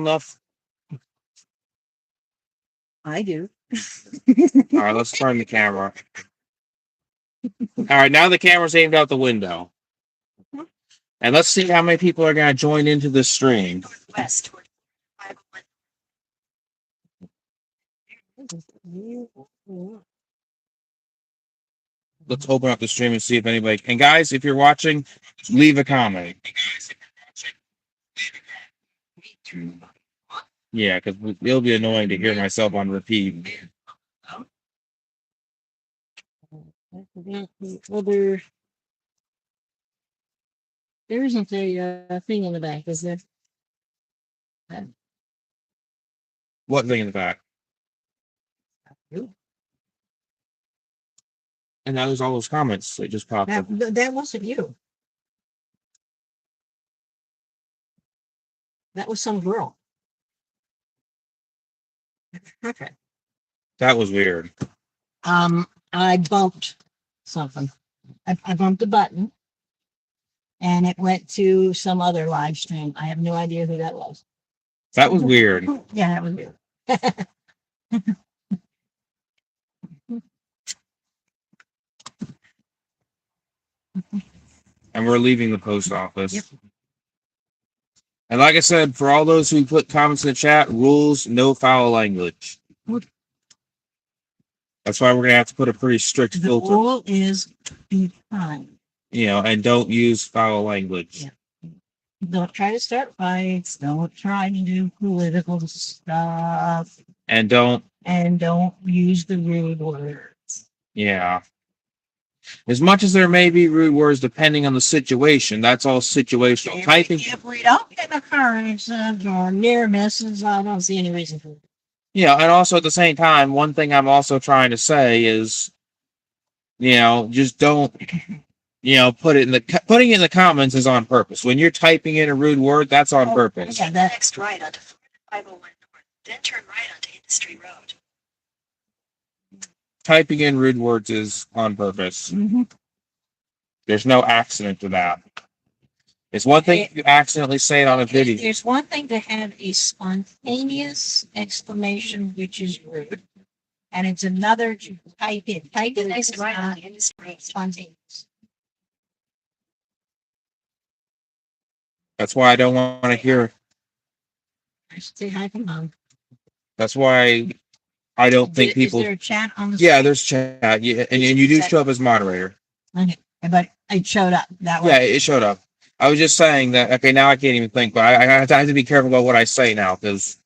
enough? I do. All right, let's turn the camera. All right, now the camera's aimed out the window. And let's see how many people are going to join into this stream. West. Let's open up the stream and see if anybody. And guys, if you're watching, leave a comment. Yeah, because it'll be annoying to hear myself on repeat. Well, there isn't a thing in the back, is there? What thing in the back? And now there's all those comments that just popped up. That wasn't you. That was some girl. Okay. That was weird. I bumped something. I bumped a button, and it went to some other live stream. I have no idea who that was. That was weird. Yeah, that was weird. And we're leaving the post office. Yep. And like I said, for all those who put comments in the chat, rules, no foul language. That's why we're going to have to put a pretty strict filter. The rule is be kind. You know, and don't use foul language. Yeah. Don't try to start fights. Don't try to do political stuff. And don't use the rude words. Yeah. As much as there may be rude words depending on the situation, that's all situational. Typing. If we don't get in a car accident or near misses, I don't see any reason for it. Yeah, and also at the same time, one thing I'm also trying to say is, just don't, putting it in the comments is on purpose. When you're typing in a rude word, that's on purpose. Yeah, next right onto 501 North, then turn right onto Industry Road. Typing in rude words is on purpose. Mm-hmm. There's no accident to that. It's one thing if you accidentally say it on a video. There's one thing to have a spontaneous exclamation, which is rude. And it's another to type in. Type in next right on Industry spontaneous. That's why I don't want to hear. I should say hi from home. That's why I don't think people. Is there a chat on the Yeah, there's chat. Yeah, and you do show up as moderator. Okay, but it showed up that way. Yeah, it showed up. I was just saying that. Okay, now I can't even think, but I have to be careful about what I say now because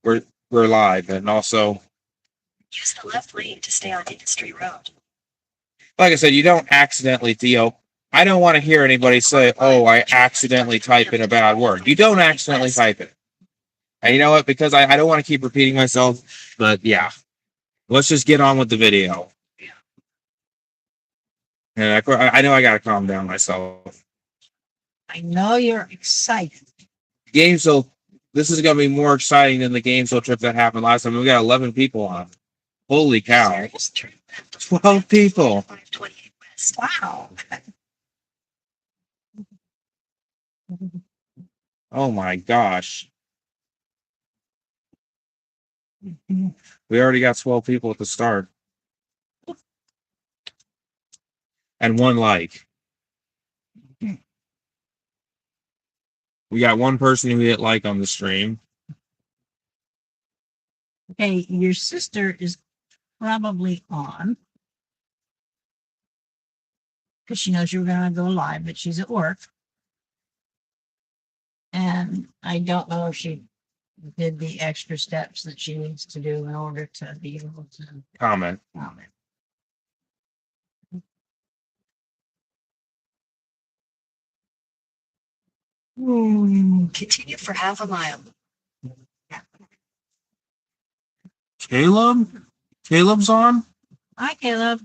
we're live, and also use the left lane to stay on Industry Road. Like I said, you don't accidentally, I don't want to hear anybody say, "Oh, I accidentally type in a bad word." You don't accidentally type it. And you know what? Because I don't want to keep repeating myself, but yeah, let's just get on with the video. And I know I got to calm down myself. I know you're excited. Gainesville, this is going to be more exciting than the Gainesville trip that happened last time. We got 11 people on. Holy cow. 12 people. Wow. Oh my gosh. We already got 12 people at the start. And one like. We got one person who hit like on the stream. Okay, your sister is probably on. Because she knows you're going to go live, but she's at work. And I don't know if she did the extra steps that she needs to do in order to be able to comment. Continue for half a mile. Caleb? Caleb's on? Hi, Caleb.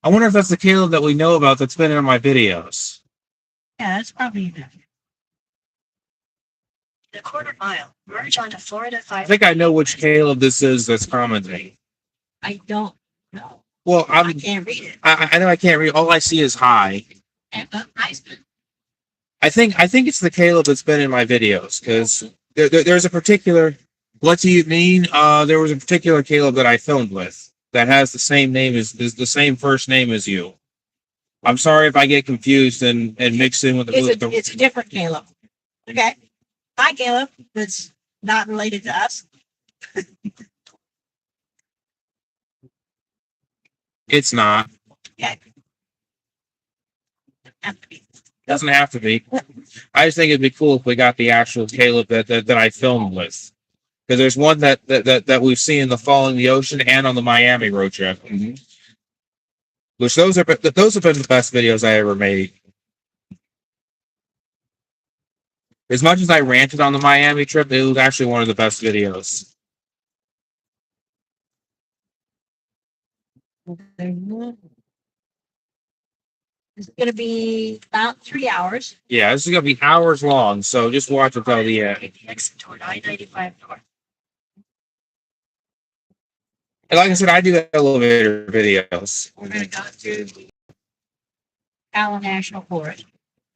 I wonder if that's the Caleb that we know about that's been in my videos. Yeah, that's probably that. In a quarter mile, merge onto Florida 5. I think I know which Caleb this is that's commenting. I don't know. Well, I can't read it. I know I can't read. All I see is hi. Nice. I think it's the Caleb that's been in my videos because there's a particular. What do you mean? There was a particular Caleb that I filmed with that has the same name as the same first name as you. I'm sorry if I get confused and mixed in with It's a different Caleb. Okay. Hi, Caleb. That's not related to us. It's not. Okay. Have to be. Doesn't have to be. I just think it'd be cool if we got the actual Caleb that I filmed with. Because there's one that we've seen in the Falling the Ocean and on the Miami road trip. Which those have been the best videos I ever made. As much as I ranted on the Miami trip, it was actually one of the best videos. It's going to be about 3 hours. Yeah, this is gonna be hours long, so just watch it till the end. Exit toward I-95 north. And like I said, I do elevator videos. We're going to go through the Allen National Forest,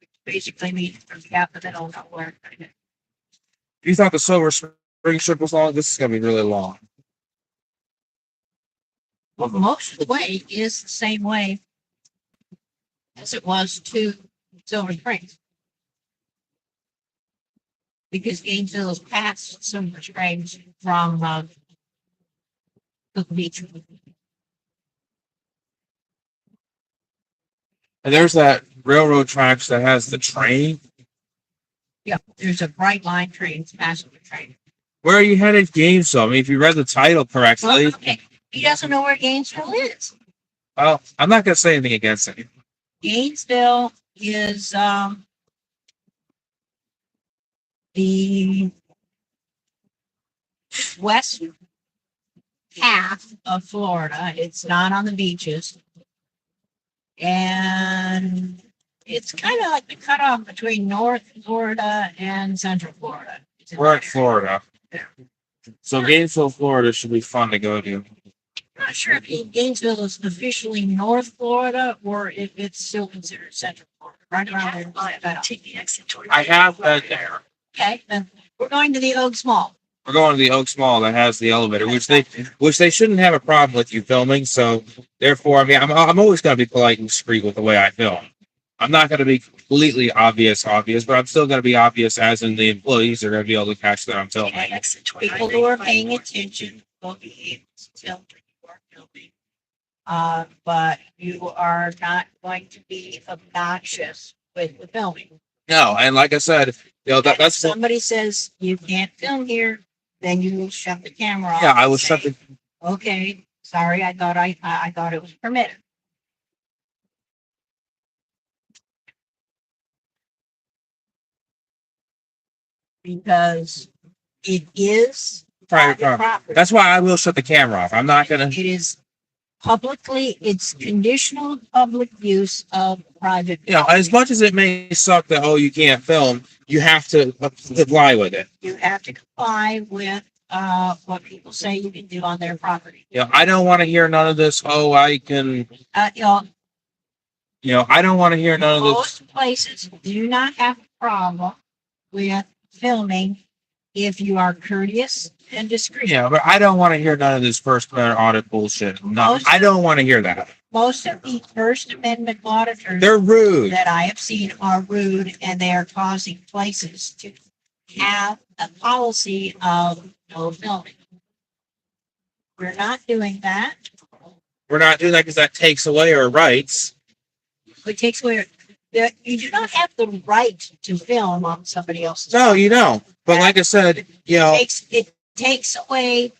which basically means from the middle of nowhere. If you thought the Silver Spring trip was long, this is gonna be really long. Well, most of the way is the same way as it was to Silver Springs. Because Gainesville is past Silver Springs from the beach. And there's that railroad tracks that has the train. Yeah, there's a bright line train, it's passenger train. Where are you headed, Gainesville? I mean, if you read the title correctly. Well, okay. He doesn't know where Gainesville is. Well, I'm not gonna say anything against it. Gainesville is the west half of Florida. It's not on the beaches. And it's kind of like the cutoff between North Florida and Central Florida. We're in Florida. So Gainesville, Florida should be fun to go to. I'm not sure if Gainesville is officially North Florida or if it's still considered Central Florida. Right around there. Take the exit toward I have been there. Okay, then we're going to the Oaks Mall. We're going to the Oaks Mall that has the elevator, which they shouldn't have a problem with you filming. So therefore, I mean, I'm always going to be polite and discreet with the way I film. I'm not going to be completely obvious, but I'm still going to be obvious, as in the employees are going to be able to catch that I'm filming. People who are paying attention will be able to tell that you are filming. But you are not going to be obnoxious with the filming. No, and like I said, that's if somebody says you can't film here, then you will shut the camera off. Yeah, I will shut the. Okay, sorry, I thought it was permitted. Because it is Private property. That's why I will shut the camera off. I'm not gonna. It is it's conditional public use of private property. As much as it may suck that you can't film, you have to comply with it. You have to comply with what people say you can do on their property. I don't want to hear none of this. I can. I don't want to hear none of this. Most places do not have a problem with filming if you are courteous and discreet. Yeah, but I don't want to hear none of this First Amendment audit bullshit. No, I don't want to hear that. Most of the First Amendment auditors they're rude that I have seen are rude, and they are causing places to have a policy of no filming. We're not doing that. We're not doing that because that takes away our rights. It takes away. You do not have the right to film on somebody else's. No, you don't. But like I said, it takes away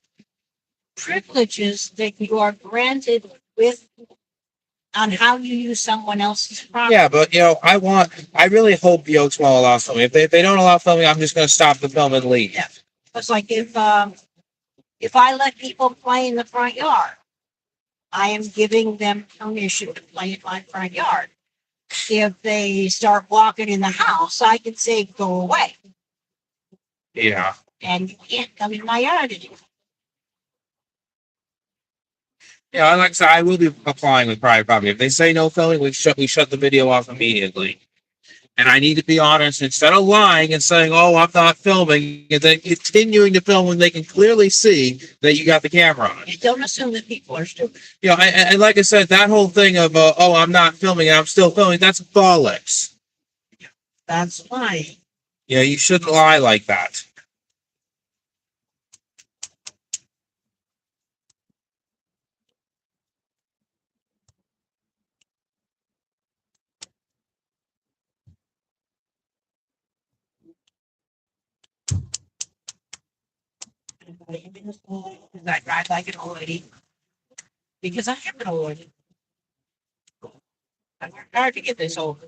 privileges that you are granted on how you use someone else's property. Yeah, but I really hope the Oaks Mall allows filming. If they don't allow filming, I'm just going to stop the film and leave. Yeah, it's like if I let people play in the front yard, I am giving them permission to play in my front yard. If they start walking in the house, I can say, go away. Yeah. And you can't come in my yard anymore. Yeah, like I said, I will be applying with private property. If they say no filming, we shut the video off immediately. And I need to be honest instead of lying and saying, "Oh, I'm not filming," and then continuing to film when they can clearly see that you got the camera on. And don't assume that people are stupid. You know, and like I said, that whole thing of "Oh, I'm not filming, I'm still filming"—that's bollocks. That's lying. Yeah, you shouldn't lie like that. I drive like an old lady because I am an old lady. I worked hard to get this old.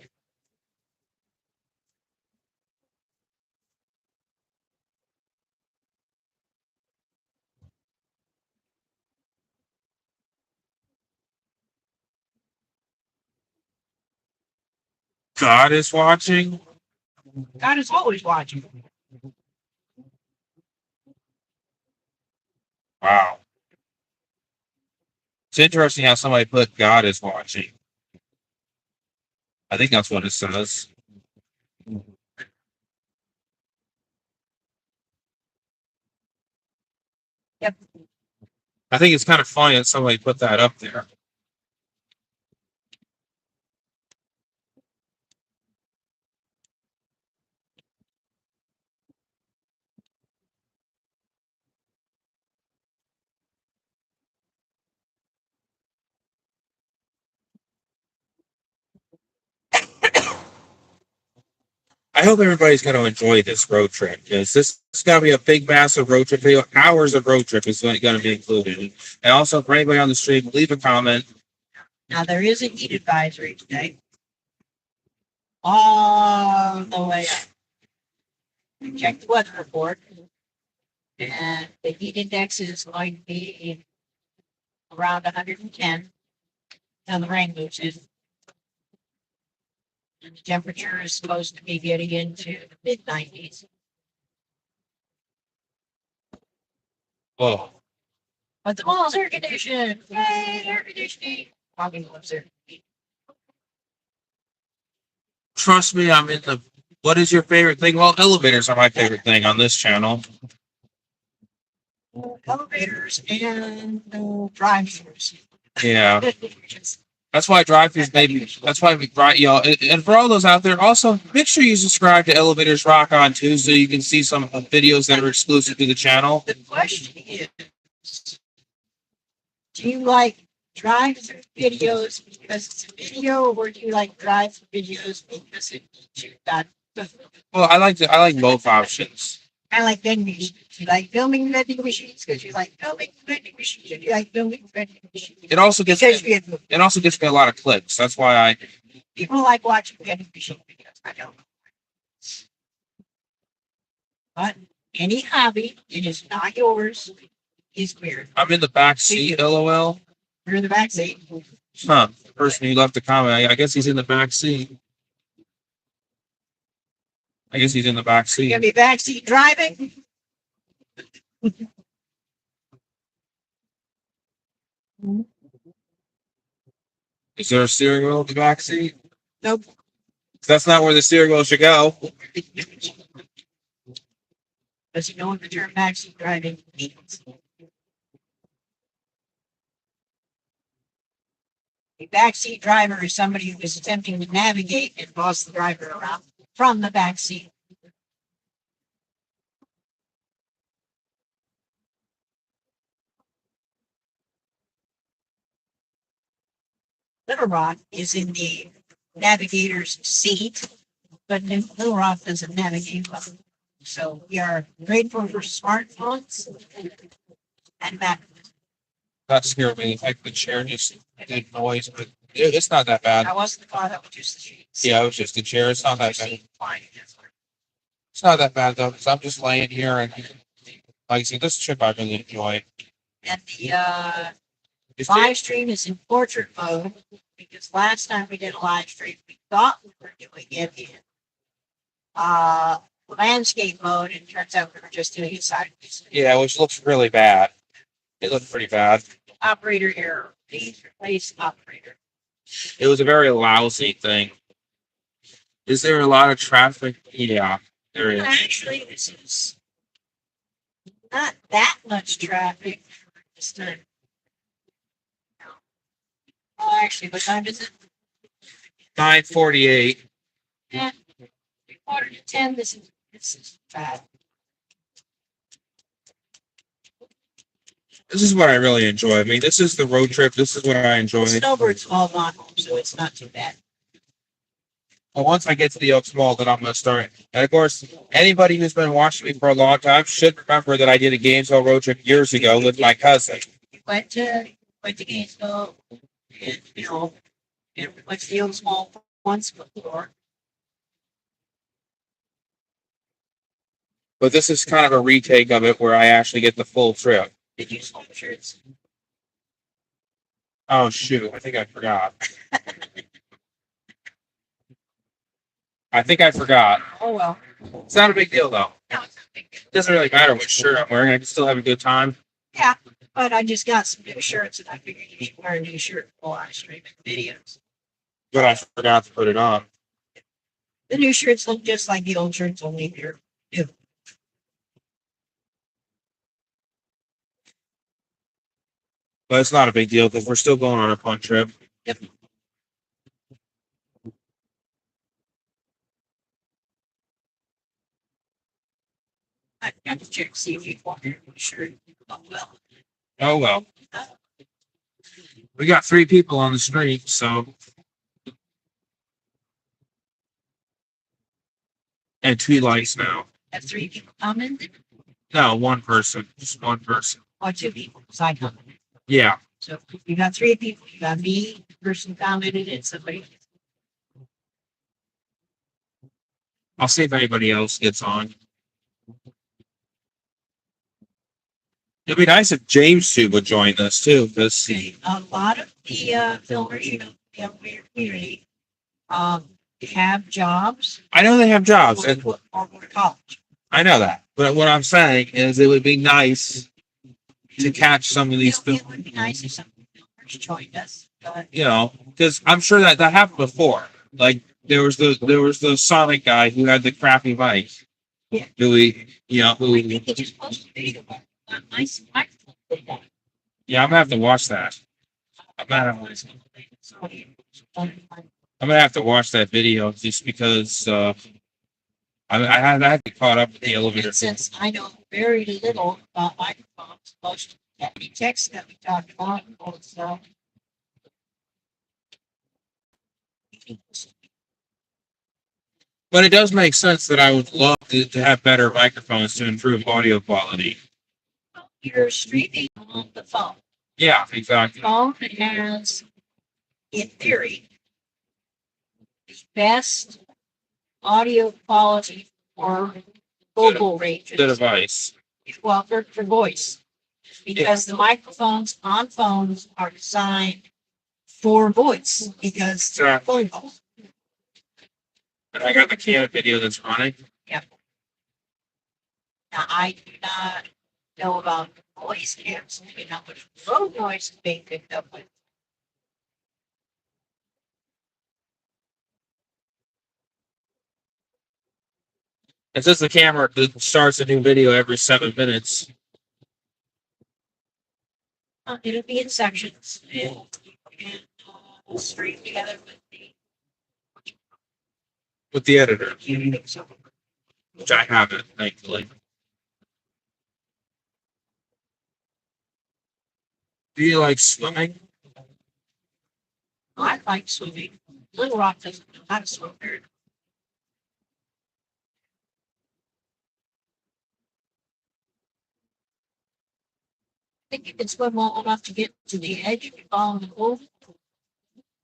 God is watching. God is always watching. Wow, it's interesting how somebody put "God is watching." I think that's what it says. Yep. I think it's kind of funny that somebody put that up there. I hope everybody's going to enjoy this road trip because this is going to be a big, massive road trip video. Hours of road trip is going to be included. And also, for anybody on the stream, leave a comment. Now there is a heat advisory today. All the way up. Check the weather report. And the heat index is going to be around 110. And the rain moves in. And the temperature is supposed to be getting into the mid 90s. Oh, But the mall's air conditioned. Yay, air conditioning. Probably loves there. trust me, I'm in the. What is your favorite thing? Well, elevators are my favorite thing on this channel. Elevators and drive-throughs. Yeah. That's why drive-throughs maybe. That's why we brought y'all. And for all those out there, also make sure you subscribe to Elevators Rock On too, so you can see some videos that are exclusive to the channel. The question is, do you like drive-through videos because it's a video, or do you like drive-through videos because it gives you that? Well, I like both options. I like vending machines. You like filming vending machines because you like filming vending machines, and you like filming vending machines. It also gets Because you get it also gets me a lot of clicks. That's why I. people like watching vending machine videos. I don't. But any hobby that is not yours is weird. I'm in the back seat. LOL. You're in the back seat. Huh. The person who left the comment. I guess he's in the back seat. I guess he's in the back You're gonna seat. be backseat driving. Is there a steering wheel in the back seat? Nope. That's not where the steering wheel should go. Does he know what the term backseat driving means? A backseat driver is somebody who is attempting to navigate and boss the driver around from the backseat. Little Rock is in the navigator's seat, but Little Rock doesn't navigate well. So we are grateful for smartphones and Mac. That scared me. Like the chair just did noise, but it's not that bad. That wasn't the car that was just the sheets. Yeah, it was just the chair. It's not that bad. Fine. It's not that bad though, because I'm just laying here and like I said, this trip I really enjoy. And the live stream is in portrait mode because last time we did a live stream, we thought we were doing it in landscape mode, and it turns out we were just doing it sideways. Yeah, which looks really bad. It looked pretty bad. Operator error. Please replace operator. It was a very lousy thing. Is there a lot of traffic? Yeah, there is. Actually, this is not that much traffic. Just oh, actually, what time is it? 9:48. Yeah, 9:45. This is bad. This is what I really enjoy. I mean, this is the road trip. This is what I enjoy. Snowbird's all gone home, so it's not too bad. Well, once I get to the Oaks Mall, then I'm going to start. And of course, anybody who's been watching me for a long time should remember that I did a Gainesville road trip years ago with my cousin. Went to Gainesville, and went to the old small once before. But this is kind of a retake of it where I actually get the full trip. Did you sell the shirts? Oh, shoot. I think I forgot. I think I forgot. Oh well. It's not a big deal, though. No, it's not big deal. It doesn't really matter what shirt I'm wearing. I can still have a good time. Yeah, but I just got some new shirts, and I figured you should wear a new shirt while I stream videos. But I forgot to put it on. The new shirts look just like the old shirts, only they're new. But it's not a big deal because we're still going on a fun trip. Yep. I got to check see if you want your shirt. Oh well. Oh, well. We got 3 people on the street, so. And 2 lights now. Have 3 people commented, No, 1 person. Just 1 person. or 2 people? Because I commented. Yeah. So you got 3 people. You got me, the person commented, and somebody. I'll see if anybody else gets on. It'd be nice if James too would join us too, because See, a lot of the filmers, the community, have jobs I know they have jobs, or and go to college. I know that. But what I'm saying is, it would be nice to catch some of these It would be nice if some filmers joined us, but because I'm sure that happened before. Like there was the Sonic guy who had the crappy mic. Yeah. Who I think they just posted a video about a nice microphone they got. yeah, I'm gonna have to watch that. I'm gonna have to watch that video just because I had to get caught up with the elevator. And since I know very little about microphones, most of the text that we talked about was But it does make sense that I would love to have better microphones to improve audio quality. you're streaming on the phone. Yeah, exactly. Phone has, in theory, the best audio quality for vocal The ranges. device. Well, for voice, because the microphones on phones are designed for voice because they're phone calls. And I got the Canon video that's running. Now, I do not know about voice canceling, how much road noise is being picked up with. It says the camera starts a new video every 7 minutes. It'll be in sections and stream together With the editor, so which I haven't, thankfully. Do you like swimming? I like swimming. Little Rock doesn't know how to swim very well. I think you can swim well enough to get to the edge if you fall in the pool.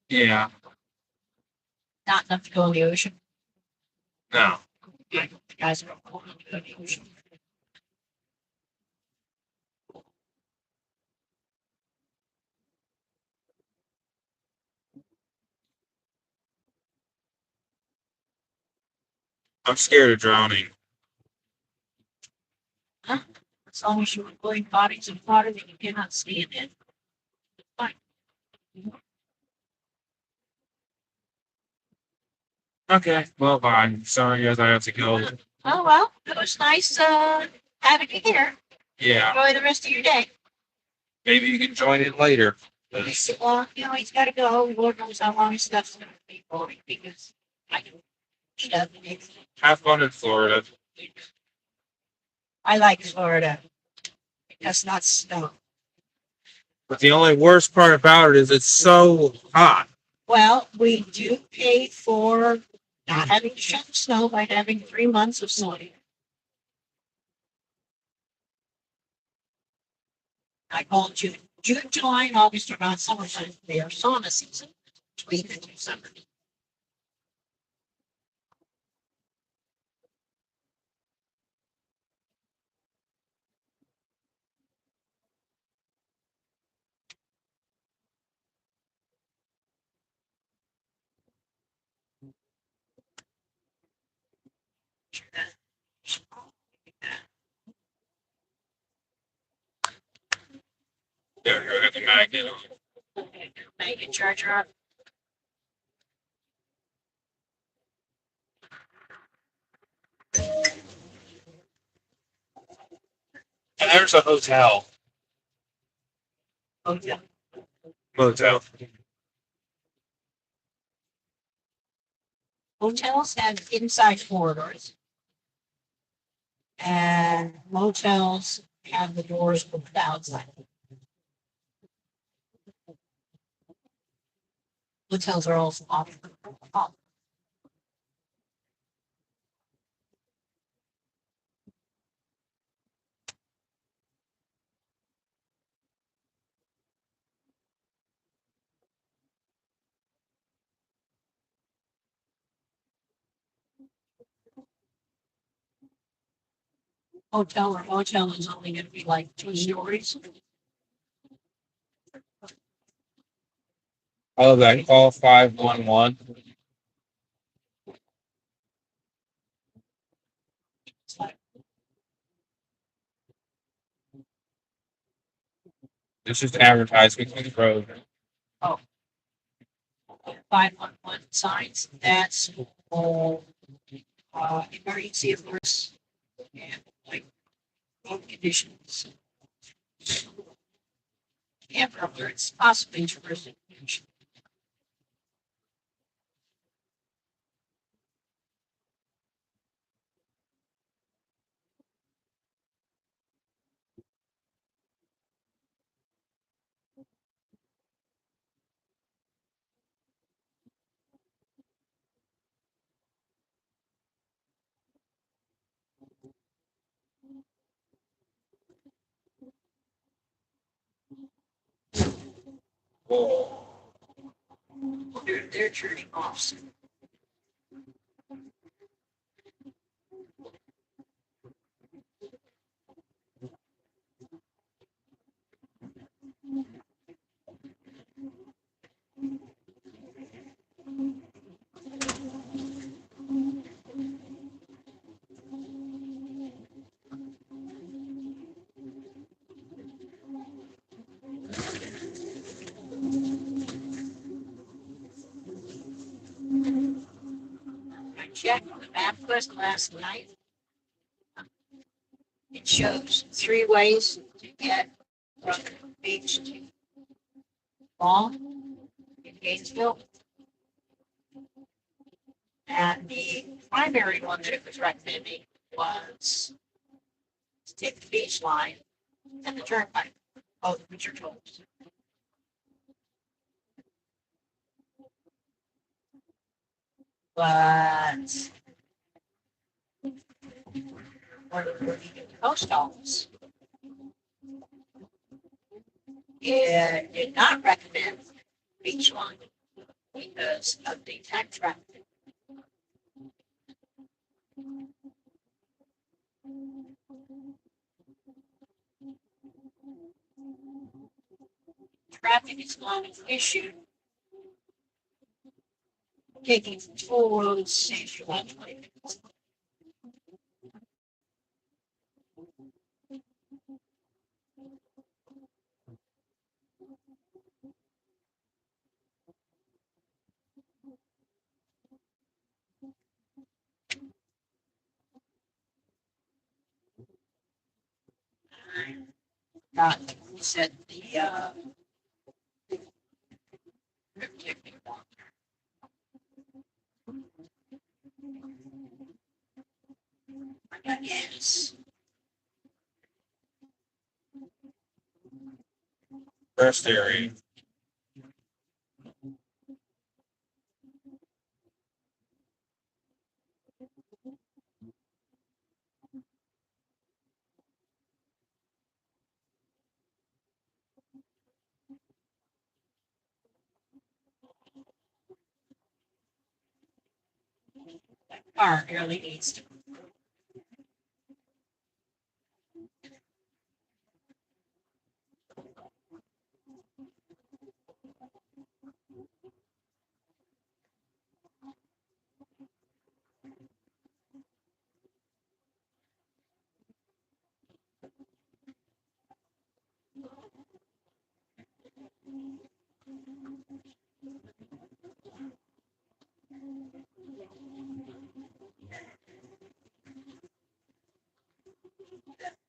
Yeah. Not enough to go in the ocean. No. The guys are going to go in the ocean. I'm scared of drowning. As long as you're avoiding bodies of water that you cannot stand in. Fine. Okay. Well, bye. Sorry, guys. I have to go. Oh, well, it was nice, having you here. Yeah. Enjoy the rest of your day. Maybe you can join it later. Well, he's gotta go. Lord knows how long his stuff's gonna be for me because I can, he doesn't. Have fun in Florida. I like Florida. It does not snow. But the only worst part about it is it's so hot. Well, we do pay for not having to shovel snow by having 3 months of snow. I call June, July, and August are not summertime. They are sauna season between the two summers. There, I got the magnet. Make a charger up. And there's a hotel. Oh, yeah. Motel. Hotels have inside corridors, and motels have the doors open outside. Hotels are also off. Hotel or motel is only going to be like 2 stories. Oh, that call 511. It's just advertising for the road. Oh, 511 signs. That's all emergency alerts and like road conditions. And alerts, possibly tourism. They're turning off soon. I checked the map list last night. It shows 3 ways to get from the beach to Long in Gainesville. And the primary one that it was recommending was to take the beach line and the turnpike, both of which are tolls. But when you get the post office, it did not recommend beach line because of the tax traffic. Traffic is not an issue. Taking toll roads saves you one way. Not said the yes. Rest area. Car really needs to.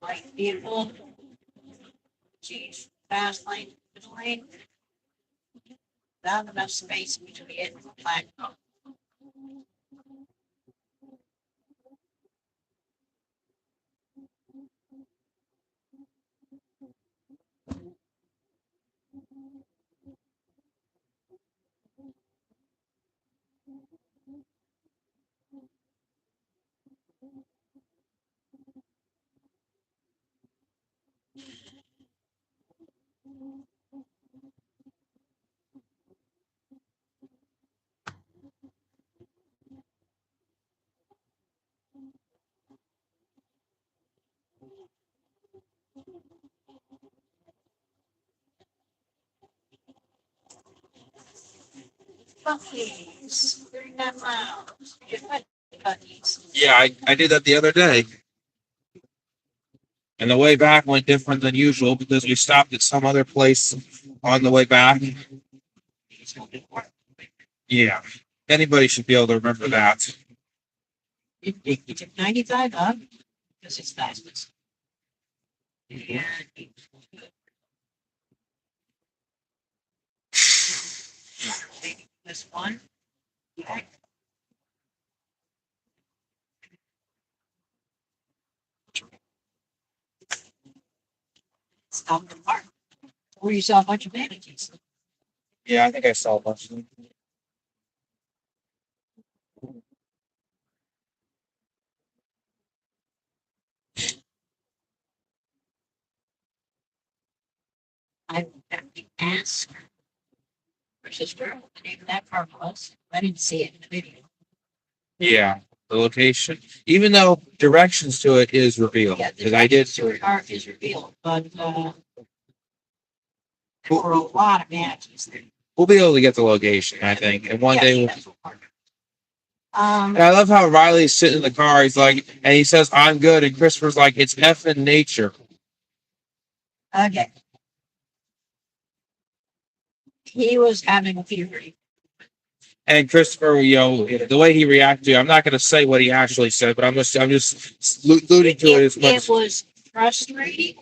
Light vehicle. Geez, fast lane, middle lane. Not enough space between it and the platform. Bucky's, 39 miles. Just went to Bucky's. Yeah, I did that the other day. And the way back went different than usual because we stopped at some other place on the way back. Yeah. Anybody should be able to remember that. You took 95 up because it's fastest. And this one. Okay. Stop the park. Where you saw a bunch of manatees. Yeah, I think I saw a bunch of them. I have to ask her sister what the name of that park was. I didn't see it in the video. Yeah, the location. Even though directions to it is revealed. Yeah, Because I did. Stewart Park is revealed, but there were a lot of manatees there. We'll be able to get the location, I think. And one Yeah, day we'll. that's what park. And I love how Riley's sitting in the car. He's like, and he says, "I'm good." And Christopher's like, "It's effing nature." Okay. He was having a puberty. And Christopher, the way he reacted to it, I'm not going to say what he actually said, but I'm just alluding to it as much It was frustrating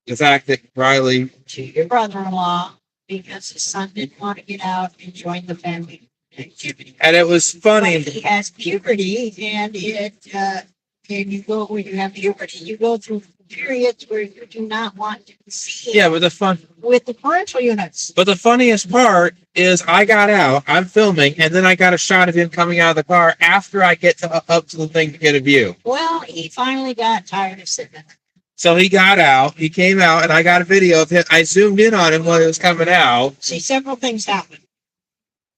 the fact that Riley. to your brother-in-law because his son didn't want to get out and join the family activity. And it was funny. But he has puberty, and and you go when you have puberty, you go through periods where you do not want to see Yeah, it with the parental units. But the funniest part is I got out, I'm filming, and then I got a shot of him coming out of the car after I get up to the thing to get a view. Well, he finally got tired of sitting there. So he got out, he came out, and I got a video of him. I zoomed in on him while he was coming out. See, several things happened.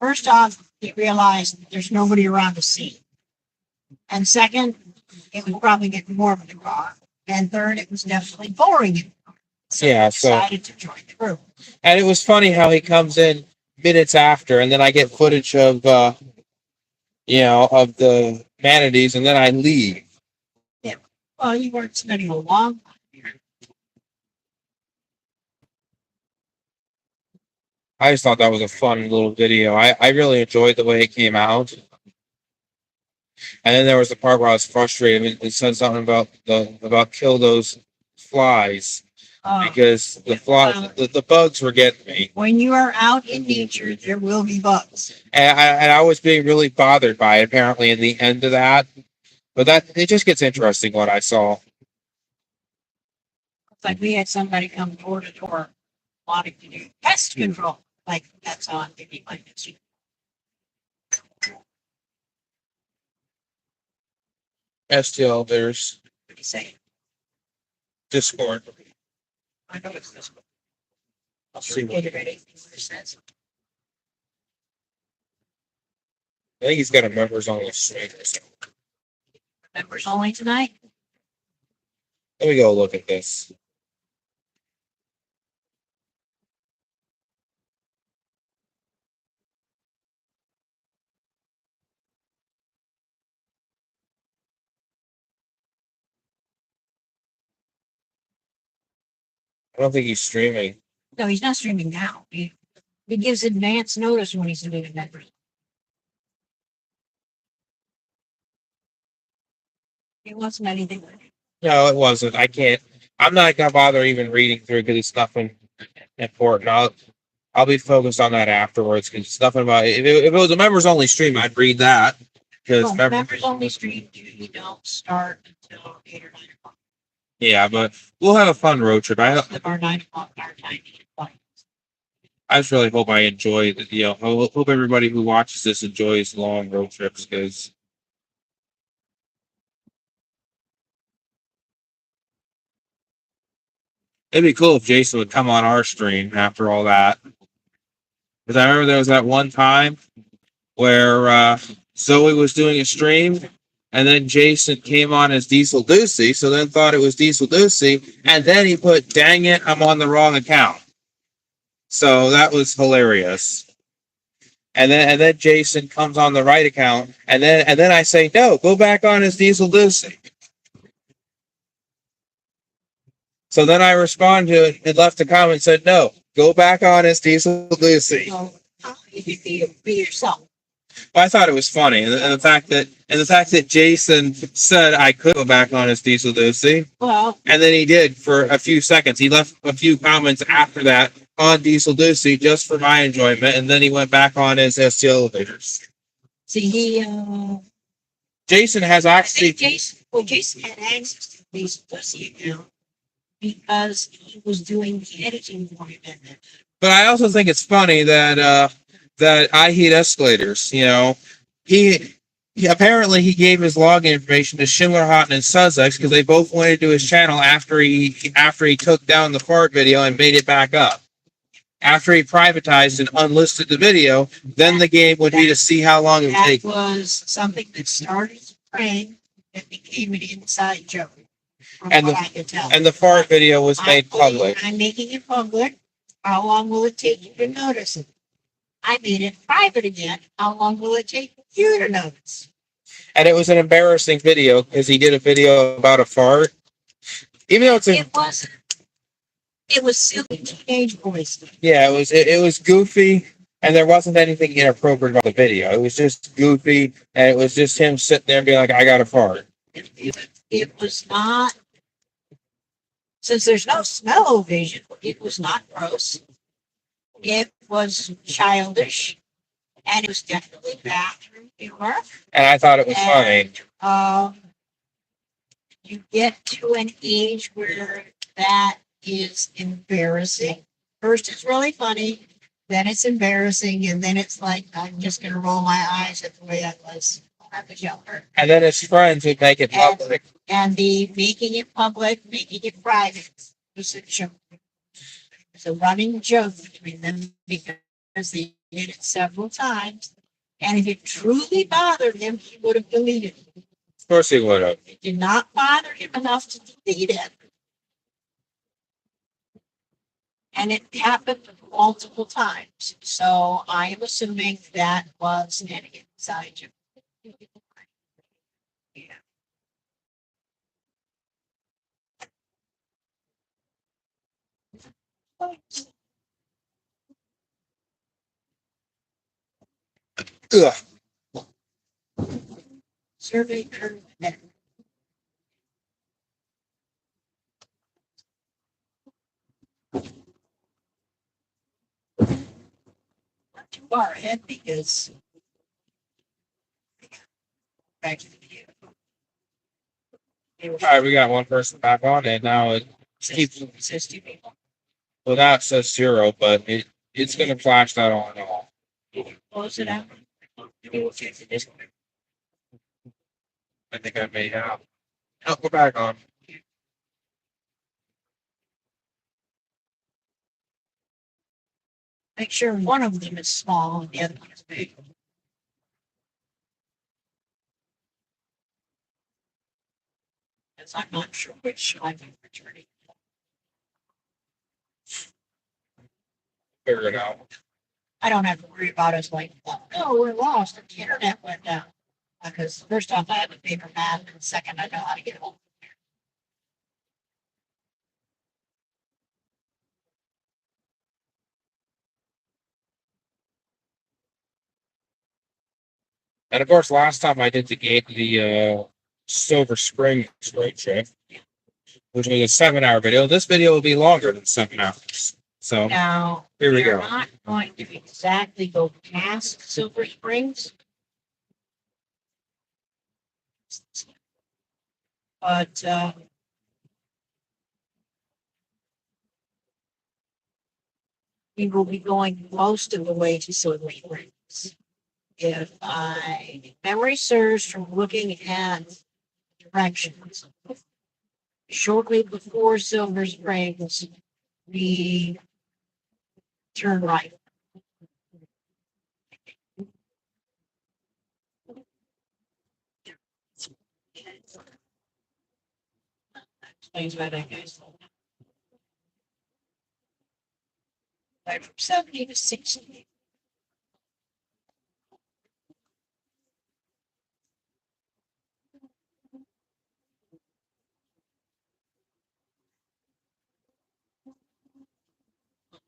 First off, he realized that there's nobody around to see. And second, it was probably getting warm in the car. And third, it was definitely boring him. So he decided to join the group. And it was funny how he comes in minutes after, and then I get footage of, of the manatees, and then I leave. Yeah. Well, you weren't spending a long time here. I just thought that was a fun little video. I really enjoyed the way it came out. And then there was the part where I was frustrated. It said something about kill those flies. because the bugs were getting me. When you are out in nature, there will be bugs. And I was being really bothered by it, apparently, in the end of that. But it just gets interesting what I saw. It's like we had somebody come door to door wanting to do pest control. Like that's on maybe like this. STL, there's What do you say? Discord. I know it's this one. I'll See see what it says. I think he's got a members only stream or something. Members only tonight? Let me go look at this. I don't think he's streaming. No, he's not streaming now. He gives advance notice when he's doing members. It wasn't anything. No, it wasn't. I can't. I'm not gonna bother even reading through because it's nothing important. I'll be focused on that afterwards because it's nothing about. If it was a members only stream, I'd read that because Members only stream usually don't start until 8 or 9 o'clock. Yeah, but we'll have a fun road trip. Our 9 o'clock, our time. I just really hope I enjoy the, I hope everybody who watches this enjoys long road trips because it'd be cool if Jason would come on our stream after all that. Because I remember there was that one time where Zoe was doing a stream and then Jason came on as Diesel Ducey, so then thought it was Diesel Ducey, and then he put, dang it, I'm on the wrong account. So that was hilarious. And then Jason comes on the right account, and then I say, no, go back on as Diesel Ducey. So then I respond to it and left a comment and said, no, go back on as Diesel Ducey. So how can you be yourself? Well, I thought it was funny, and the fact that Jason said I could go back on as Diesel Ducey, and then he did for a few seconds. He left a few comments after that on Diesel Ducey just for my enjoyment, and then he went back on as ST Elevators. See, Jason has actually. Jason had access to Diesel Ducey account because he was doing the editing for him. But I also think it's funny that I Heat Escalators, he apparently he gave his login information to Schindlerhausen and Sussex because they both went into his channel after he took down the fart video and made it back up. After he privatized and unlisted the video, then the game would be to see how long it would take. That was something that started as a prank that became an inside joke. And the fart video was made public. I'm making it public. How long will it take you to notice it? I made it private again. How long will it take you to notice? And it was an embarrassing video because he did a video about a fart. Even though it was silly teenage boys. Yeah, it was goofy, and there wasn't anything inappropriate about the video. It was just goofy, and it was just him sitting there and being like, I got a fart. It was not, since there's no smell-o-vision, it was not gross. It was childish, and it was definitely bathroom humor. And I thought it was funny. You get to an age where that is embarrassing. First, it's really funny, then it's embarrassing, and then it's like, I'm just going to roll my eyes at the way I was when I was younger. And then his friends would make it public. And the making it public, making it private was a joke. It's a running joke between them because they did it several times. And if it truly bothered him, he would have deleted it. Of course he would have. It did not bother him enough to delete it. And it happened multiple times. So I am assuming that was an inside joke. Yeah. Ugh. Survey curve. far ahead because back to the view. All right, we got one person back on, and now it keeps. Says two people. Well, now it says 0, but it's going to flash that on and off. Close it out. Maybe we'll check the Discord. I think I may have. Oh, we're back on. Make sure one of them is small and the other one is big. Because I'm not sure which I'm returning. Figure it out. I don't have to worry about us like, oh, we're lost and the internet went down. Because first off, I have a paper map, and second, I know how to get home. And of course, last time I did the Silver Spring straight trip, which was a 7-hour video. This video will be longer than 7 hours. So Now, here we we're go. not going to exactly go past Silver Springs. But we will be going most of the way to Silver Springs. If my memory serves from looking at directions, shortly before Silver Springs, we turn right. Explains why that goes. Right from 70 to 60.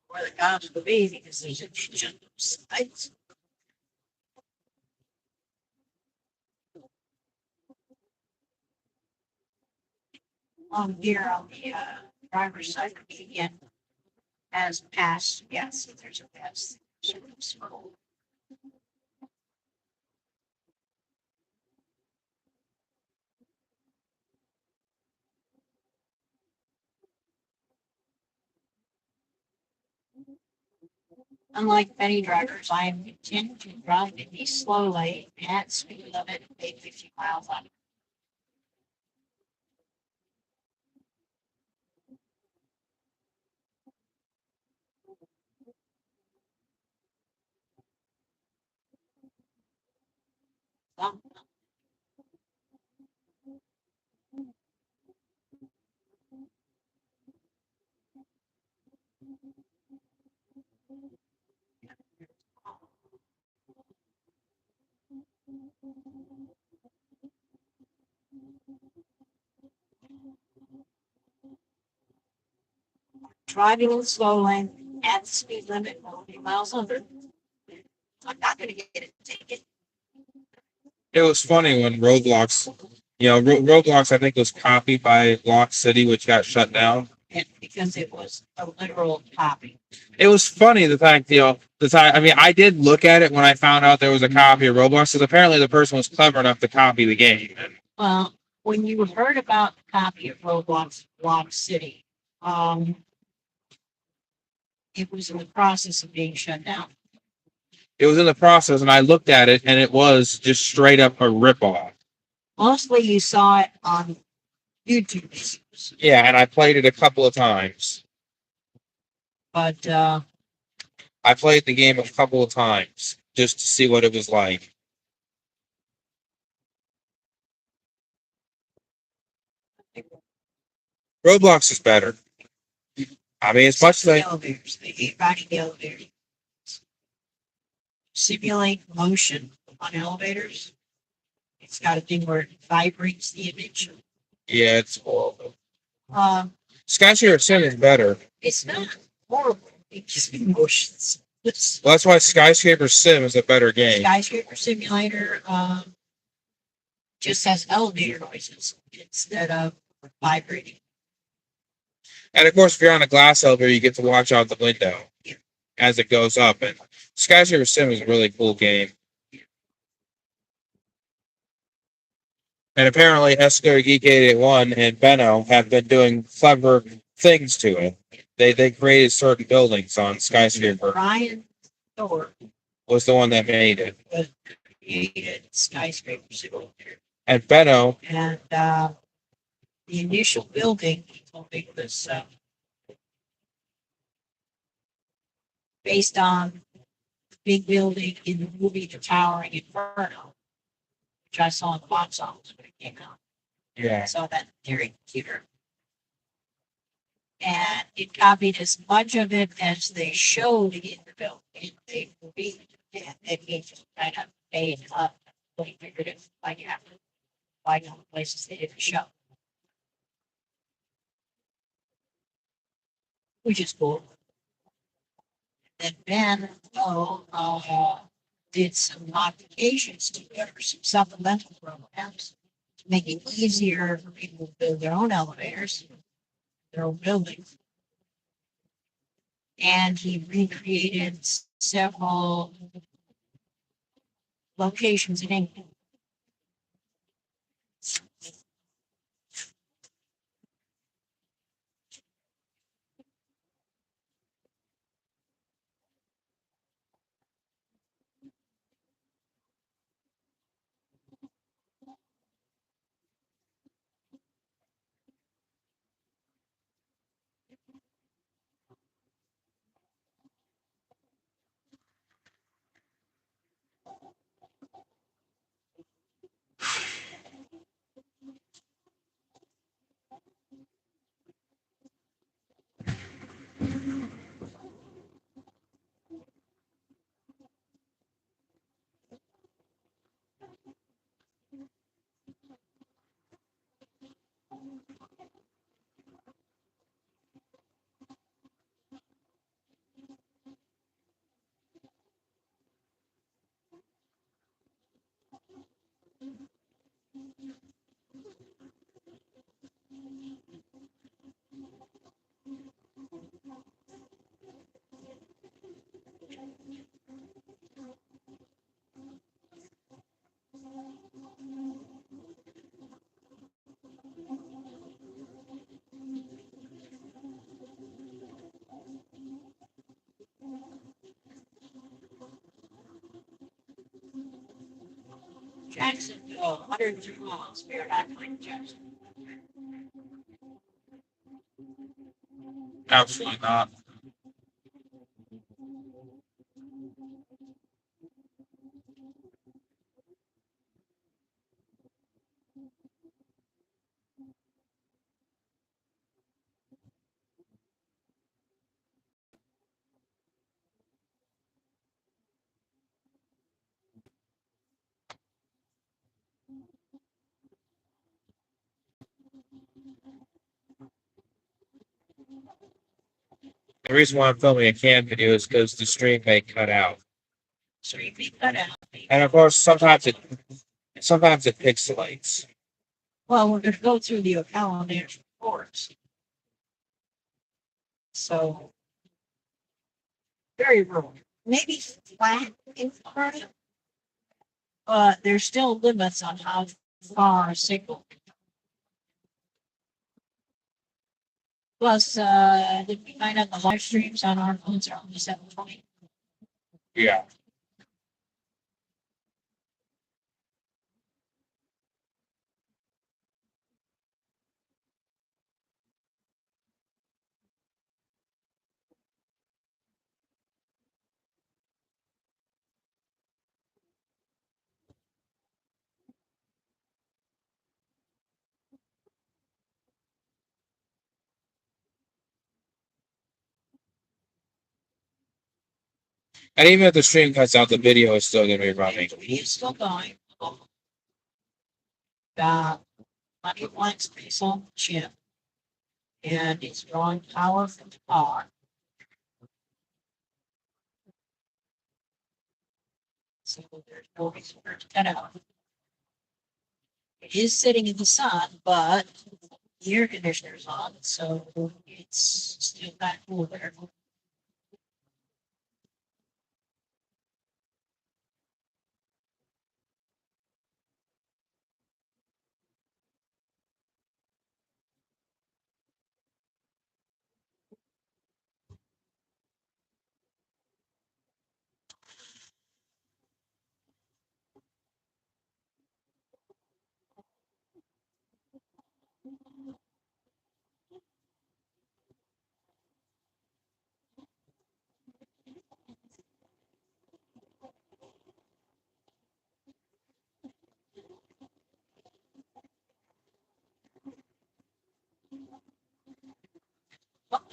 Where the cops will be because there's a ditch on those sides. Here on the driver's side again as pass. Yes, there's a pass. Unlike many drivers, I am content to drive in the slow lane at speed limit of 50 miles an hour. Driving in the slow lane at the speed limit of 50 miles under. I'm not going to get a ticket. It was funny when Roblox, Roblox, I think, was copied by Lock City, which got shut down. Because it was a literal copy. It was funny the fact, the time. I mean, I did look at it when I found out there was a copy of Roblox, because apparently the person was clever enough to copy the game. Well, when you heard about the copy of Roblox Lock City, it was in the process of being shut down. It was in the process, and I looked at it, and it was just straight up a ripoff. Mostly you saw it on YouTube. Yeah, and I played it a couple of times. But I played the game a couple of times just to see what it was like. Roblox is better. I mean, it's much like elevators. They get back in the elevator. Simulate motion on elevators. It's got a thing where it vibrates the image. yeah, it's horrible. Skyscraper Sim is better. It's not horrible. It gives me motions. Well, that's why Skyscraper Sim is a better game. Skyscraper Simulator just has elevator noises instead of vibrating. And of course, if you're on a glass elevator, you get to watch out the window as it goes up. And Skyscraper Sim is a really cool game. And apparently Esco Geek 881 and Benno have been doing clever things to it. They created certain buildings on Skyscraper. Ryan Thorpe Was the one that made it. created Skyscraper Sim. And Benno, And the initial building, he told me, was based on the big building in the movie The Towering Inferno, which I saw in the box office when it came out. yeah, I saw that in the computer. And it copied as much of it as they showed in the building in the movie. And then he just kind of made up what he figured it like after like all the places they didn't show. Which is cool. Then Ben did some modifications to it, or some supplemental programs to make it easier for people to build their own elevators, their own buildings. And he recreated several locations in England. Jacksonville, 103 miles, Spirit Island, Jackson. absolutely not. The reason why I'm filming a cam video is because the stream may cut out. So you beat that out. And of course, sometimes it pixelates. Well, we're going to go through the calendar reports. So, very rural. Maybe flat in Florida, but there's still limits on how far a signal. Plus, did we find out the live streams on our phones are only 720? Yeah. And even if the stream cuts out, the video is still going to be running. It's still going. Got plenty of blank space on the chip. And it's drawing power from the car. So there's no reason for it to cut out. It is sitting in the sun, but the air conditioner's on, so it's still that cool there.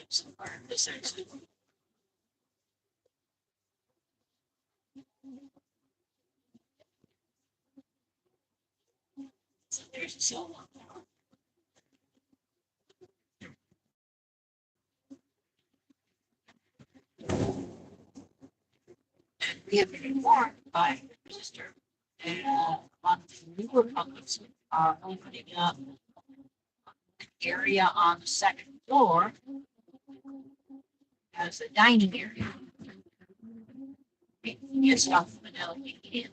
somewhere in this exit. So there's a cell phone tower. We have been informed by my sister and on the newer publics are opening up an area on the second floor as a dining area. Get stuff from an LED.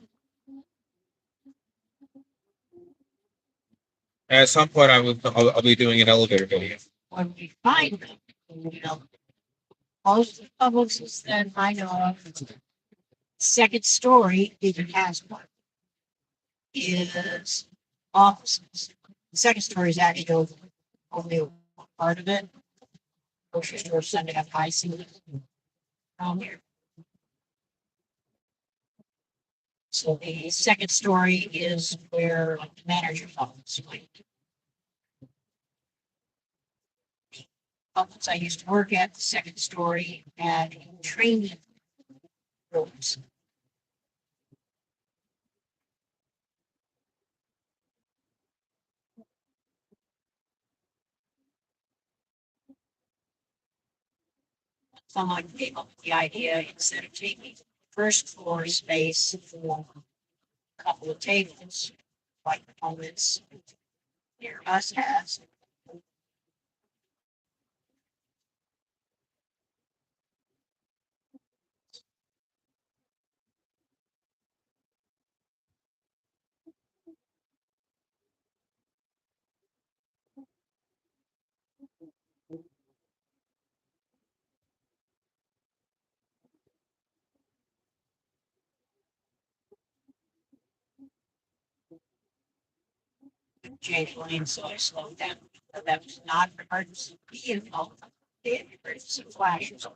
At some point, I'll be doing an elevator video. When we find them, you know, most of the publics that I know of, second story, if it has one, is offices. The second story is actually only one part of it. Grocery store Sunday have high ceilings down here. So the second story is where like the manager's office. Like, the office I used to work at, the second story had training rooms. Someone came up with the idea instead of taking first floor space for a couple of tables, like opponents near us has. Jane Lane, so I slowed down. That was not an emergency vehicle. They had emergency flashes.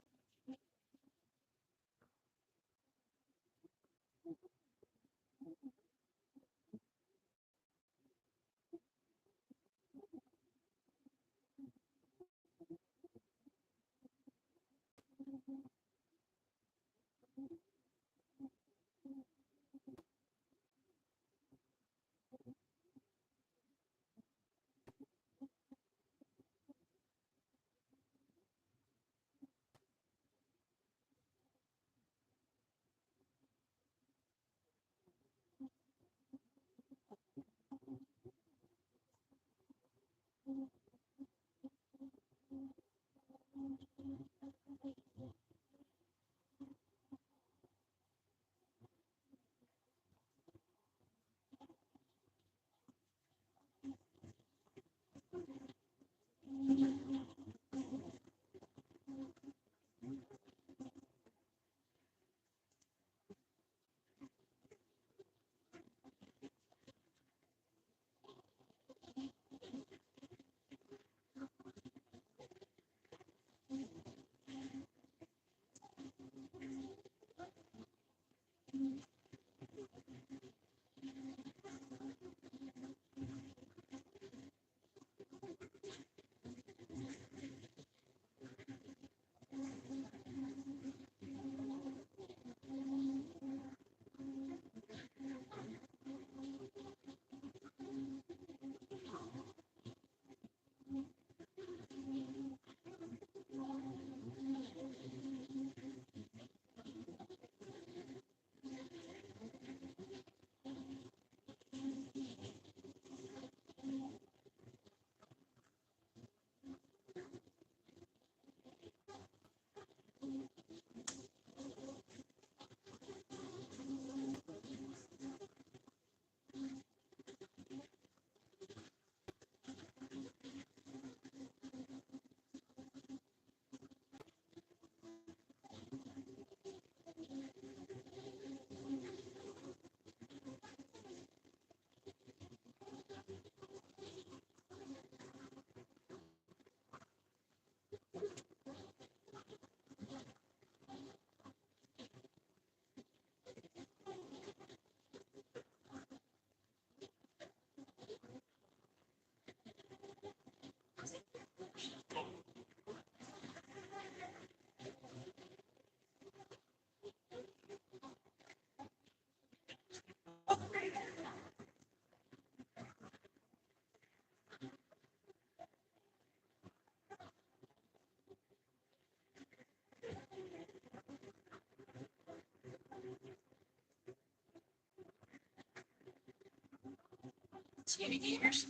Gators.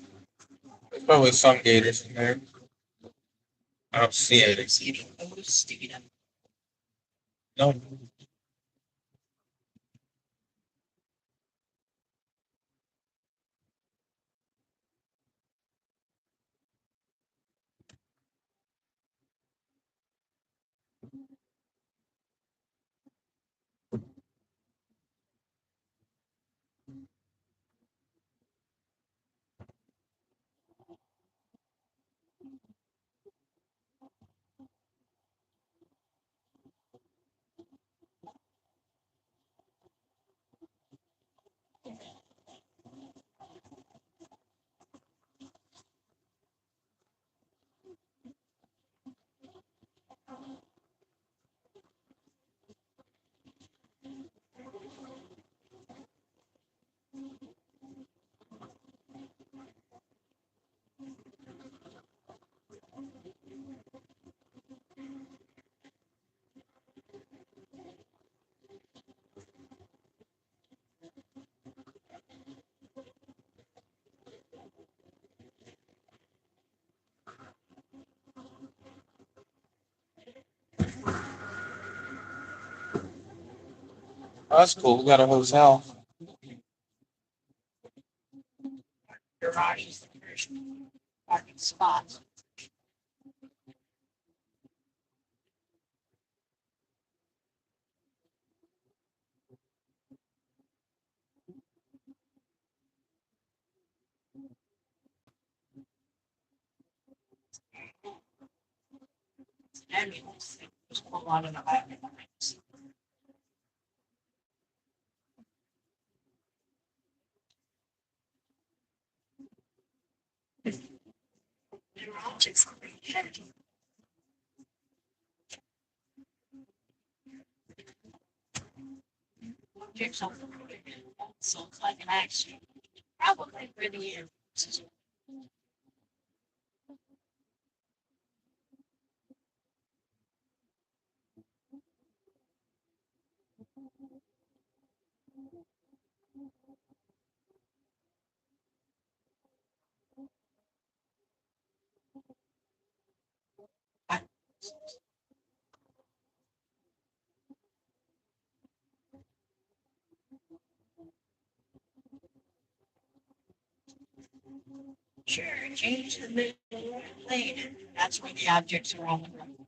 There's probably some gators in there. I don't see it. No. Oh, that's cool. We got a hotel. Garage is the first parking spot. Ambulance. There's a lot of them. They're objects are very heavy. Objects are very heavy. So it's like an accident. Probably for the ambulance. Sure, change the middle lane, and that's where the objects are on the road.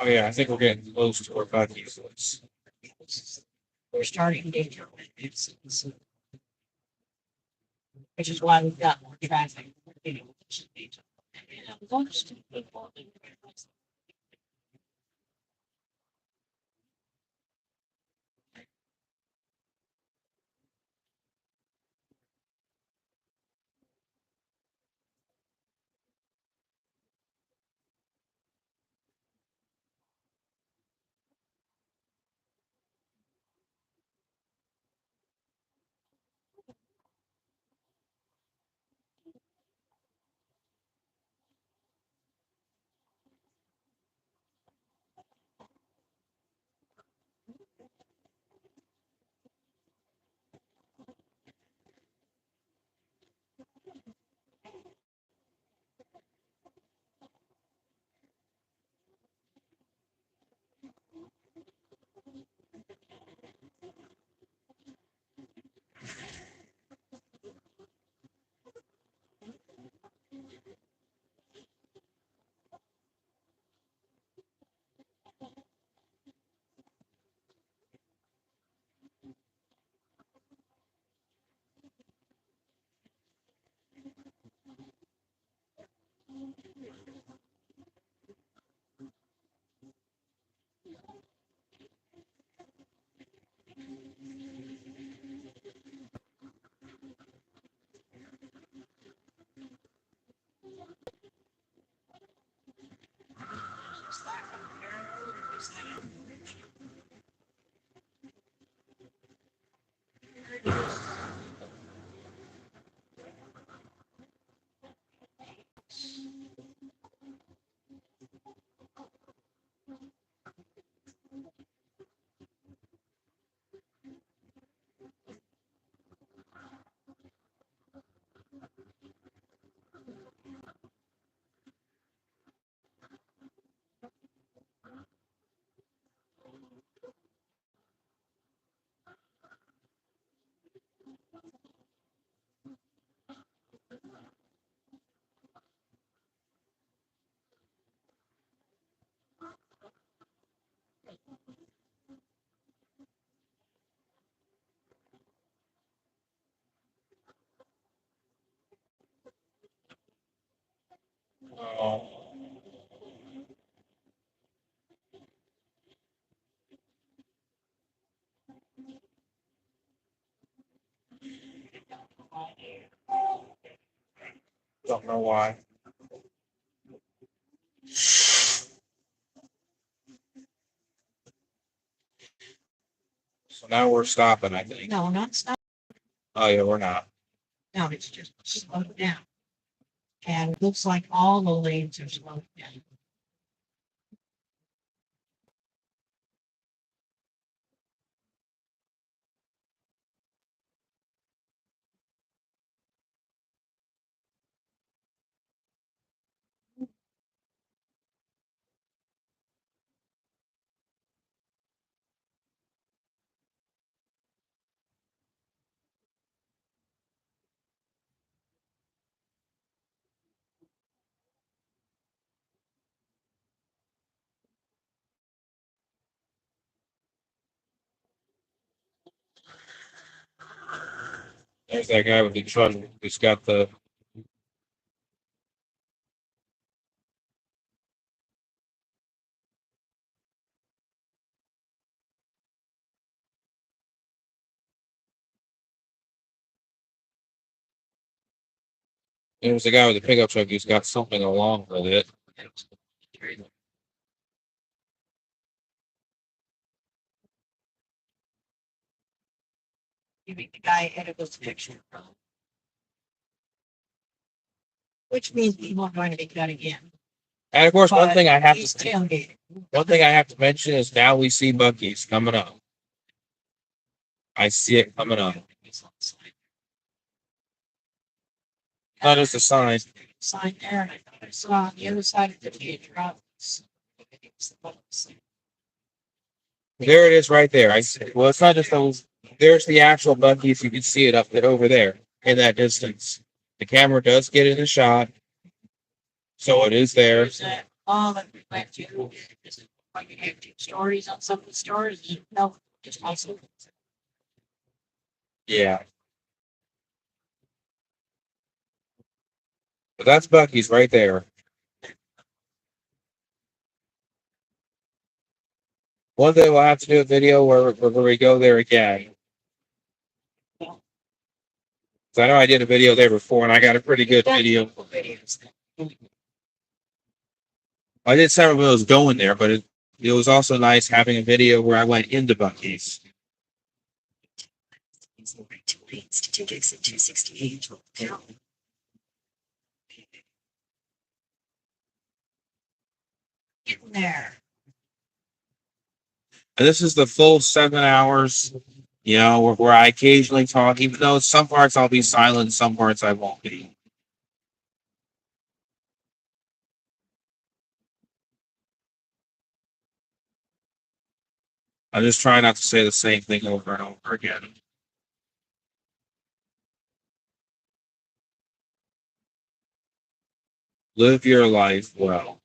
Oh yeah, I think we're getting close to our Buc-ee's. We're starting danger, which is why we've got more traffic. Don't know why. So now we're stopping, I think. No, not stop. Oh yeah, we're not. No, it's just slowed down. And it looks like all the lanes are slowed down. There's that guy with the truck who's got the. There's the guy with the pickup truck who's got something along with it. You mean the guy ahead of picture. Which means people are going to be cutting in. And of course, one But thing I have he's to tailgating. one thing I have to mention is now we see Buc-ee's coming up. I see it coming up. Not just a sign. Sign there. I saw on the other side of the theater. There it is, right there. I see. Well, it's not just those. There's the actual Buc-ee's. You can see it up there, over there in that distance. The camera does get in the shot, so it is there. All that we went to. Like you have 2 stories on some of the stores. No, just also. Yeah. But that's Bucky's right there. One day we'll have to do a video where we go there again. 'Cause I know I did a video there before, and I got a pretty good video. I did several videos going there, but it was also nice having a video where I went into Bucky's. Getting there. And this is the full 7 hours, where I occasionally talk, even though some parts I'll be silent, some parts I won't be. I'm just trying not to say the same thing over and over again. Live your life well.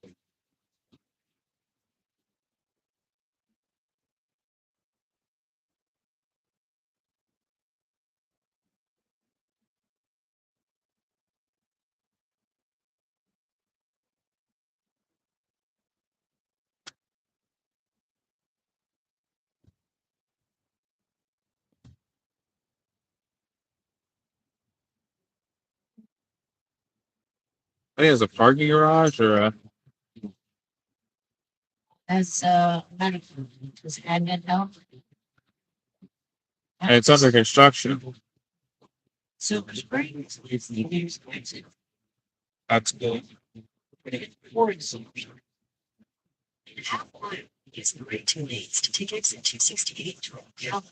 I think it's a parking garage or a. That's medical. Does admin help? And it's under construction. Silver Springs. It's the news exit. That's good. Or it's Silver Springs. Half mile is the right 2 lanes to take exit 268 to Cal.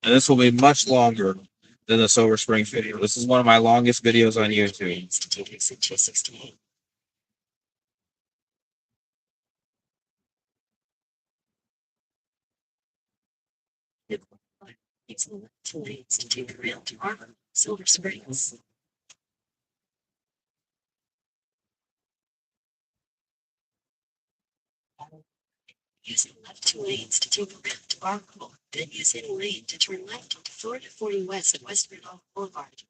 And this will be much longer than the Silver Springs video. This is one of my longest videos on YouTube. To take exit 268. It's the 2 lanes to take around to Arbor, Silver Springs. Use the left 2 lanes to take around to Arbor, then use any lane to turn left onto Florida 40 West at West Randolph Boulevard.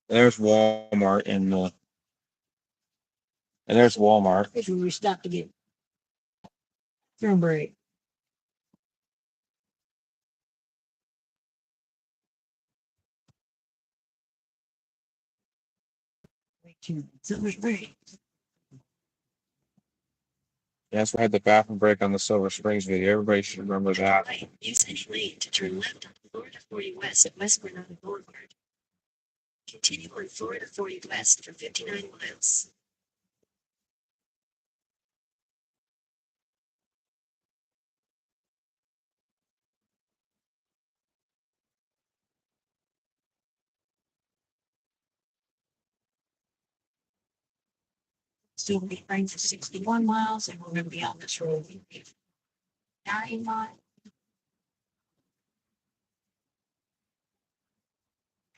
There's Walmart in the. And there's Walmart. If we stop to get through break. Silver Springs. Yes, we had the bathroom break on the Silver Springs video. Everybody should remember that. Use any lane to turn left on Florida 40 West at West Randolph Boulevard. Continue on Florida 40 West for 59 miles. Still be running for 61 miles, and we're going to be on this road. 9 miles.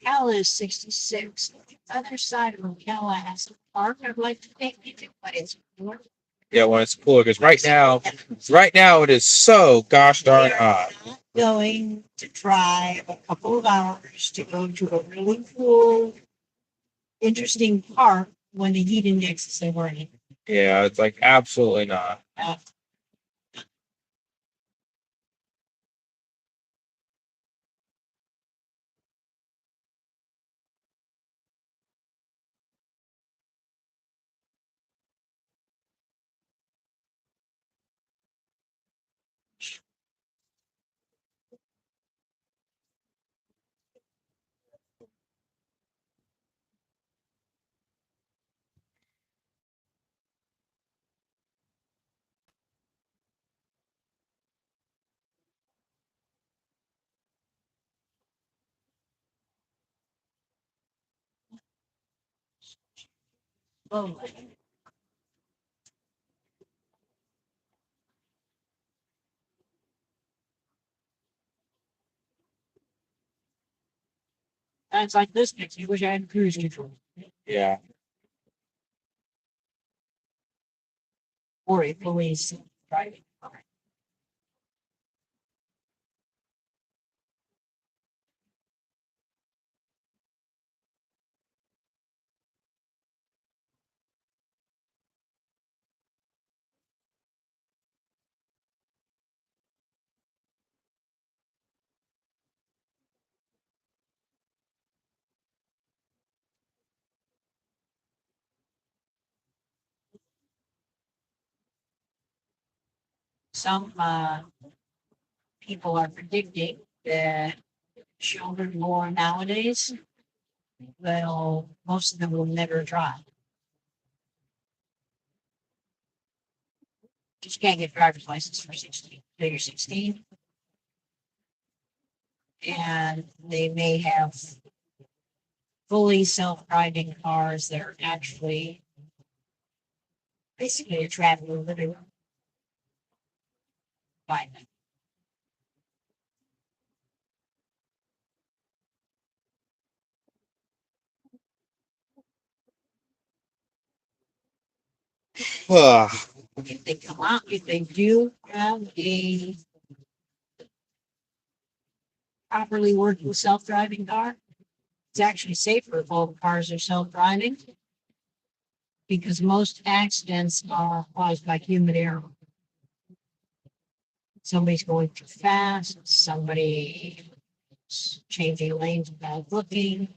Ocala is 66. The other side of Ocala has a park I'd like to take you to, but it's north. Yeah, when it's cool, because right now it is so gosh darn hot. Going to drive a couple of hours to go to a really cool, interesting park when the heat index is over. Yeah, it's like absolutely not. slowly. And it's like this makes me wish I had cruise control Yeah. or a police driving car. Some people are predicting that children born nowadays, well, most of them will never drive. Just can't get a driver's license for 16. They're 16, and they may have fully self-driving cars that are actually basically a traveling living room by them. Ugh. If they come out, if they do have a properly working self-driving car, it's actually safer if all the cars are self-driving because most accidents are caused by human error. Somebody's going too fast, somebody changing lanes without looking,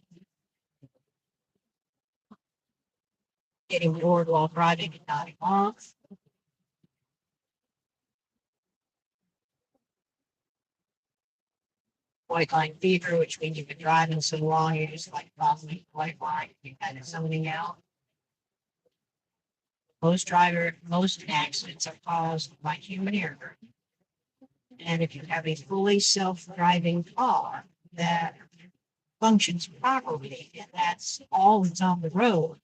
getting bored while driving and nodding off. White line fever, which means you've been driving so long, you're just like following white line, you're kind of zoning out. Most accidents are caused by human error. And if you have a fully self-driving car that functions properly, and that's all that's on the road,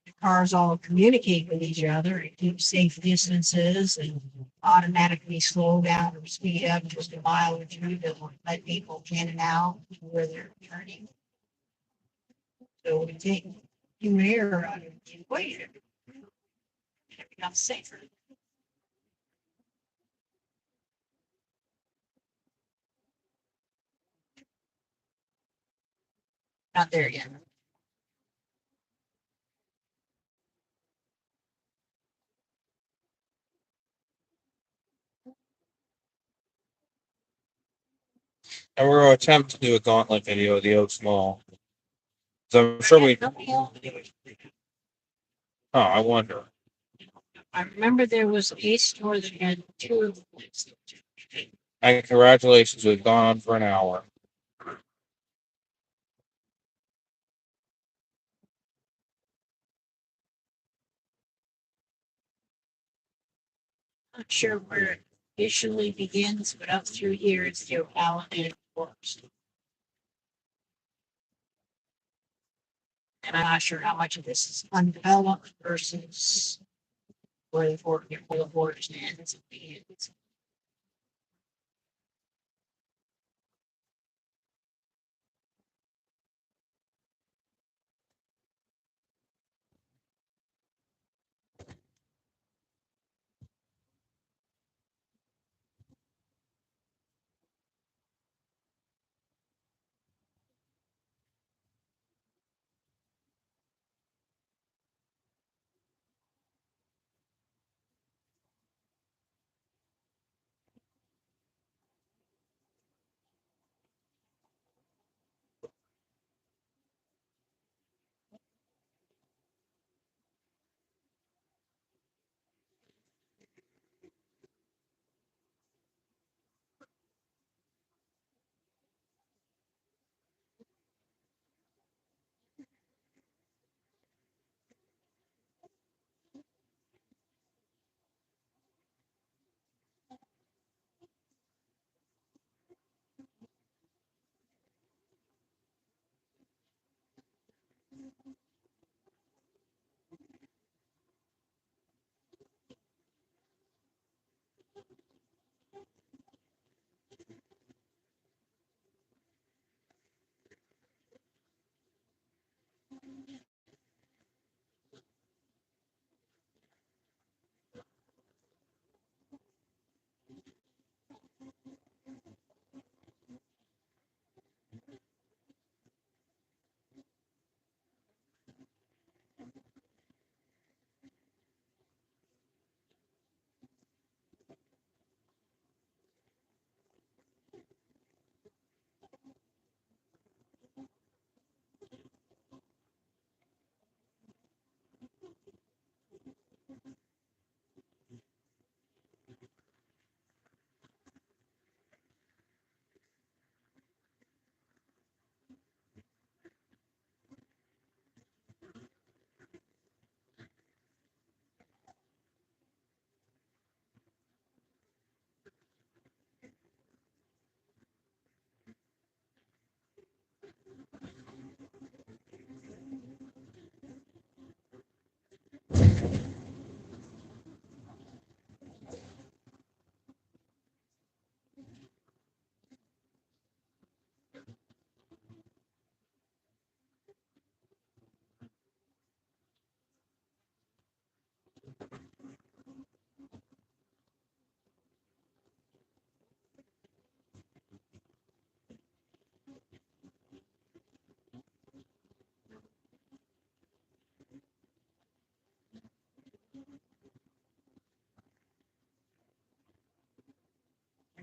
the cars all communicate with each other and keep safe distances and automatically slow down or speed up just a mile or two to let people in and out where they're turning. So we take human error out of the equation, it becomes safer. Not there yet. And we're going to attempt to do a gauntlet video of the Oaks Mall. So I'm sure we. Oh, I wonder. I remember there was a store that had two of them. And congratulations, we've gone on for an hour. Not sure where it officially begins, but up through here it's still allocated works. And I'm not sure how much of this is undeveloped versus where the border stands and begins.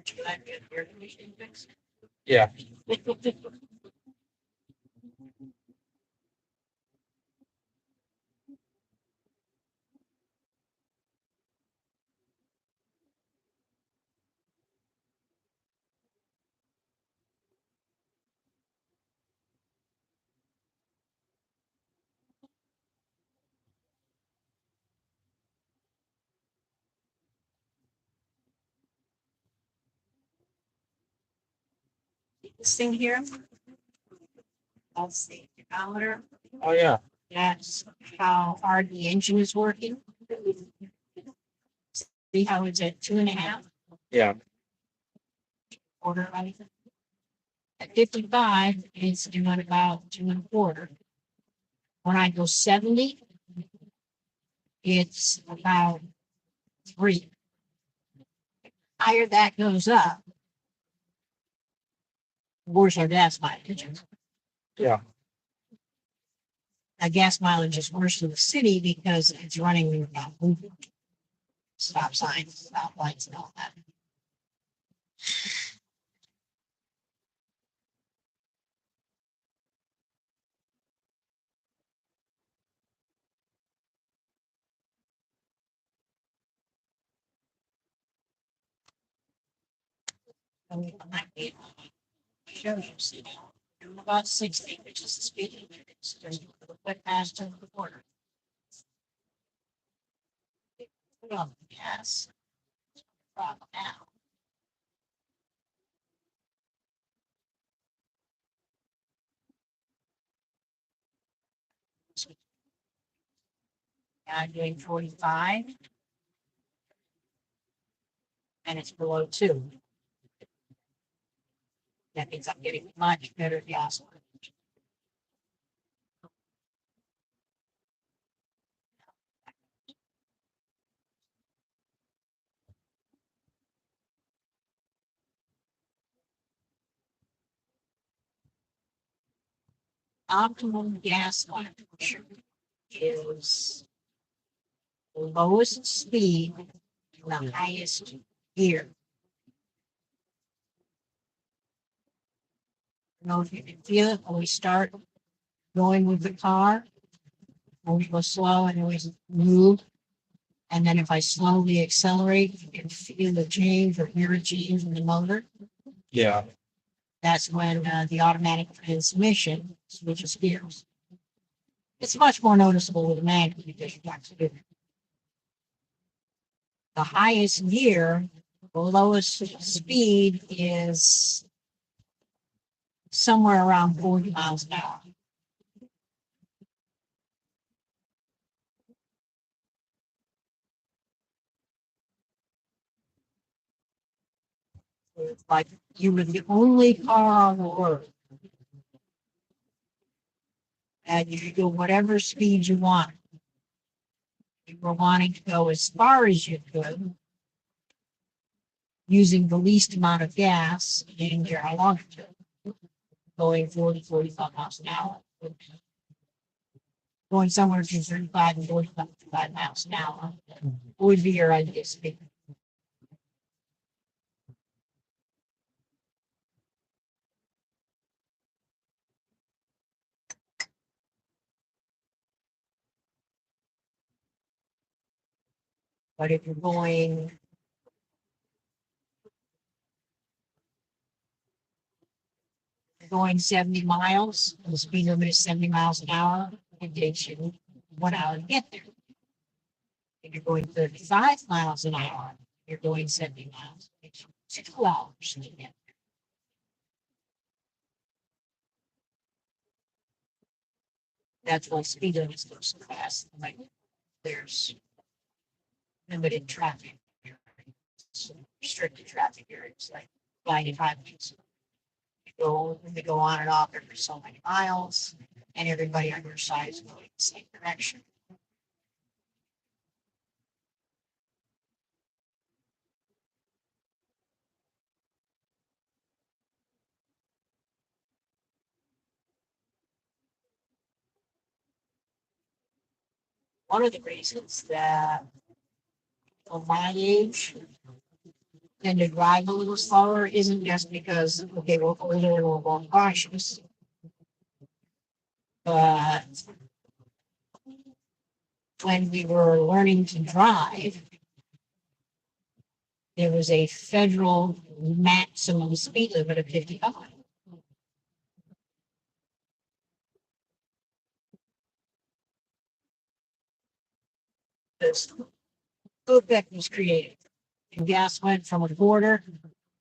Should I get the air conditioning fixed? Yeah. This thing here, that's the thermometer. Oh yeah. That's how hard the engine is working. See how it's at 2.5 Yeah. quarter, right? At 55, it's doing about 2.25. When I go 70, it's about 3. Higher that goes up, the worse our gas mileage. Yeah. A gas mileage is worse in the city because it's running without moving. Stop signs, stop lights, and all that. Shows you, see, doing about 60, which is the speed limit. It's just a little bit faster than the border. Put on the gas. Problem now. I'm doing 45, and it's below 2. That means I'm getting much better gas mileage. Optimum gas mileage is the lowest speed and the highest gear. You know, if you can feel it when we start going with the car, when we go slow and we move, and then if I slowly accelerate, you can feel the change or hear a change in the motor. Yeah. That's when the automatic transmission switches gears. It's much more noticeable with a manual because you got to do it. The highest gear, the lowest speed is somewhere around 40 miles an hour. It's like you were the only car on the road. And you could go whatever speed you want. You were wanting to go as far as you could using the least amount of gas. You didn't care how long it took. Going 40, 45 miles an hour. Going somewhere between 35 and 45 miles an hour would be your ideal speed. But if you're going 70 miles, the speed limit is 70 miles an hour, it takes you 1 hour to get there. If you're going 35 miles an hour, you're going 70 miles, it takes you 2 hours to get there. That's why speed limits go so fast. Like there's limited traffic. Restricted traffic areas like 95 miles. They go on and off every so many miles, and everybody on your side is going the same direction. One of the reasons that people my age tend to drive a little slower isn't just because, okay, we're older and we're more cautious. But when we were learning to drive, there was a federal maximum speed limit of 55. This OPEC was created. And gas went from a quarter,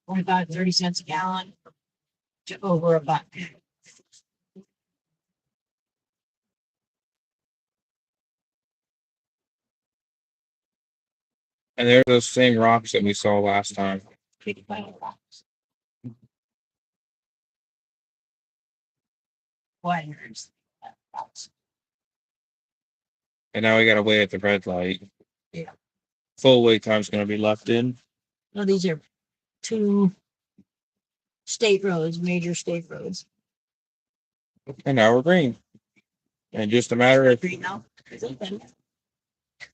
25, 30 cents a gallon, to over $1. And they're those same rocks that we saw last time. What? And now we got to wait at the red light. Yeah. Full wait time's going to be left in. No, these are two state roads, major state roads. And now we're green. And just a matter of, Green now.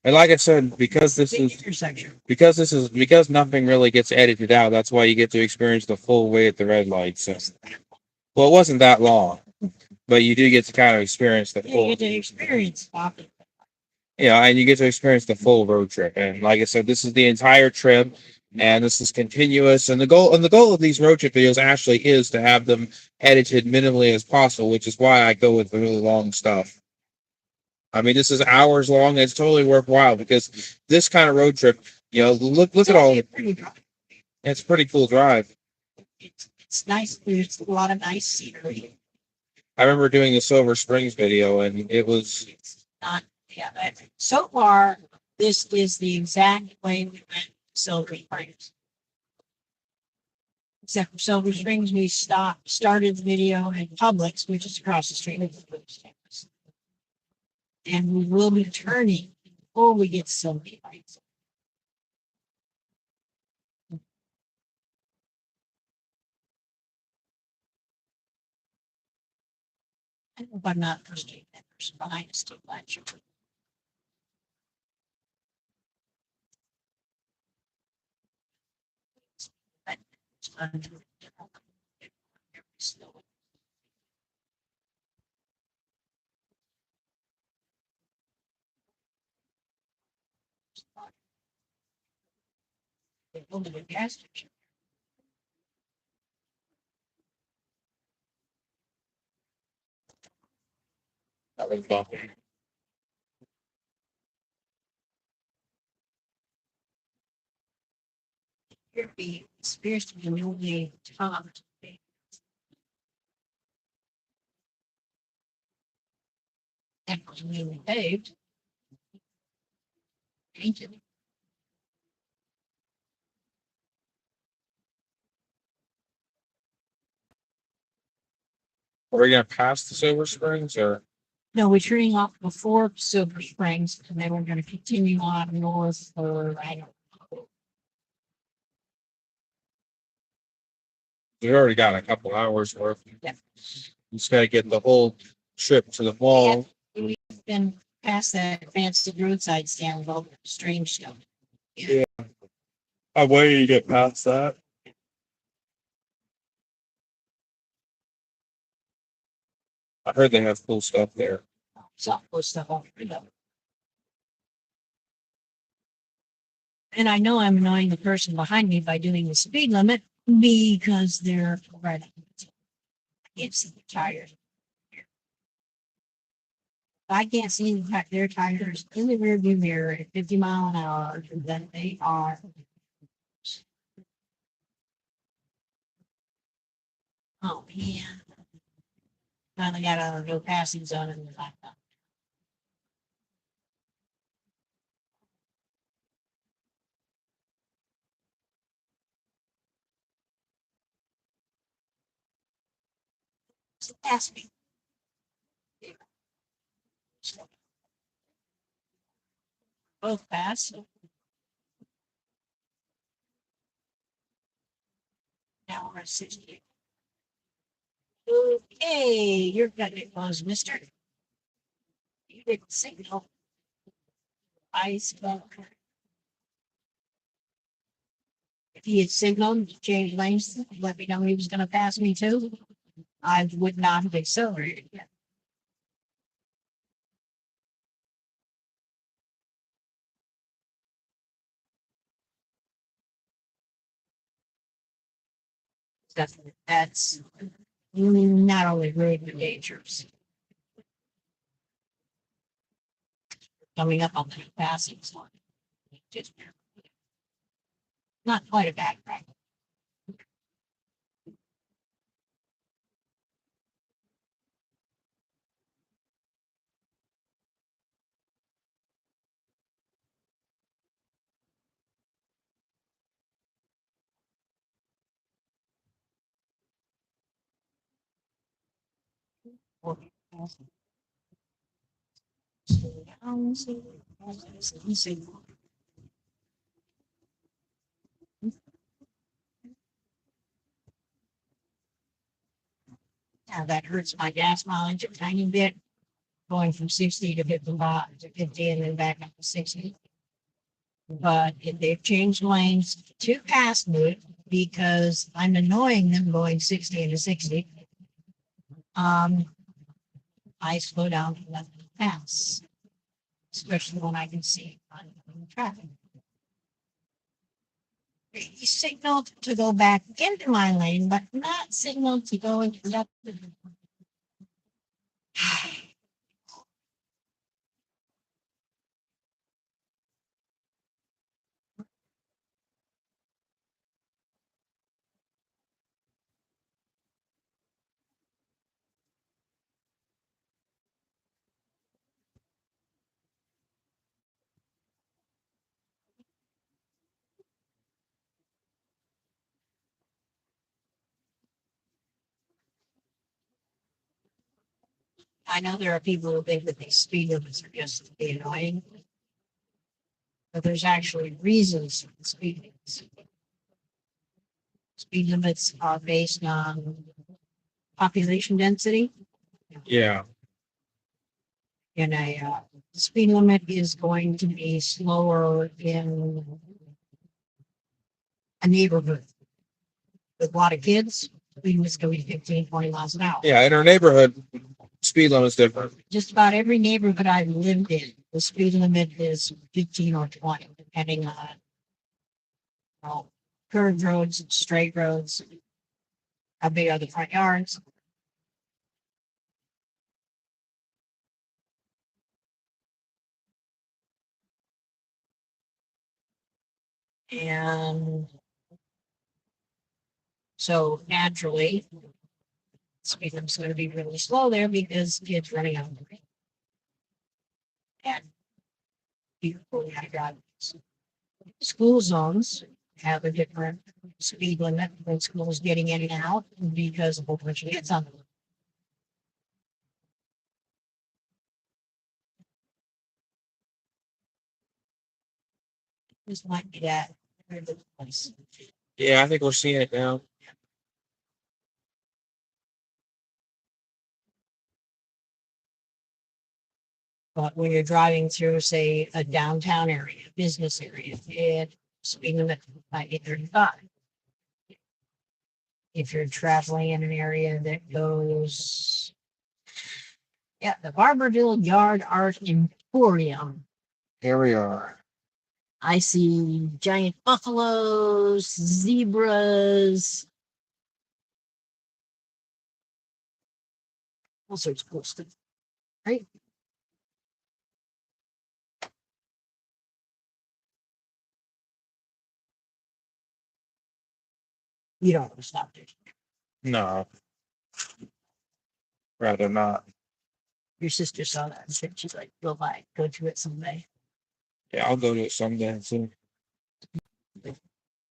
and like I said, because Intersection. because nothing really gets edited out, that's why you get to experience the full wait at the red light. So, well, it wasn't that long, but you do get to kind of experience the Yeah, full. you get to experience stopping. Yeah, and you get to experience the full road trip. And like I said, this is the entire trip, and this is continuous. And the goal of these road trip videos actually is to have them edited minimally as possible, which is why I go with the really long stuff. I mean, this is hours long. It's totally worthwhile because this kind of road trip, look at all. It's a pretty cool drive. It's nice. There's a lot of nice scenery. I remember doing the Silver Springs video, and it was Not, yeah. But so far, this is the exact way we went to Silver Springs. Except for Silver Springs, we started the video in Publix, which is across the street. And we will be turning before we get to Silver Springs. I hope I'm not the street vendors behind a street ledger. They built a gas station. that was bumpy. Here be appears to be a movie top. That was newly paved. Painted. Are we gonna pass the Silver Springs, or No, we're turning off before Silver Springs, and then we're going to continue on north for I don't know. we already got a couple hours worth? Yeah. You just gotta get the whole trip to the mall. We've been past that fancy roadside stand with all the strange stuff. Yeah. I'm waiting to get past that. I heard they have cool stuff there. Software stuff off the window. And I know I'm annoying the person behind me by doing the speed limit because they're right. I can't see the tires. I can't see their tires in the rearview mirror at 50 mile an hour, then they are. Oh man. Finally got out of the no passing zone in the blacktop. So pass me. Both pass. Now we're at 60. Okay, you're gonna get close, mister. You didn't signal. I spoke. If he had signaled to change lanes, let me know he was gonna pass me too, I would not have accelerated yet. That's not only rude, but dangerous. Coming up on the passing zone. Just not quite a bad practice. Now that hurts my gas mileage a tiny bit, going from 60 to 55 to 50 and then back up to 60. But if they've changed lanes to pass me because I'm annoying them going 60 into 60, I slow down to let them pass, especially when I can see oncoming traffic. He signaled to go back into my lane, but not signaled to go into the other. I know there are people who think that these speed limits are just to be annoying, but there's actually reasons for the speed limits. Speed limits are based on population density. Yeah. And the speed limit is going to be slower in a neighborhood with a lot of kids. Speed limit's going to be 15, 20 miles an hour. Yeah. In our neighborhood, speed limit's different. Just about every neighborhood I've lived in, the speed limit is 15 or 20, depending on curved roads, straight roads, how big are the front yards. And so naturally, speed limit's going to be really slow there because kids running out of the lane. And people have got school zones have a different speed limit when schools getting in and out because of a whole bunch of kids on them. This might be that place. Yeah, I think we're seeing it now. But when you're driving through, say, a downtown area, business area, it speed limit might be 35. If you're traveling in an area that goes, yeah, the Barberville Yard Art Emporium. Here we are. I see giant buffaloes, zebras, all sorts of cool stuff, right? You don't want to stop there. No. Rather not. Your sister saw that and said she's like, go by, go to it someday. Yeah, I'll go to it someday soon.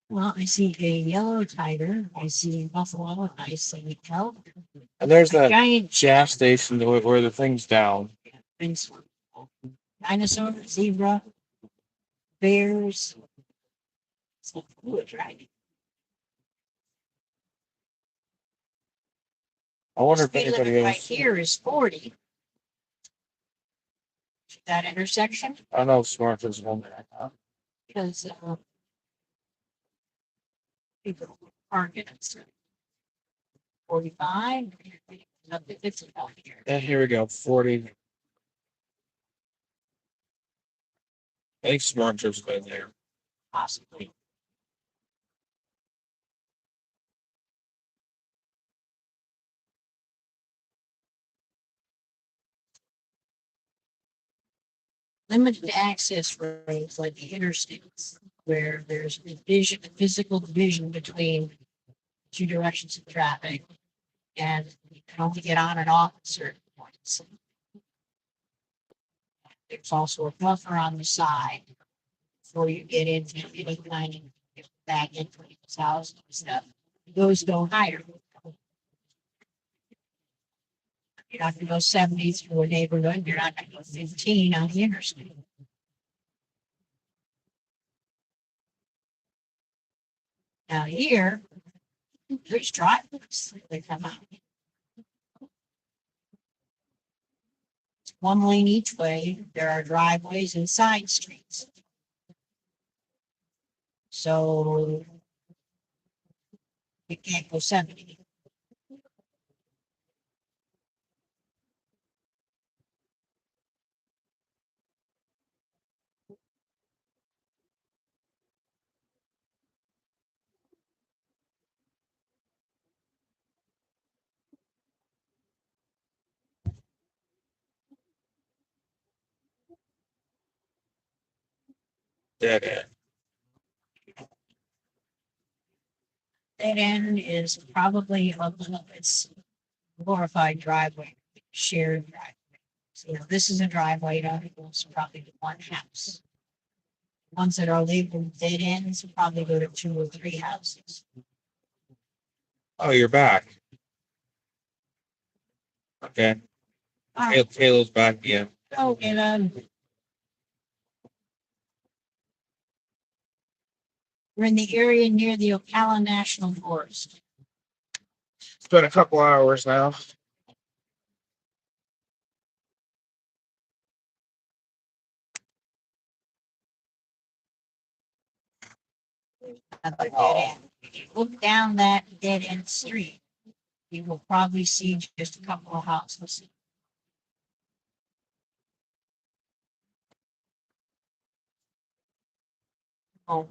Well, I see a yellow tiger, I see a buffalo, I see elk. And there's A that giant gas station where the thing's down. things, dinosaur, zebra, bears. So good, right? I wonder if Speed anybody limit right else. here is 40. That intersection, I don't know if Smart is one. because people parking and stuff. 45, nothing, it's about here. And here we go, 40. I think Smart Trip's been there. Possibly. Limited access roads like the interstates, where there's division, physical division between two directions of traffic, and you can only get on and off at certain points. There's also a buffer on the side before you get into any kind of back into people's houses and stuff. Those go higher. You're not gonna go 70 through a neighborhood, you're not gonna go 15 on the interstate. Now here, there's driveways, they come out. It's one lane each way, there are driveways and side streets. So you can't go 70. Dead end. That end is probably it's glorified driveway, shared driveway. So this is a driveway that goes probably to one house. Ones that are labeled dead ends will probably go to 2 or 3 houses. Oh, you're back. Okay. All right. Kayla's back again. Oh, and we're in the area near the Ocala National Forest. It's been a couple hours now. Another dead end. If you look down that dead end street, you will probably see just a couple of houses. Oh,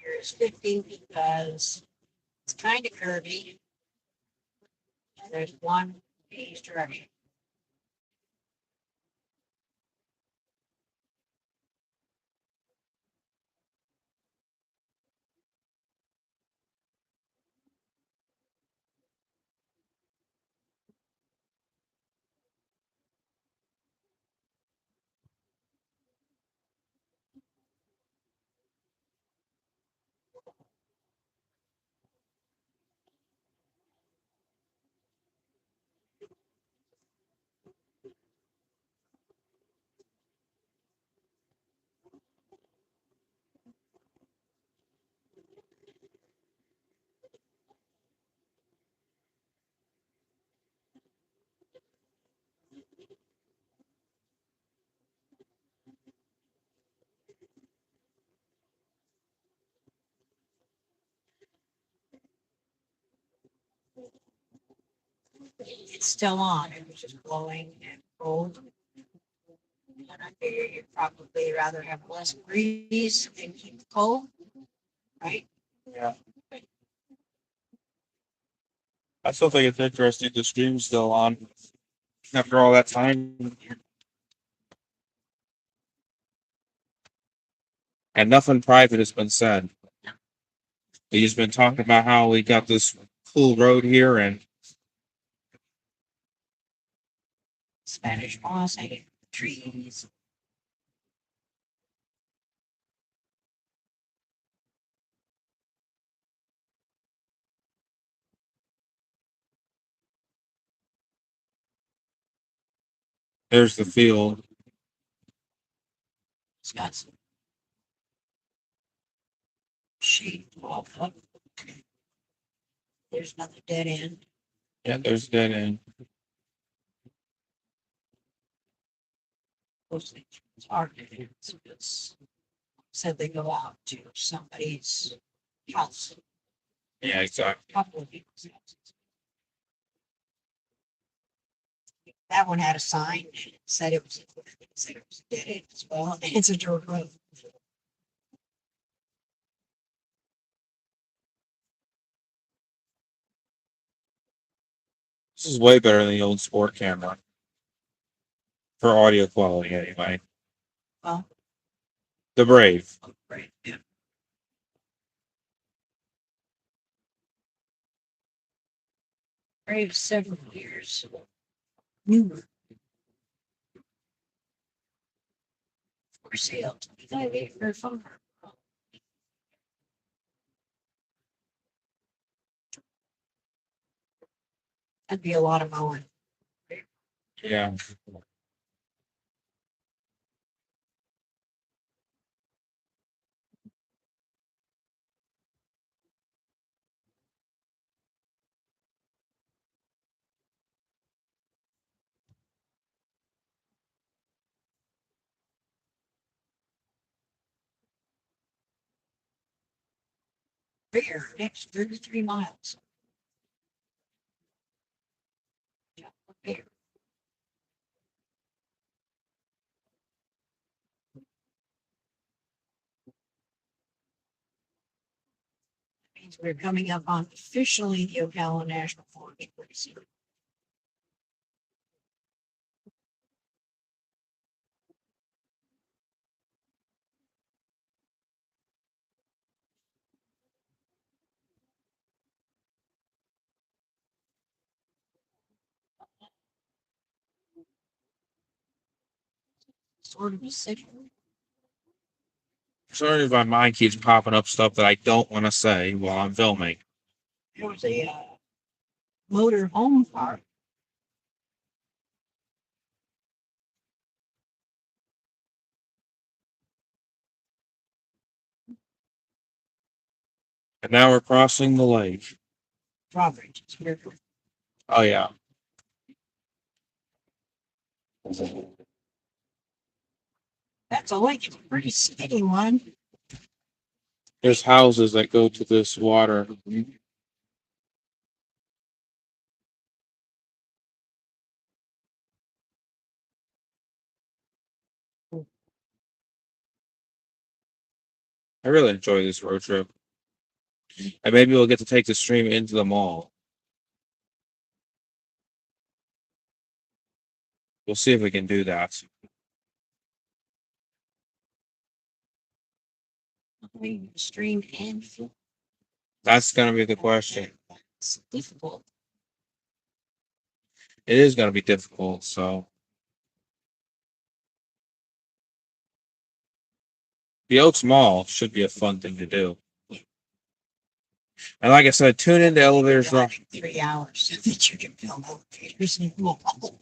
here's 50 because it's kind of curvy. And there's one each direction. It's still on. It was just blowing and cold. And I figure you'd probably rather have less breeze and keep it cold, right? Yeah. I still think it's interesting the stream's still on after all that time. And nothing private has been said. He's been talking about how we got this cool road here and Spanish moss, hanging trees. there's the field. It's got some shade off up. There's another dead end. Yeah, there's dead end. Those things are it's said they go out to somebody's house, Yeah, exactly. a couple of people's houses. That one had a sign that said it was dead end as well. And it's a dirt road. This is way better than the old sport camera for audio quality, anyway. Well, The Brave. right. Yeah. Brave several years. Newer. For sale. 25 acre farm. That'd be a lot of mowing. Yeah. Bigger, next 33 miles. Yeah, bigger. Means we're coming up on officially the Ocala National Forest pretty soon. Sort of a city. Sorry if my mind keeps popping up stuff that I don't want to say while I'm filming. There was a motor home park. And now we're crossing the lake. Drawbridge. Oh, yeah. That's a lake. It's a pretty skinny one. There's houses that go to this water. I really enjoy this road trip. And maybe we'll get to take the stream into the mall. We'll see if we can do that. Stream and flow. That's going to be the question. It's difficult. It is going to be difficult, so. The Oaks Mall should be a fun thing to do. And like I said, tune into Elevators Rock. 3 hours so that you can film elevators in the mall.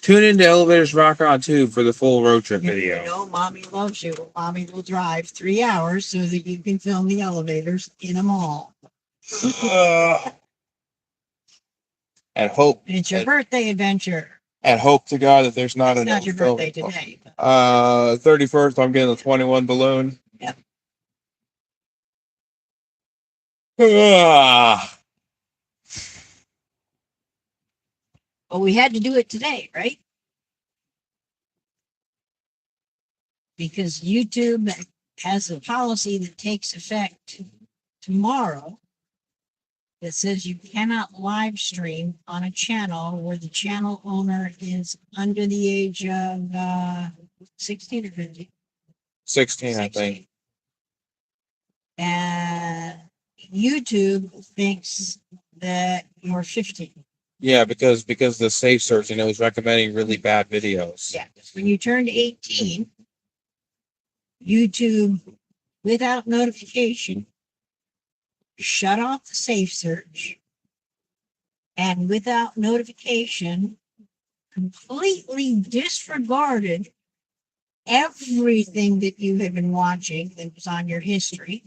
Tune into Elevators Rock On too for the full road trip You video. know, mommy loves you. Mommy will drive 3 hours so that you can film the elevators in a mall. And hope. It's your birthday adventure. And hope to God that there's not It's enough. not your birthday today. 31st, I'm getting a 21 balloon. Yep. Ah. Well, we had to do it today, right? Because YouTube has a policy that takes effect tomorrow that says you cannot live stream on a channel where the channel owner is under the age of 16 or 15. 16, I think. And YouTube thinks that you're 15. Yeah, because the safe search, is recommending really bad videos. Yeah. When you turn 18, YouTube, without notification, shut off the safe search, and without notification, completely disregarded everything that you had been watching that was on your history,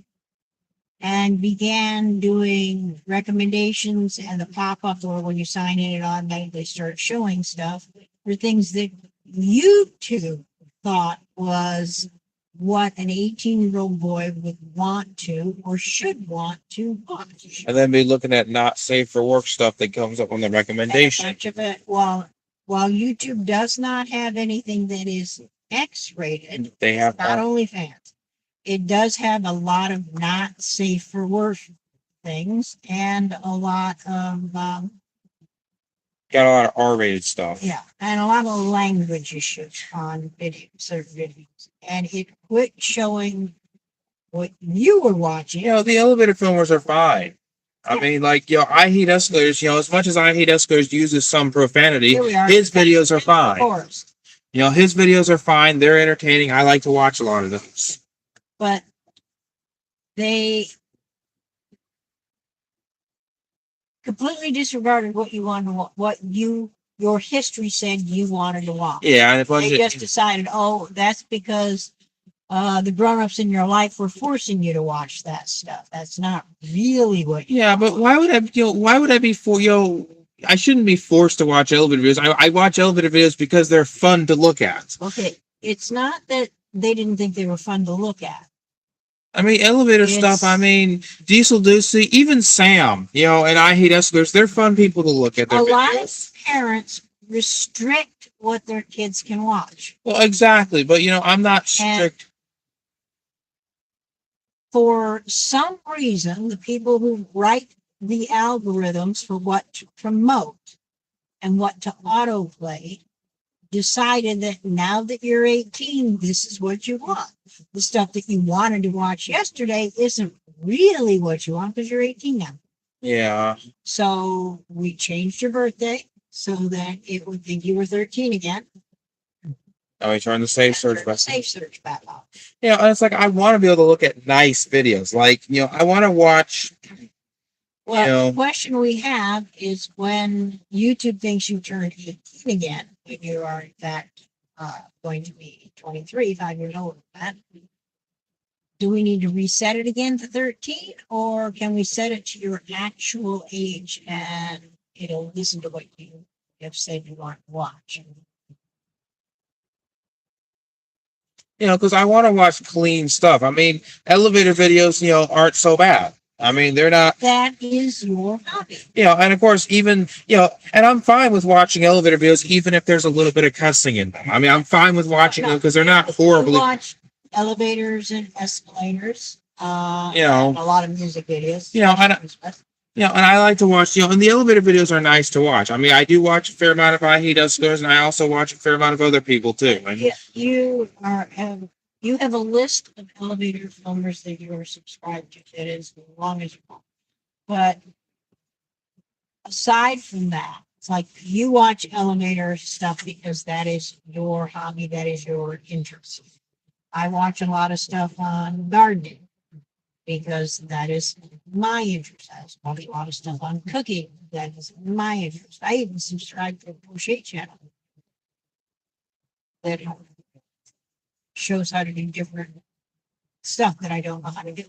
and began doing recommendations and the pop-up, or when you sign in, it automatically starts showing stuff for things that YouTube thought was what an 18-year-old boy would want to or should want to watch. And then be looking at not safe for work stuff that comes up on the And recommendation. much of it, while YouTube does not have anything that is X-rated, They have not OnlyFans, it does have a lot of not safe for work things and a lot of got a lot of R-rated stuff. yeah, and a lot of language issues on videos, certain videos, and it quit showing what you were watching. The elevator filmers are fine. I mean, like, I Hate Escalators, as much as I Hate Escalators uses some profanity, Here we are. his videos are Of fine. course, His videos are fine. They're entertaining. I like to watch a lot of those. but they completely disregarded what you wanted, your history said you wanted to watch. Yeah, and a bunch They of, just decided, oh, that's because the grown-ups in your life were forcing you to watch that stuff. That's not really what you yeah, but why would I be I shouldn't be forced to watch elevator videos. I watch elevator videos because they're fun to look at. Okay, it's not that they didn't think they were fun to look at. I mean, elevator stuff. I mean, Diesel Ducey, even Sam, and I Hate Escalators. They're fun people to look at. A lot of parents restrict what their kids can watch. Well, exactly, but I'm not strict. For some reason, the people who write the algorithms for what to promote and what to autoplay decided that now that you're 18, this is what you want. The stuff that you wanted to watch yesterday isn't really what you want because you're 18 now. Yeah. So we changed your birthday so that it would think you were 13 again. Oh, we turn the safe search Turn back. the safe search back on. And it's like I want to be able to look at nice videos. Like, I want to watch. Well, the question we have is when YouTube thinks you turned 18 again, when you are in fact going to be 23, 5 years old, do we need to reset it again to 13, or can we set it to your actual age and it'll listen to what you have said you want to watch? Because I want to watch clean stuff. I mean, elevator videos, aren't so bad. I mean, they're not. That is your hobby. And of course, even, and I'm fine with watching elevator videos, even if there's a little bit of cussing in them. I mean, I'm fine with watching them because they're not horribly. You watch elevators and escalators, and a lot of music videos. And I like to watch, and the elevator videos are nice to watch. I mean, I do watch a fair amount of I Hate Escalators, and I also watch a fair amount of other people too. You have a list of elevator filmers that you are subscribed to that is as long as you want. But aside from that, it's like you watch elevator stuff because that is your hobby, that is your interest. I watch a lot of stuff on gardening because that is my interest. I watch a lot of stuff on cooking. That is my interest. I even subscribe to a crochet channel that shows how to do different stuff that I don't know how to do.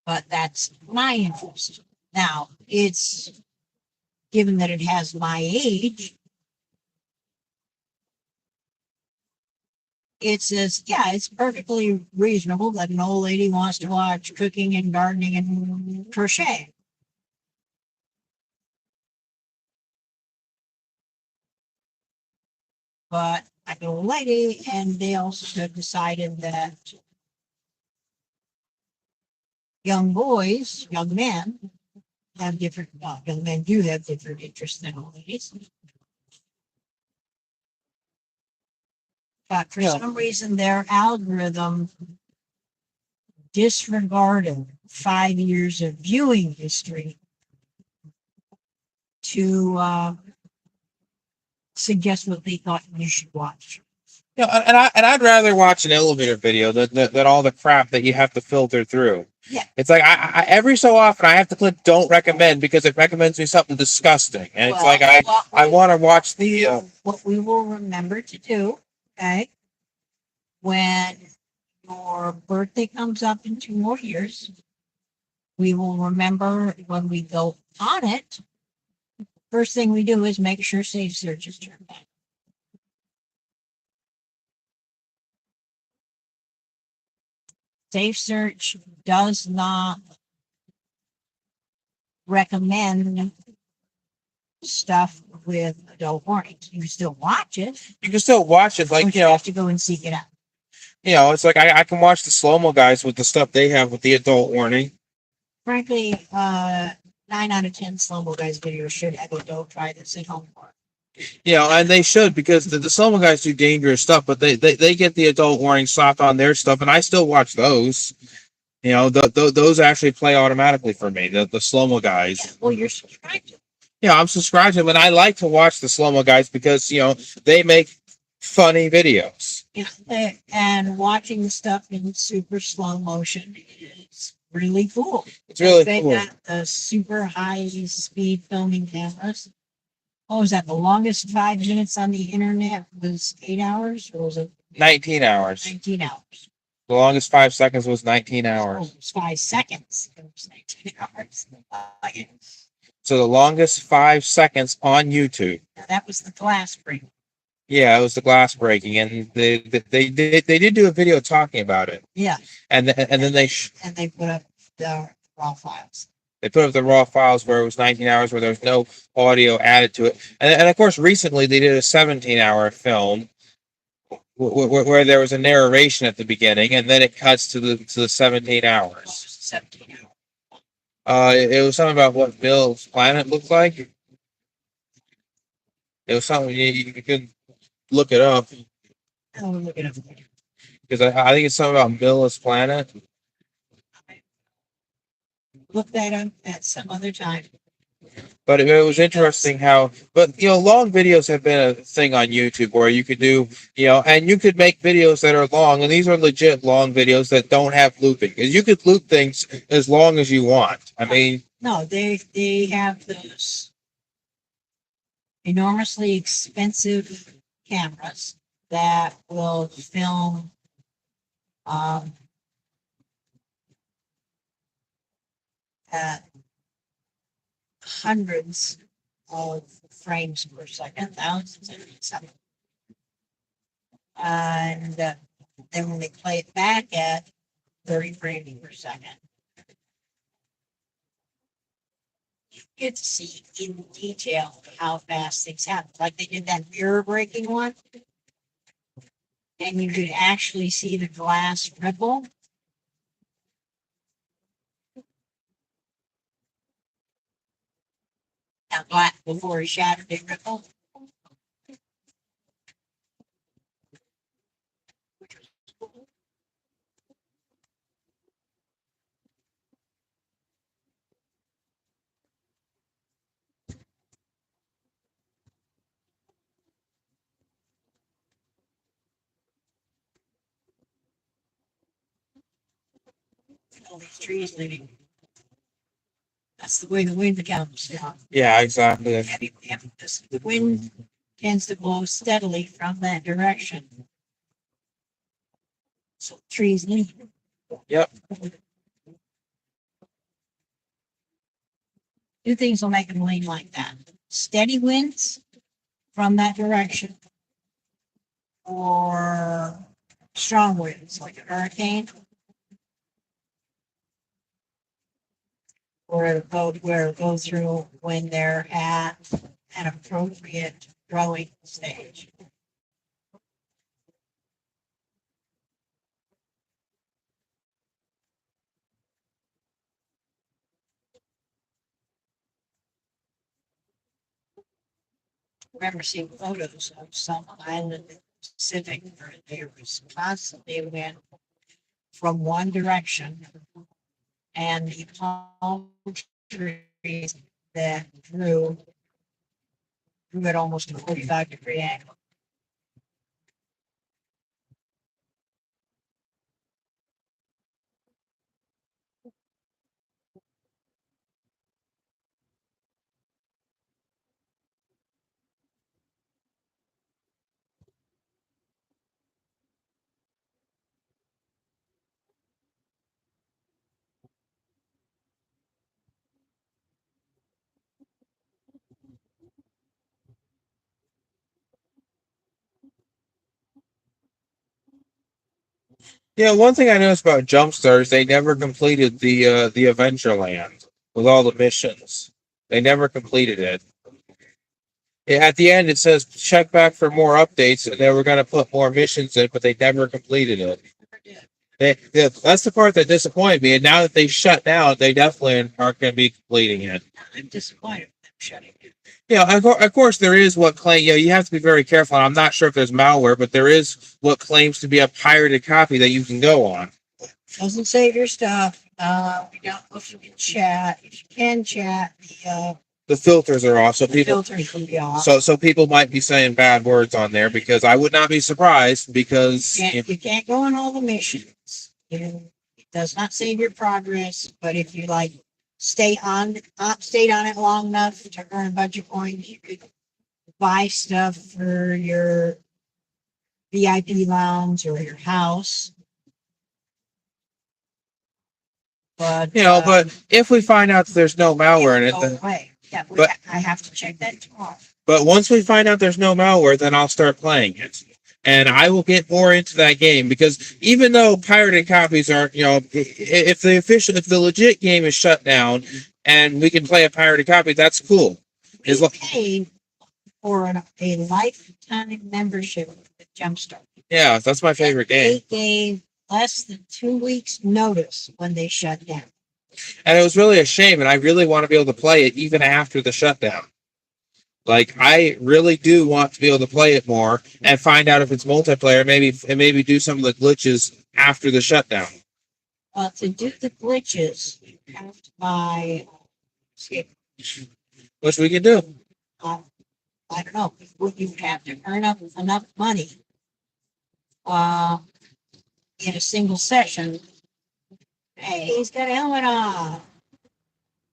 But that's my interest. Now, it's given that it has my age, it says, yeah, it's perfectly reasonable that an old lady wants to watch cooking and gardening and crochet. But I'm an old lady, and they also decided that young boys, young men, have different, young men do have different interests than old ladies. But for some reason, their algorithm disregarded 5 years of viewing history to suggest what they thought you should watch. And I'd rather watch an elevator video than all the crap that you have to filter through. Yeah. It's like I every so often I have to click don't recommend because it recommends me something disgusting. And it's like I want to watch the what we will remember to do, okay, when your birthday comes up in 2 more years, we will remember when we go on it. First thing we do is make sure Safe Search is turned on. Safe Search does not recommend stuff with adult warnings. You can still watch it. You can still watch it, like, But you you know, have to go and seek it out. it's like I can watch the slow-mo guys with the stuff they have with the adult warning. Frankly, 9 out of 10 slow-mo guys videos should have a don't try this at home for. And they should, because the slow-mo guys do dangerous stuff, but they get the adult warning slapped on their stuff, and I still watch those. Those actually play automatically for me, the slow-mo guys. Well, you're subscribed. I'm subscribed to them, and I like to watch the slow-mo guys because, they make funny videos. And watching the stuff in super slow motion is really cool. It's really They cool. got the super high speed filming cameras. What was that? The longest 5 minutes on the internet was 8 hours, or was it 19 hours. 19 hours? The longest 5 seconds was 19 Oh, hours. it was 5 seconds. It was 19 hours. So the longest 5 seconds on YouTube. That was the glass break. Yeah, it was the glass breaking, and they did do a video talking about it. Yeah, And then they and they put up the raw files. put up the raw files where it was 19 hours, where there was no audio added to it. And of course, recently they did a 17-hour film where there was a narration at the beginning, and then it cuts to the 17 hours. 17 hours. It was something about what Bill's planet looked like. It was something you could look it up, Oh, look at it. because I think it's something about Bill's planet. Look that up at some other time. But it was interesting how, long videos have been a thing on YouTube where you could do, and you could make videos that are long, and these are legit long videos that don't have looping. Because you could loop things as long as you want. I mean, No, they have those enormously expensive cameras that will film at hundreds of frames per second, thousands of seconds. And then when they play it back at 30 frames per second, you get to see in detail how fast things happen. Like they did that mirror breaking one, and you could actually see the glass ripple. Now, glass before he shattered it ripple. All these trees leaning. That's the way the wind comes down. yeah, exactly. The wind tends to blow steadily from that direction. So trees lean. Yep. Two things will make them lean like that. Steady winds from that direction, or strong winds like a hurricane, or where it goes through when they're at an appropriate growing stage. I remember seeing photos of some island in the Pacific where there was constantly wind from one direction, and the palm trees that grew at almost a 45-degree angle. Yeah, one thing I noticed about Jumpstars, they never completed the Adventureland with all the missions. They never completed it. At the end, it says check back for more updates, and they were going to put more missions in, but they never completed it. That's the part that disappointed me. And now that they shut down, they definitely aren't going to be completing it. I'm disappointed with them shutting it. Yeah, of course, there is what claim. Yeah, you have to be very careful. I'm not sure if there's malware, but there is what claims to be a pirated copy that you can go on. Doesn't save your stuff. We don't know if you can chat. If you can chat, The filters are off, so the people filters will be off. so people might be saying bad words on there because I would not be surprised because You can't go on all the missions. It does not save your progress, but if you like stayed on it long enough to earn a bunch of points, you could buy stuff for your VIP lounge or your house. But but if we find out that there's no malware in it, go then away. Yeah, but- I have to check that tomorrow. but once we find out there's no malware, then I'll start playing it. And I will get more into that game because even though pirated copies are, if the legit game is shut down and we can play a pirated copy, that's cool. We paid for a lifetime membership with Jumpstart. Yeah, that's my favorite game. They gave less than 2 weeks notice when they shut down. And it was really a shame, and I really want to be able to play it even after the shutdown. Like, I really do want to be able to play it more and find out if it's multiplayer, maybe do some of the glitches after the shutdown. To do the glitches, you have to buy. Which we can do. I don't know. Would you have to earn up enough money uh, in a single session? Hey, he's got a helmet on.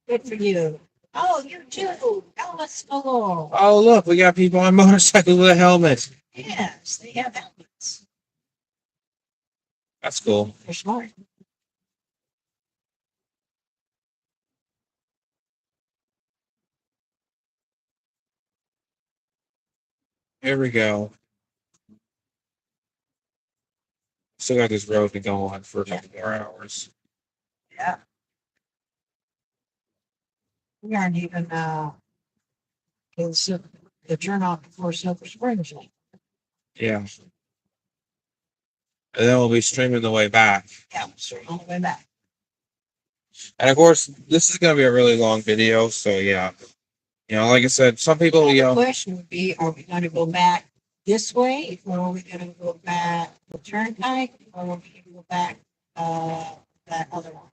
Good for you. Oh, you too. Helmets galore. Oh, look, we got people on motorcycles with a helmet. Yes, they have helmets. That's cool. They're smart. Here we go. Still got this road to go on for a couple more hours. Yeah. We aren't even the turn off before Silver Springs. Yeah. And then we'll be streaming the way back. Yeah, so on the way back. And of course, this is going to be a really long video. So, yeah. Like I said, some people, The question would be, are we going to go back this way, or are we going to go back the turnpike, or are we going to go back that other one?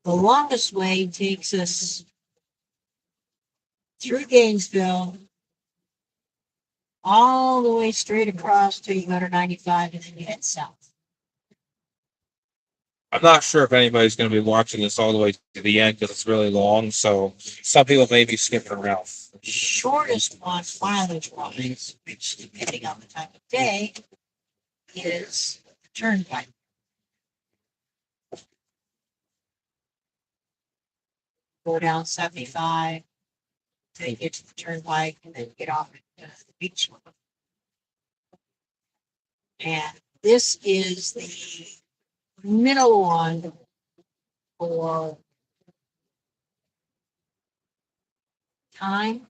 The longest way takes us through Gainesville, all the way straight across till you go to 95 and then you head south. I'm not sure if anybody's going to be watching this all the way to the end because it's really long. So some people may be skipping around. Shortest one, mileage wise, which depending on the time of day, is the turnpike. Go down 75, till you get to the turnpike, and then get off at the beach. And this is the middle one for time.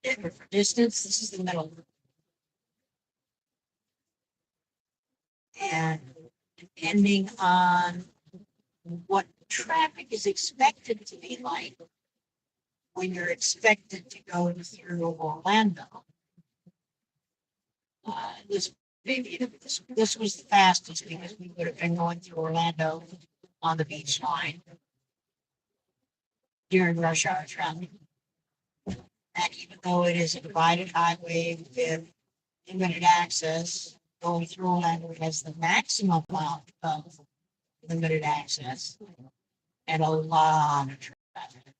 And for distance, this is the middle. And depending on what traffic is expected to be like when you're expected to go through Orlando. This was the fastest because we would have been going through Orlando on the beach line during rush hour traffic. And even though it is a divided highway with limited access, going through Orlando has the maximum amount of limited access and a lot of traffic.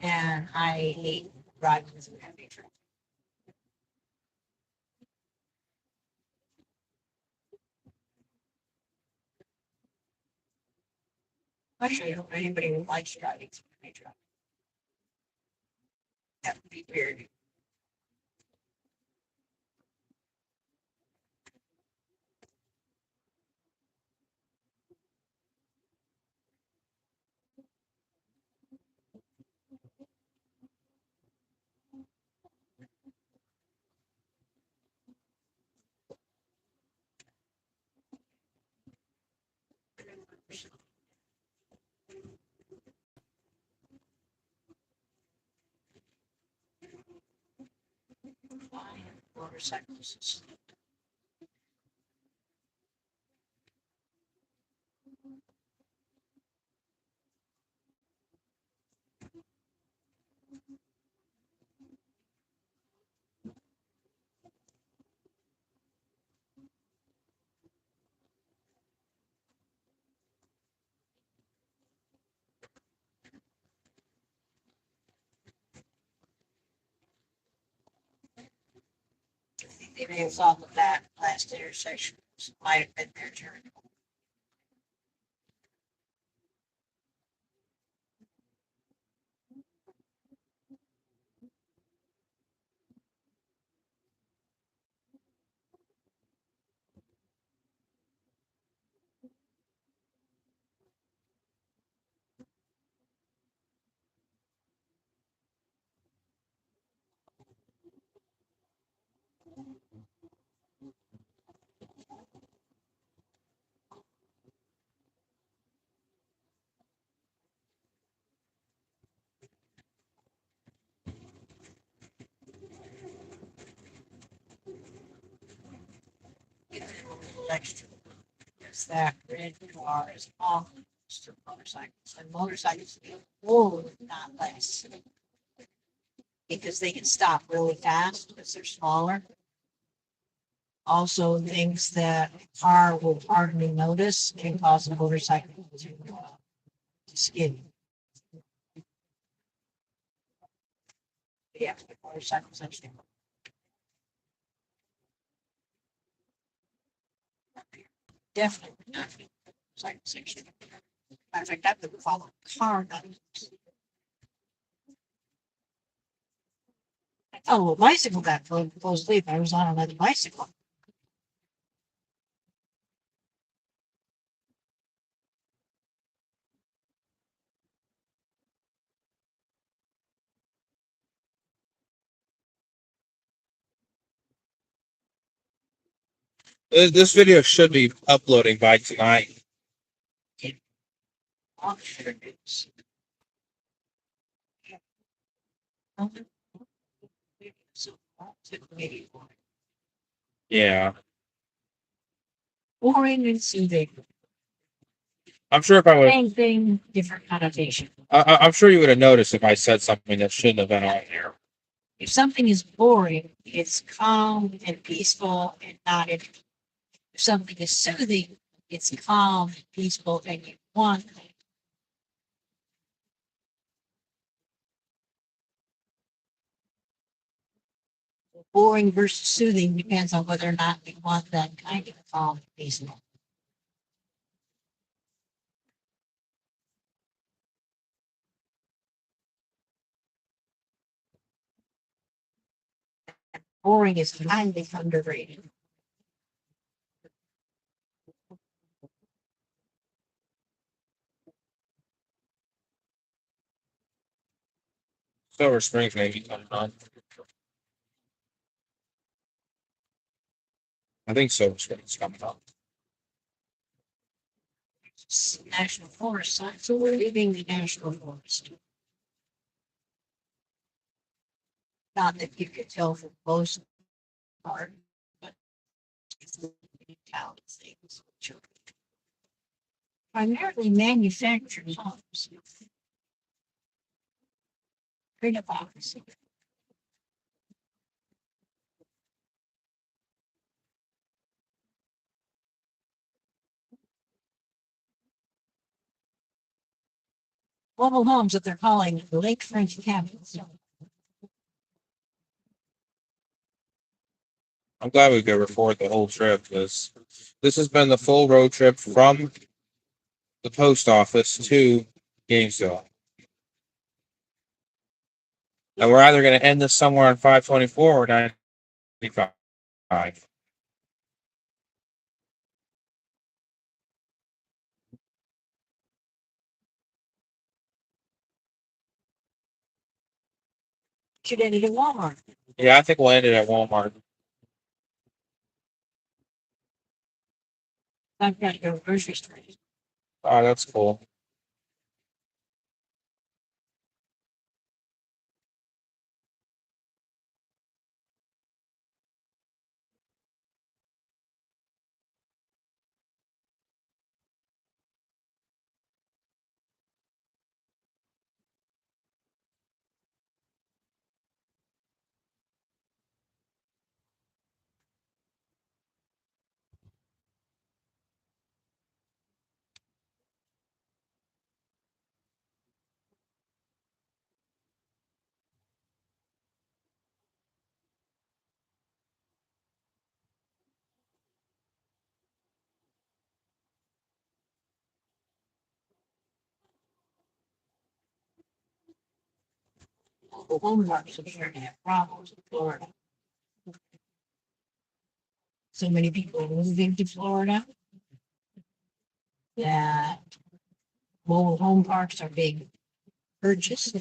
And I hate driving through heavy traffic. Especially if anybody who likes driving. That would be weird. Motorcycles. They may have thought of that last intersection might have been their turn. Next, is that red car is off to motorcycles, and motorcycles will not less because they can stop really fast because they're smaller. Also, things that a car will hardly notice can cause a motorcycle to skid. Yeah, motorcycles actually. Definitely not be motorcycle section. Matter of fact, that would follow a car. Oh, a bicycle got closed leaf. I was on another bicycle. This video should be uploading by tonight. Oh, sure it is. So, maybe Yeah, boring and soothing. I'm sure if I would, Same thing, different connotation. I'm sure you would have noticed if I said something that shouldn't have been on here. If something is boring, it's calm and peaceful and not in. If something is soothing, it's calm and peaceful and you want. Boring versus soothing depends on whether or not we want that kind of calm and peaceful. Boring is highly underrated. Silver Springs maybe coming on. I think Silver Springs coming on. National forest, so we're leaving the national forest. Not that you could tell from most part, but it's the town things. Primarily manufactured homes. Great hypocrisy. Mobile homes that they're calling lakefront cabins. I'm glad we could record the whole trip because this has been the full road trip from the post office to Gainesville. And we're either going to end this somewhere on 524 or 95. Should end it at Walmart. Yeah, I think we'll end it at Walmart. I've got to go grocery store. Oh, that's cool. The Walmart's appear to have problems in Florida. So many people are moving to Florida that mobile home parks are being purchased.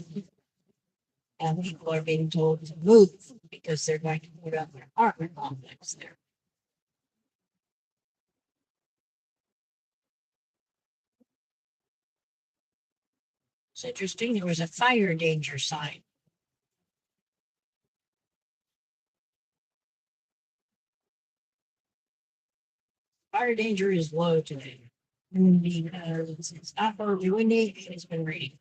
And people are being told to move because they're going to put up an apartment complex there. It's interesting, there was a fire danger sign. Fire danger is low today. Because it's not horribly windy, and it's been raining.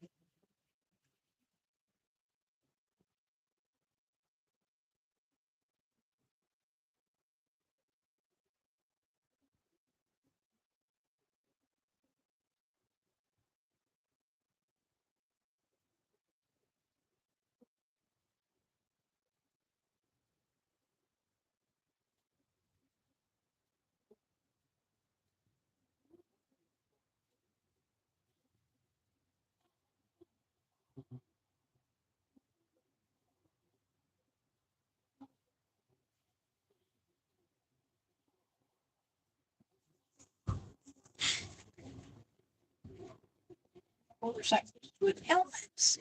Motorcycles with helmets.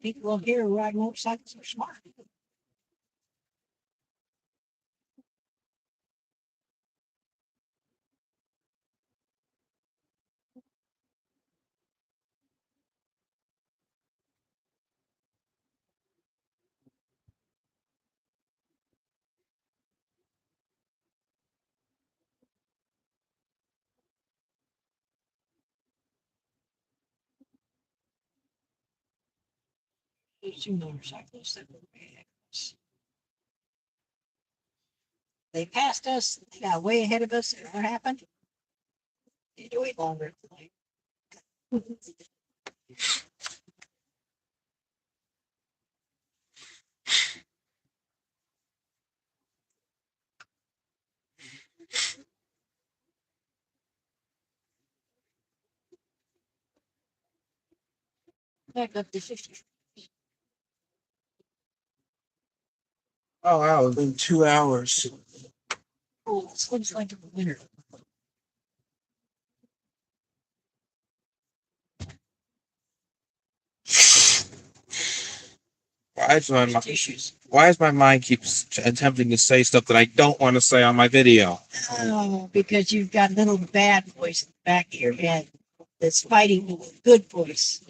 People up here who ride motorcycles are smart. There's two motorcyclists that were way they passed us, they got way ahead of us. And what happened? They do it longer. Back up to 50. Oh, wow. It's been 2 hours. Oh, this looks like a winner. Tissues. Why is my mind keeps attempting to say stuff that I don't want to say on my video? Oh, because you've got a little bad voice in the back of your head that's fighting the good voice.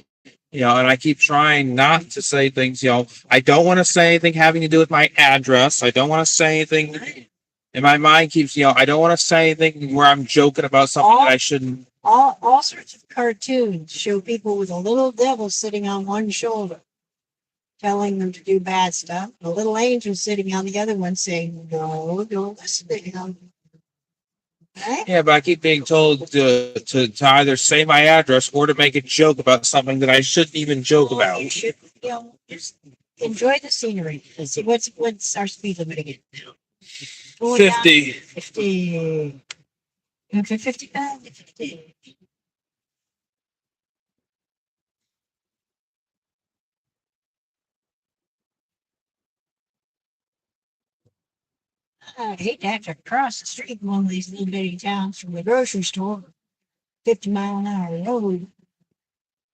And I keep trying not to say things, I don't want to say anything having to do with my address. I don't want to say anything. And my mind keeps, I don't want to say anything where I'm joking about something that I shouldn't. All sorts of cartoons show people with a little devil sitting on one shoulder, telling them to do bad stuff. A little angel sitting on the other one saying, no, don't listen to him. Right? Yeah, but I keep being told to either say my address or to make a joke about something that I shouldn't even joke about. You should, just enjoy the scenery. Let's see, what's our speed limit again? 50. 50. Okay, 55, 50. I hate to have to cross the street in one of these little bitty towns from the grocery store, 50-mile-an-hour road.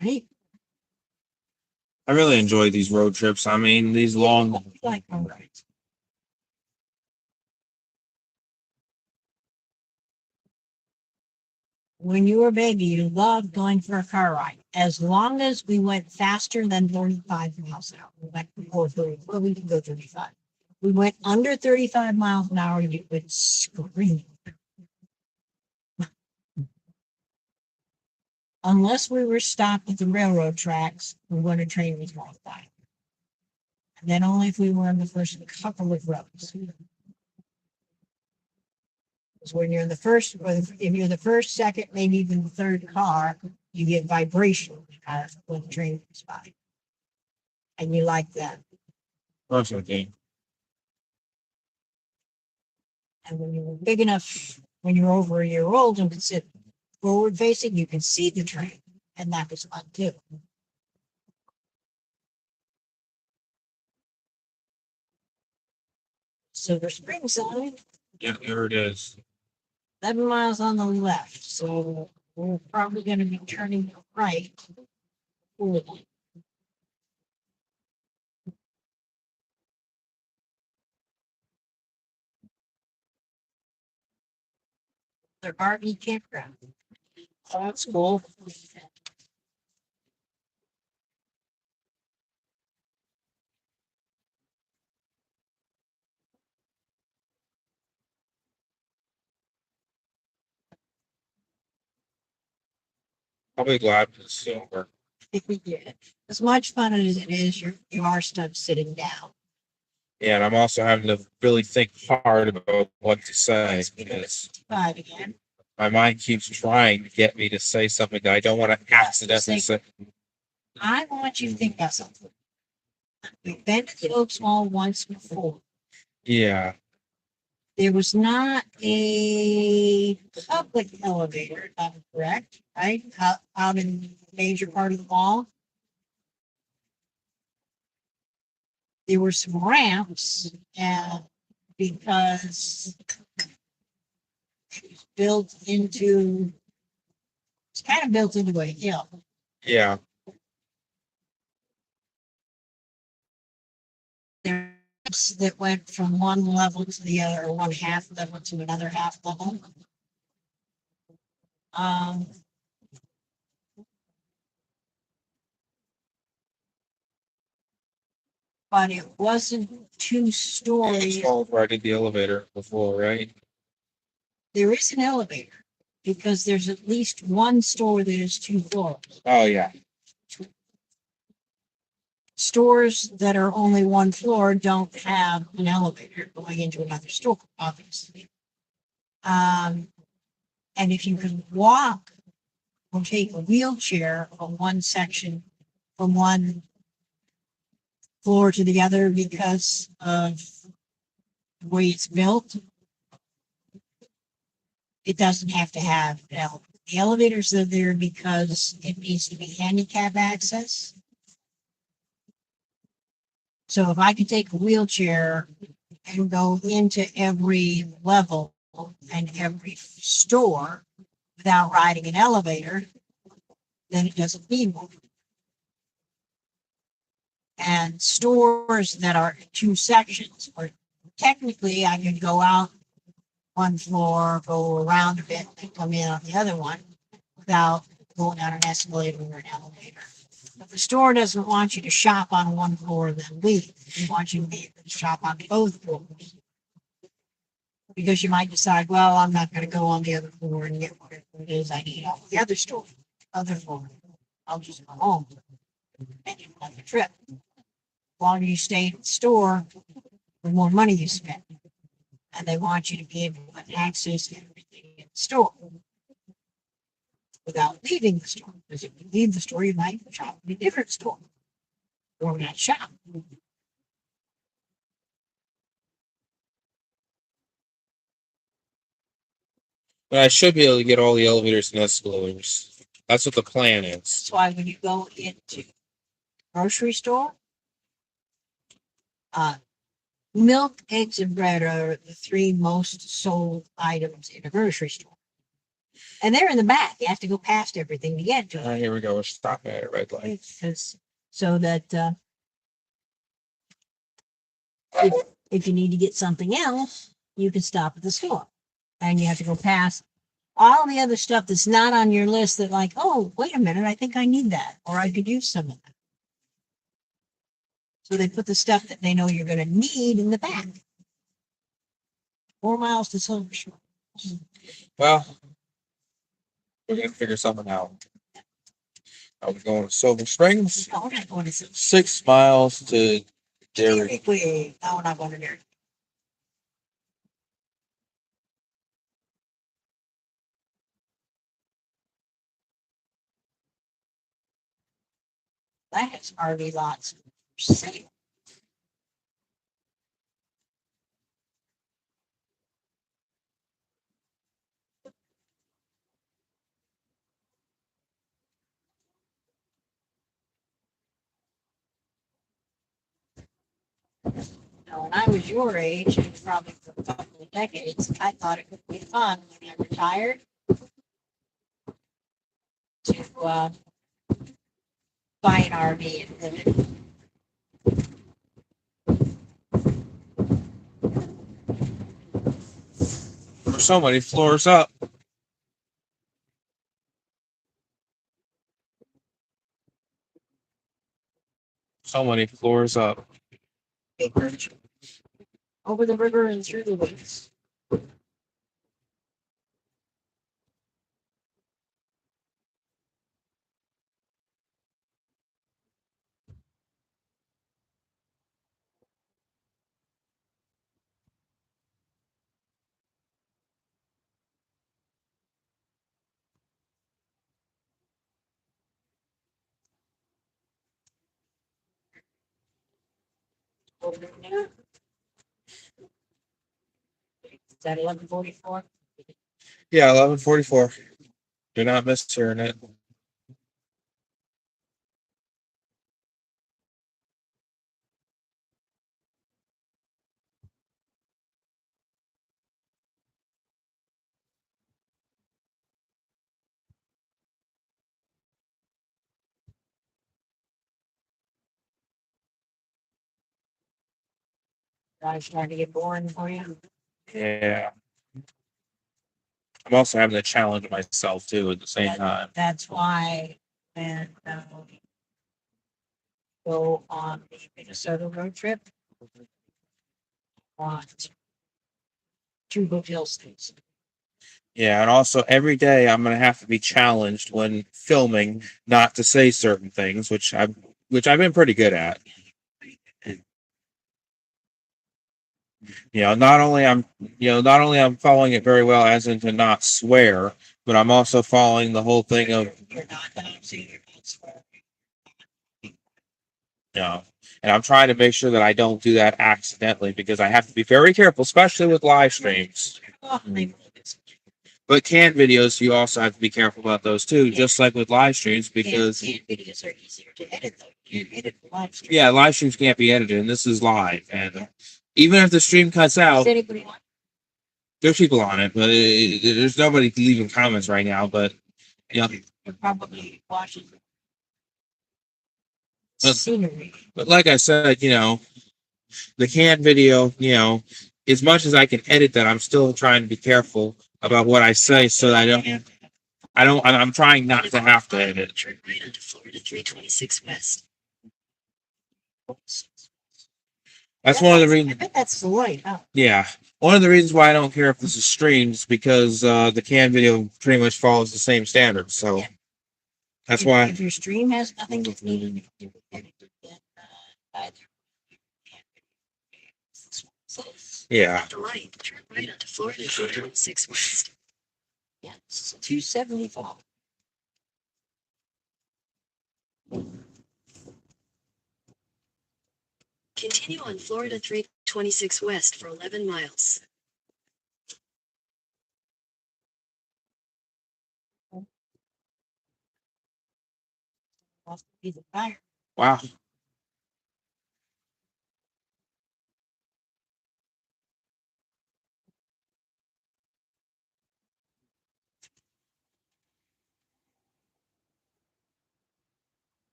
Hey, I really enjoy these road trips. I mean, these long. like, all right. When you were a baby, you loved going for a car ride. As long as we went faster than 35 miles an hour, like or 30, well, we can go 35. We went under 35 miles an hour, you would scream. Unless we were stopped at the railroad tracks when a train was going by. And then only if we were on the first couple of roads. Because when you're in the first, or if you're the first, second, maybe even the third car, you get vibration when the train goes by. And you like that. Okay. And when you were big enough, when you were over a year old and could sit forward facing, you could see the train. And that was fun too. Silver Spring sign, Yeah, here it is. 11 miles on the left. So we're probably going to be turning right. Their RV campground. So that's cool. I'll be glad it's silver. Yeah. As much fun as it is, you are stuck sitting down. Yeah, and I'm also having to really think hard about what to say because 5 again. my mind keeps trying to get me to say something that I don't want to accidentally say. I want you to think about something. We've been to the Oaks Mall once before. Yeah, There was not a public elevator, if I'm correct, right? Out in the major part of the mall. There were some ramps, and because it's built into, it's kind of built into a hill. yeah, There's ramps that went from one level to the other, or one half level to another half level. Um, but it wasn't two it's stories. called where I did the elevator before, right? There is an elevator because there's at least one store that is 2 floors. Oh yeah, Stores that are only 1 floor don't have an elevator going into another store, obviously. And if you can walk or take a wheelchair from one section, from one floor to the other because of the way it's built, it doesn't have to have an elevator. The elevators are there because it needs to be handicap access. So if I could take a wheelchair and go into every level and every store without riding an elevator, then it doesn't need one. And stores that are 2 sections, or technically I could go out 1 floor, go around a bit, and come in on the other one without going down an escalator or an elevator. But the store doesn't want you to shop on 1 floor and then leave. They want you to be able to shop on both floors. Because you might decide, well, I'm not going to go on the other floor and get whatever it is I need off the other store, other floor. I'll just go home and you have a trip. The longer you stay at the store, the more money you spend. And they want you to be able to access everything in the store without leaving the store. Because if you leave the store, you might shop in a different store or not shop. But I should be able to get all the elevators and escalators. That's what the plan is. That's why when you go into grocery store, uh, milk, eggs, and bread are the three most sold items in a grocery store. And they're in the back. You have to go past everything to get to All them. right, here we go. We're stopping at a red light. Because so that if you need to get something else, you can stop at the store. And you have to go past all the other stuff that's not on your list that like, oh, wait a minute, I think I need that. Or I could use some of that. So they put the stuff that they know you're going to need in the back. 4 miles to Silver Shore. Well, we're gonna figure something out. I was going to Silver Springs, No, we're not going to Silver 6 miles to Dairy. Queen. No, we're not going to Dairy. That has RV lots for sale. Now, when I was your age, and probably for a couple of decades, I thought it would be fun when I retired to buy an RV and live in it. We're so many floors up. So many floors up. Big bridge over the river and through the woods. Over there. Is that 1144? Yeah, 1144. Do not miss hearing it. Drive's starting to get boring for you. Yeah. I'm also having to challenge myself too at the same time. That's why when go on the Minnesota road trip, want two hotel stays. Yeah, and also every day I'm gonna have to be challenged when filming not to say certain things, which I've been pretty good at. Not only I'm following it very well as in to not swear, but I'm also following the whole thing of You're not bouncing, you're not swearing. and I'm trying to make sure that I don't do that accidentally because I have to be very careful, especially with live streams. Oh, But canned videos, you also have to be careful about those too, just like with live streams, because canned videos are easier to edit though. You can edit the live stream. yeah, live streams can't be edited, and this is live, and even if the stream cuts out, Is anybody on? there's people on it, but there's nobody leaving comments right now. But yeah, You're probably watching But- scenery. but like I said, the canned video, as much as I can edit that, I'm still trying to be careful about what I say so that I'm trying not to have to edit. Turn right onto Florida 326 West. That's one of the I reasons. bet that's the light, huh? Yeah, one of the reasons why I don't care if this is streamed is because the canned video pretty much follows the same standards. So Yeah. that's If- why. If your stream has nothing that's needed, you can edit it, then either. Yeah. The light, turn right onto Florida 326 West. Yeah, it's 275. Continue on Florida 326 West for 11 miles. Must be the fire. Wow.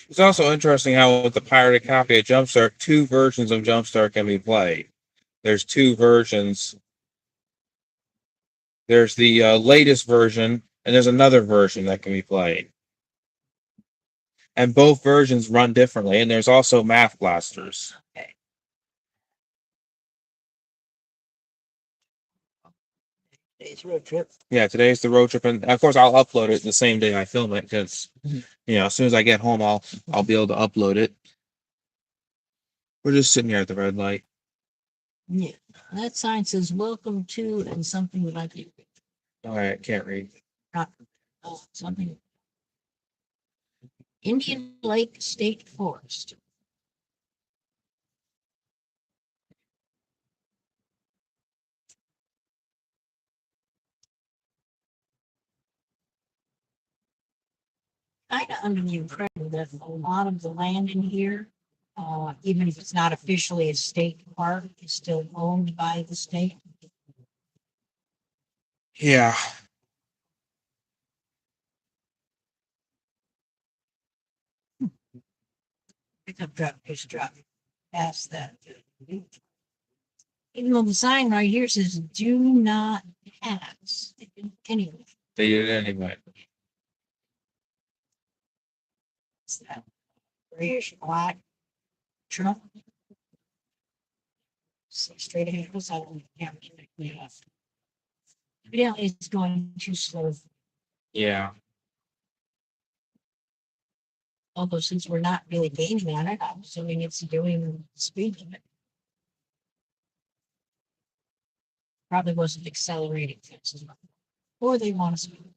It's also interesting how with the pirated copy of Jumpstart, two versions of Jumpstart can be played. There's two versions. There's the latest version, and there's another version that can be played. And both versions run differently. And there's also Math Blasters. Okay. Today's road trip. Yeah, today's the road trip, and of course I'll upload it the same day I film it because as soon as I get home I'll be able to upload it. We're just sitting here at the red light. Yeah. That sign says welcome to and something that I can All right, can't read. something. Indian Lake State Forest. Kind of under the impression that a lot of the land in here, even if it's not officially a state park, is still owned by the state. Yeah. Pickup truck just driving past that. Even though the sign right here says do not pass. Anyway, They did it anyway. it's that grayish black truck. Straight ahead goes out on the camera. Evidently, it's going too slow. Yeah. Although since we're not really gaining on it, I'm assuming it's doing the speed limit. Probably wasn't accelerating fast enough. Or they want to speed.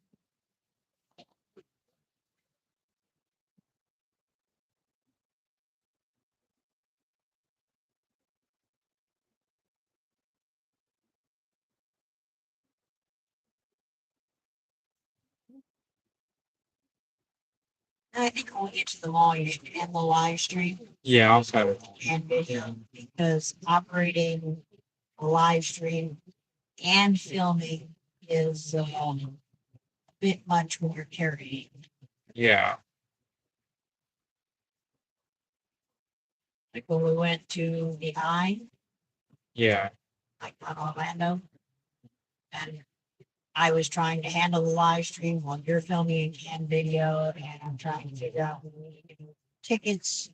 I think when we get to the mall, you should end the live stream Yeah, I'll have it. and video because operating a live stream and filming is a bit much when you're carrying. Yeah. Like when we went to the Eye, Yeah. like on Orlando, and I was trying to handle the live stream while you're filming and video, and I'm trying to figure out when we need to do tickets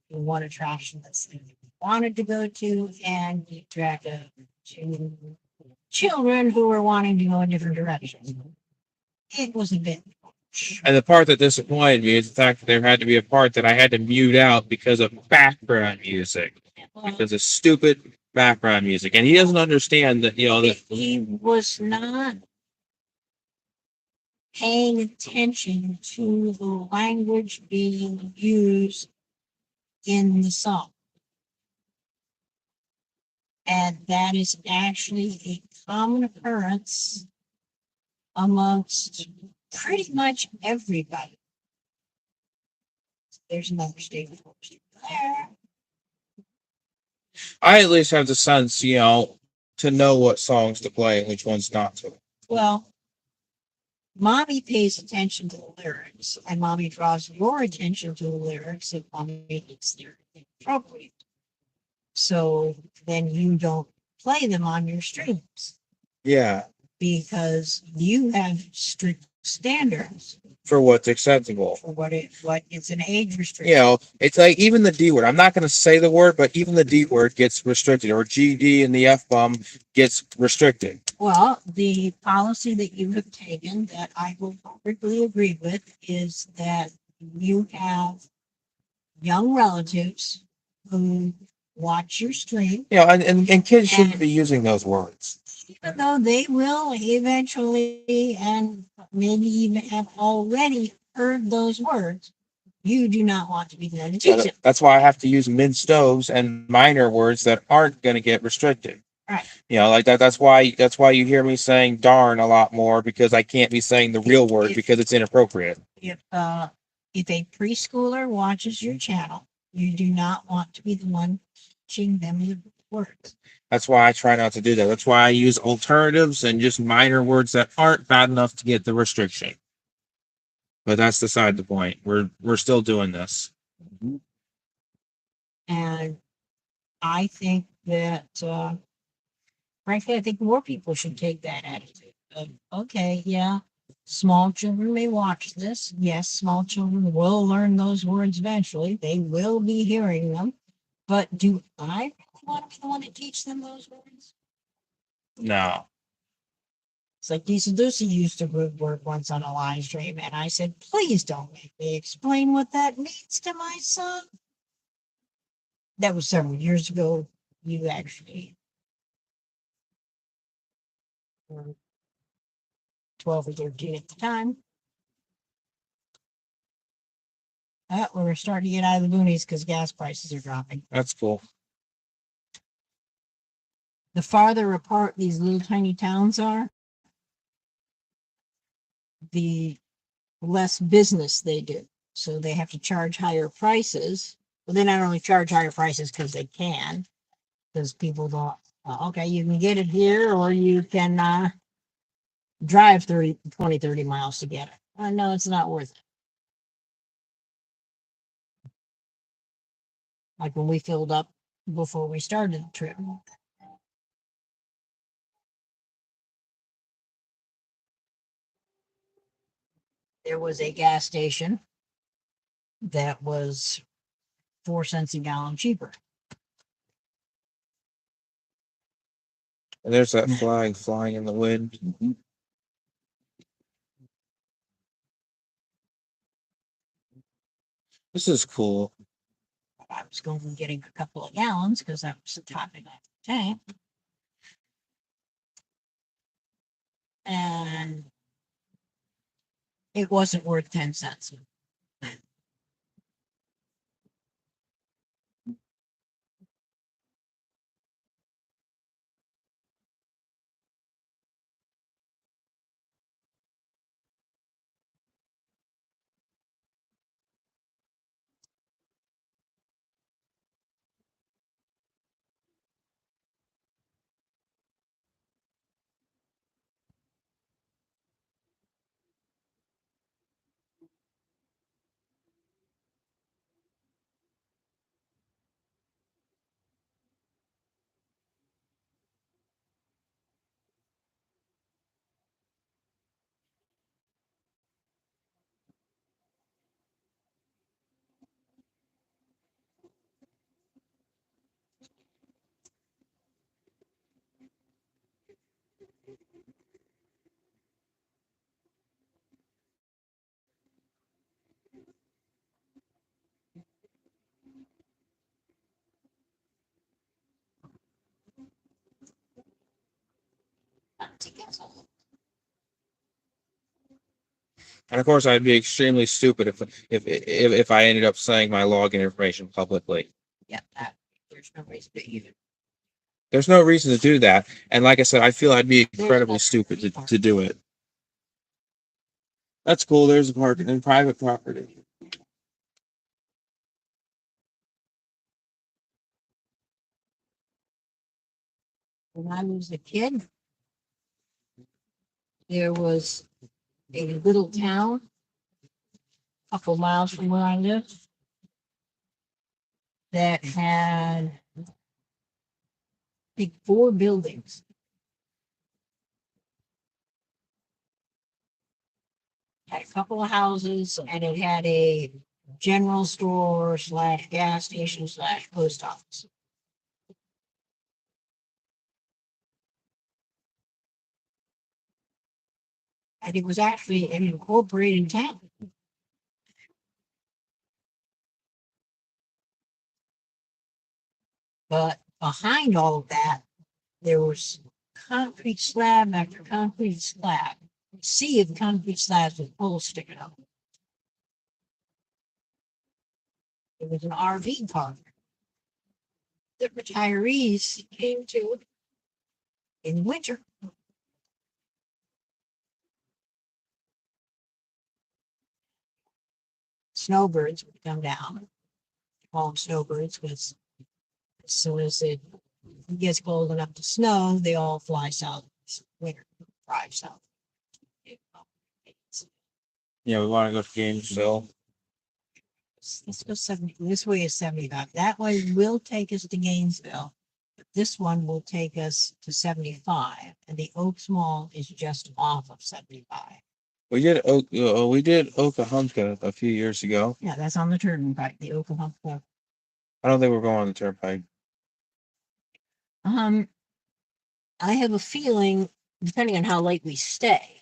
for one attraction that's we wanted to go to, and keep track of two children who were wanting to go in different directions. It was a bit. And the part that disappointed me is the fact that there had to be a part that I had to mute out because of background music, because of stupid background music. And he doesn't understand that, that He was not paying attention to the language being used in the song. And that is actually a common occurrence amongst pretty much everybody. There's another statement there. I at least have the sense, to know what songs to play and which ones not to. Well, mommy pays attention to the lyrics, and mommy draws your attention to the lyrics if mommy thinks they're inappropriate. So then you don't play them on your streams Yeah, because you have strict standards for what's acceptable. for what is an age restriction. It's like even the D word. I'm not going to say the word, but even the D word gets restricted, or GD and the F bomb gets restricted. Well, the policy that you have taken that I will perfectly agree with is that you have young relatives who watch your stream, And kids shouldn't And- be using those words. even though they will eventually and maybe even have already heard those words. You do not want to be the one to teach them. That's why I have to use mid stoves and minor words that aren't going to get restricted. Right. Like that. That's why you hear me saying darn a lot more, because I can't be saying the real word because it's inappropriate. If a preschooler watches your channel, you do not want to be the one teaching them the words. That's why I try not to do that. That's why I use alternatives and just minor words that aren't bad enough to get the restriction. But that's beside the point. We're still doing this. And I think that, frankly, I think more people should take that attitude of, okay, yeah, small children may watch this. Yes, small children will learn those words eventually. They will be hearing them. But do I want to be the one to teach them those words? No. It's like Diesel Ducey used to work once on a live stream, and I said, please don't make me explain what that means to my son. That was several years ago. You actually were 12 or 13 at the time. We're starting to get out of the boonies because gas prices are dropping. That's cool. The farther apart these little tiny towns are, the less business they do. So they have to charge higher prices. Well, they not only charge higher prices because they can, because people don't, okay, you can get it here or you can drive 20, 30 miles to get it. No, it's not worth it. Like when we filled up before we started the trip. There was a gas station that was 4 cents a gallon cheaper. And there's that flag flying in the wind. This is cool. I was going and getting a couple of gallons because that was the topping of the tank. And it wasn't worth 10 cents. And of course, I'd be extremely stupid if I ended up saying my login information publicly. Yeah, there's no reason to even. There's no reason to do that. And like I said, I feel I'd be incredibly stupid to do it. That's cool. There's a park in private property. When I was a kid, there was a little town a couple miles from where I lived that had big 4 buildings. Had a couple of houses and it had a general store slash gas station slash post office. And it was actually an incorporated town. But behind all of that, there was concrete slab after concrete slab, a sea of concrete slabs with poles sticking up. It was an RV park that retirees came to in winter. Snowbirds would come down, call them snowbirds, because as soon as it gets cold enough to snow, they all fly south. It's winter, drive south. Yeah, we want to go to Gainesville. Let's go 70. This way is 75. That way will take us to Gainesville. But this one will take us to 75. And the Oaks Mall is just off of 75. We did Oklahoma a few years ago. Yeah, that's on the turnpike, the Oklahoma. I don't think we're going on the turnpike. I have a feeling, depending on how late we stay,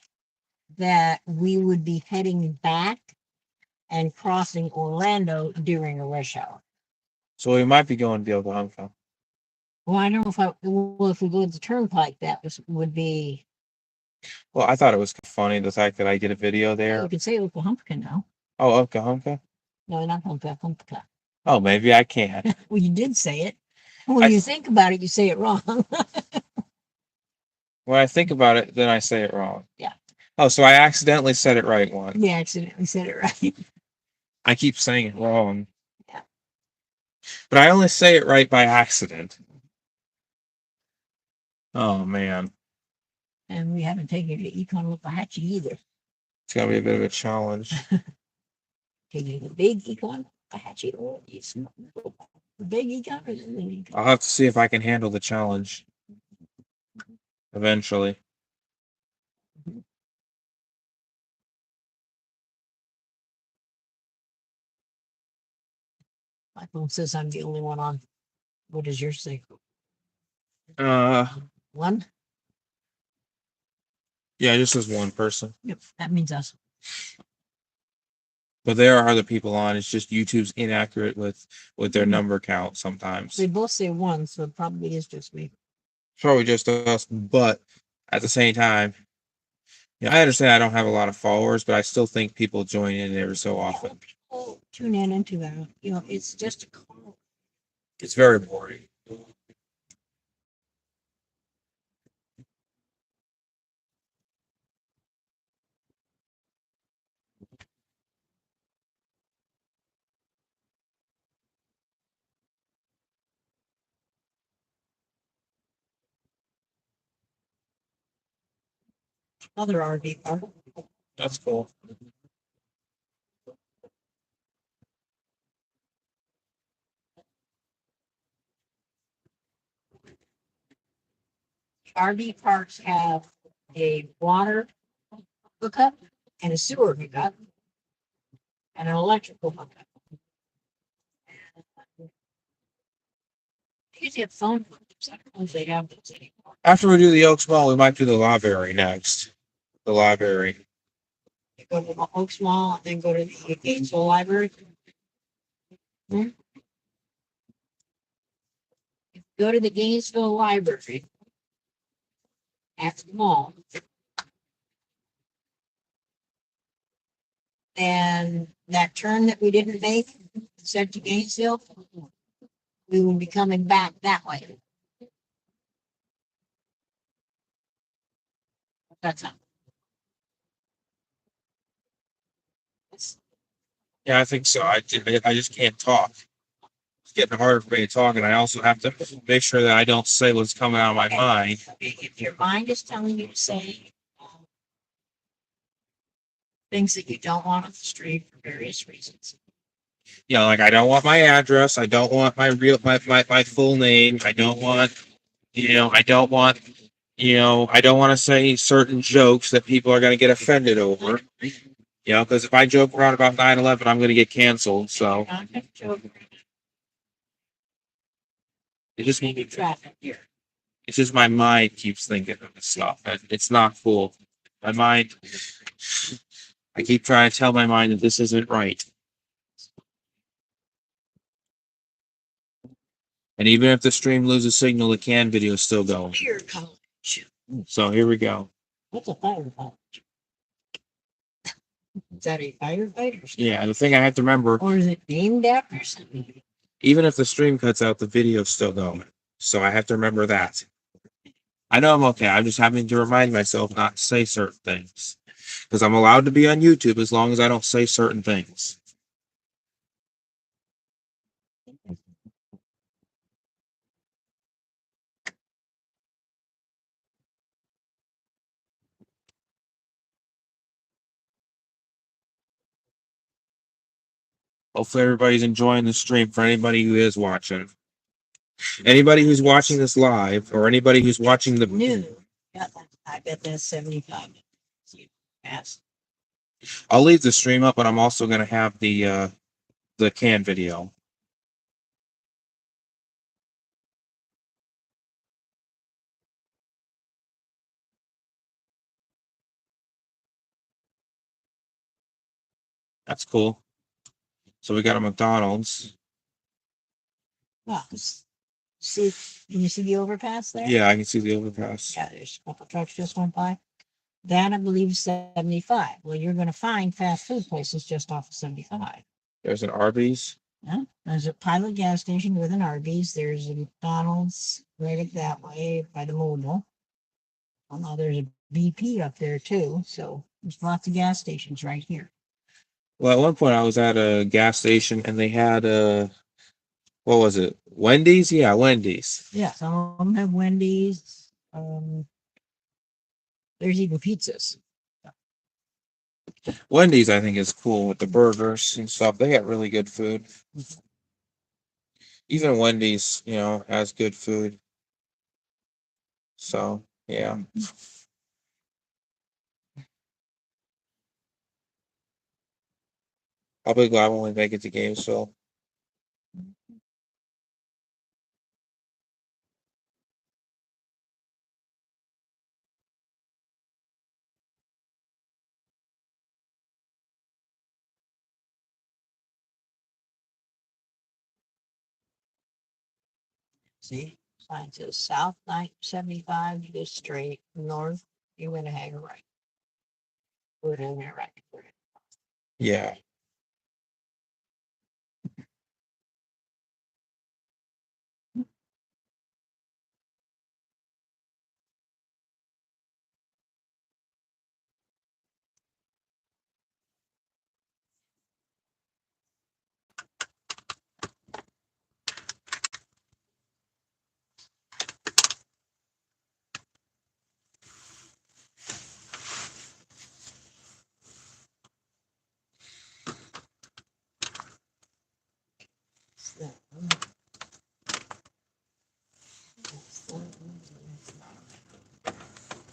that we would be heading back and crossing Orlando during a rush hour. So we might be going to the Oklahoma. Well, I don't know if we go to the turnpike, would be. Well, I thought it was funny the fact that I did a video there. You could say Oklahoma now. Oh, Oklahoma? No, not Oklahoma. Oh, maybe I can. Well, you did say it. When you think about it, you say it wrong. When I think about it, then I say it wrong. Yeah. Oh, so I accidentally said it right once. You accidentally said it right. I keep saying it wrong. Yeah. But I only say it right by accident. Oh, man. And we haven't taken the Econ Waxahachie either. It's going to be a bit of a challenge. Taking the big Econ Waxahachie or the big Econ or the little Econ? I'll have to see if I can handle the challenge. Eventually. My phone says I'm the only one on. What does yours say? One? Yeah, just as one person. Yep, that means us. But there are other people on. It's just YouTube's inaccurate with their number count sometimes. They both say one, so it probably is just me. Probably just us, but at the same time, I understand I don't have a lot of followers, but I still think people join in every so often. People tune in into that. It's just a call. It's very boring. Other RV park. That's cool. RV parks have a water hookup and a sewer hookup and an electrical hookup. Usually have phone hookups. I don't know if they have those anymore. After we do the Oaks Mall, we might do the library next. The library. You go to the Oaks Mall and then go to the Gainesville Library. Hmm? Go to the Gainesville Library at the mall. and that turn that we didn't make, said to Gainesville, we will be coming back that way. That's how. Yeah, I think so. I just can't talk. It's getting harder for me to talk, and I also have to make sure that I don't say what's coming out of my mind. If your mind is telling you to say things that you don't want on the street for various reasons. You know, like I don't want my address. I don't want my full name. I don't want, I don't want, I don't want to say certain jokes that people are going to get offended over. Because if I joke around about 9/11, I'm going to get canceled. So Not gonna joke. it just Maybe traffic here. it's just my mind keeps thinking of this stuff. It's not cool. My mind, I keep trying to tell my mind that this isn't right. And even if the stream loses signal, the can video is still going. Beer college. So here we go. What's a fire college? Is that a firefighter? Yeah, the thing I have to remember, Or is it named after something? even if the stream cuts out, the video's still going. So I have to remember that. I know I'm okay. I'm just having to remind myself not to say certain things. Because I'm allowed to be on YouTube as long as I don't say certain things. Hopefully everybody's enjoying the stream for anybody who is watching. Anybody who's watching this live or anybody who's watching the New. Yeah, I bet that's 75. Yes. I'll leave the stream up, but I'm also gonna have the can video. That's cool. So we got a McDonald's. Well, see, can you see the overpass there? Yeah, I can see the overpass. Yeah, there's a couple trucks just went by. That I believe is 75. Well, you're going to find fast food places just off of 75. There's an Arby's. Yeah, there's a Pilot gas station with an Arby's. There's a McDonald's right up that way by the mobile. Well, now there's a BP up there too. So there's lots of gas stations right here. Well, at one point I was at a gas station and they had what was it? Wendy's? Yeah, Wendy's. Yeah, some of them have Wendy's. There's even pizzas. Wendy's, I think, is cool with the burgers and stuff. They got really good food. Even Wendy's, has good food. So, yeah. I'll be glad when we make it to Gainesville. See, sign says south 75, you go straight north, you went to hang a right. Put in there right. Yeah.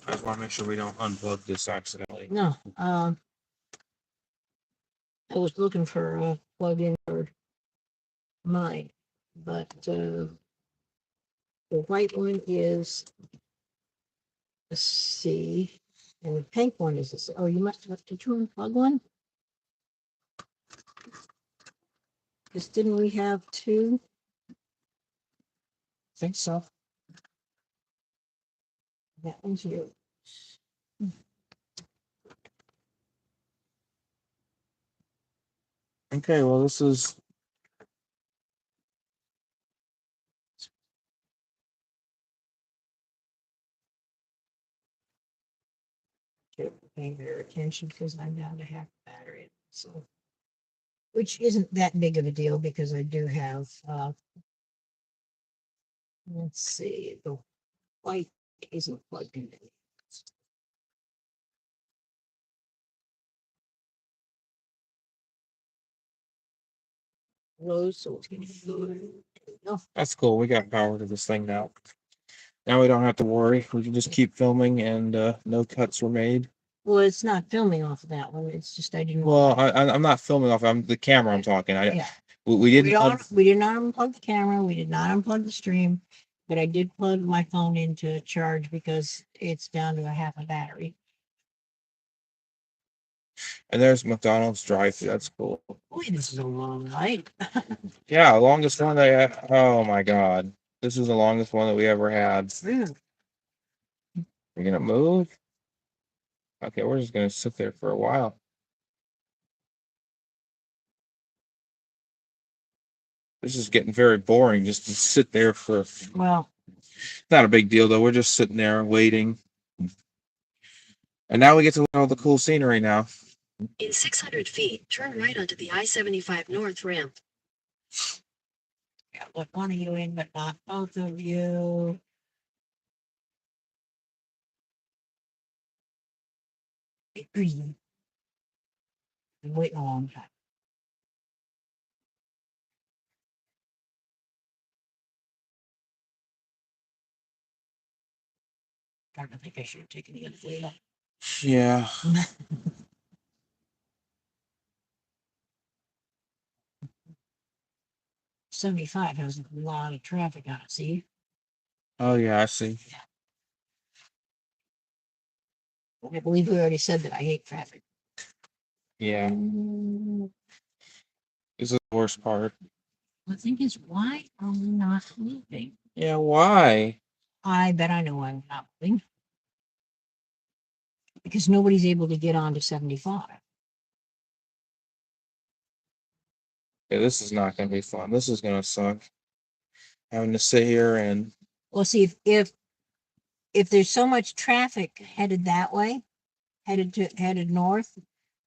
I just want to make sure we don't unplug this accidentally. No, I was looking for a plug-in for mine, but the white one is a C, and the pink one is a C. Oh, you must have, did you unplug one? Because didn't we have two? I think so. That one's yours. Okay, well, this is. Paying their attention because I'm down to half the battery. So, which isn't that big of a deal because I do have, let's see, the white isn't plugged in. Low, so it's gonna go. That's cool. We got power to this thing now. Now we don't have to worry. We can just keep filming, and no cuts were made. Well, it's not filming off of that one. It's just I didn't. Well, I'm not filming off. I'm the camera. I'm talking. Yeah. We didn't. We did not unplug the camera. We did not unplug the stream, but I did plug my phone into charge because it's down to a half a battery. And there's McDonald's drive-thru. That's cool. Boy, this is a long night. Yeah, longest one they had. Oh my God, this is the longest one that we ever had. Yeah. You're gonna move? Okay, we're just gonna sit there for a while. This is getting very boring just to sit there for. Well, Not a big deal though. We're just sitting there waiting. And now we get to look at all the cool scenery now. In 600 feet, turn right onto the I-75 North ramp. yeah, let one of you in, but not both of you. Been waiting a long time. I don't think I should have taken the other way up. Yeah. '75 has a lot of traffic on it. See, Oh yeah, I see. I believe we already said that I hate traffic. Yeah. This is the worst part. The thing is, why are we not moving? Yeah, why? I bet I know why we're not moving. Because nobody's able to get onto 75. Yeah, this is not gonna be fun. This is gonna suck. Having to sit here and Well, see, if there's so much traffic headed that way, headed north,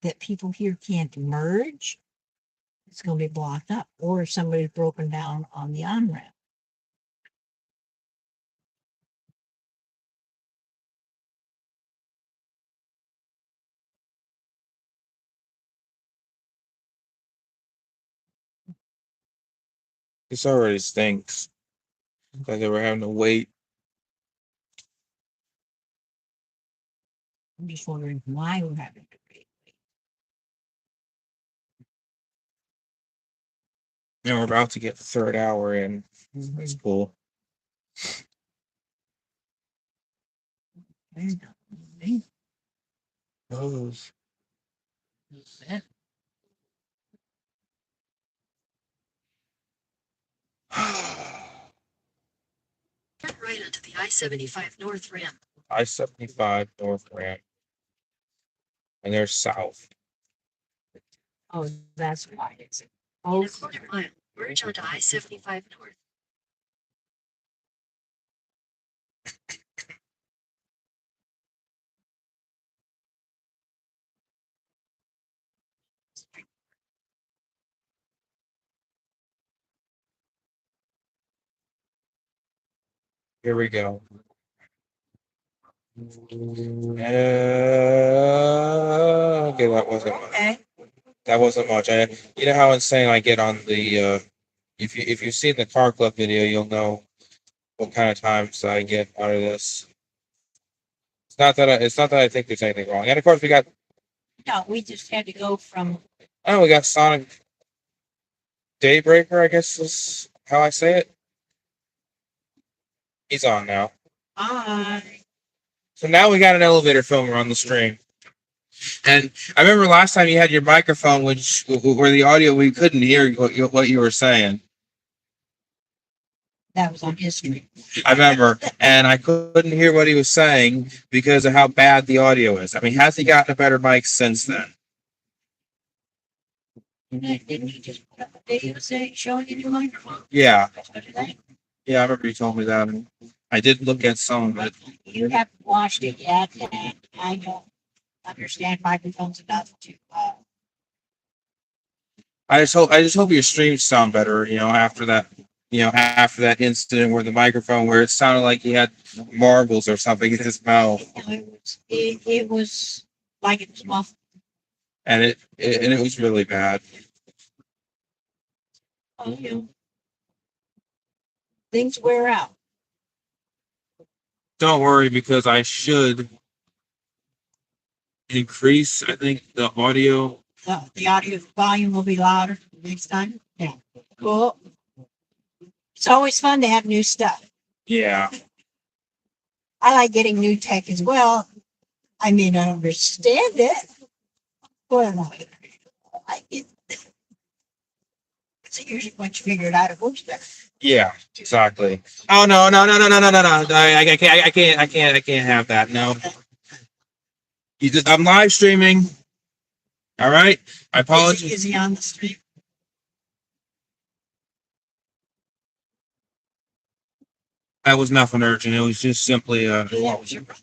that people here can't merge, it's going to be blocked up. Or if somebody's broken down on the on ramp. this already stinks. Like they were having to wait. I'm just wondering why we're having to wait. And we're about to get the third hour in. That's cool. There's not moving. Those. Turn right onto the I-75 North ramp. I-75 North Ramp. And there's south. Oh, that's why it's. In Oh, a quarter mile, merge onto I-75 North. Here we go. Okay, that wasn't much. okay. That wasn't much. You know how insane I get on the if you've seen the car club video, you'll know what kind of times I get out of this. It's not that I think there's anything wrong. And of course we got No, we just had to go from. oh we got Sonic Daybreaker, I guess is how I say it. He's on now. So now we got an elevator filmer on the stream. And I remember last time you had your microphone, which where the audio we couldn't hear what you were saying. That was on his street. I remember, and I couldn't hear what he was saying because of how bad the audio is. I mean, has he gotten a better mic since then? Didn't you just put up a video saying, showing you your microphone? Yeah, That's what today. yeah, I remember you told me that. And I did look at some of it. You haven't watched it yet, and I don't understand microphones enough to, I just hope your streams sound better. After that. After that incident where the microphone, where it sounded like he had marbles or something in his mouth, it was like it was muffled. and it was really bad. Oh, things wear out. Don't worry, because I should increase, I think, the audio. The audio volume will be louder next time. Yeah. Cool. It's always fun to have new stuff. Yeah. I like getting new tech as well. I may not understand it, but I like it. It's usually once you figure it out, it works better. Yeah, exactly. Oh no, no, no, no, no, no, no, no. I can't have that. No. I'm live streaming. All right. I apologize. Is he on the street? That was nothing urgent. It was just simply Yeah, was your brother.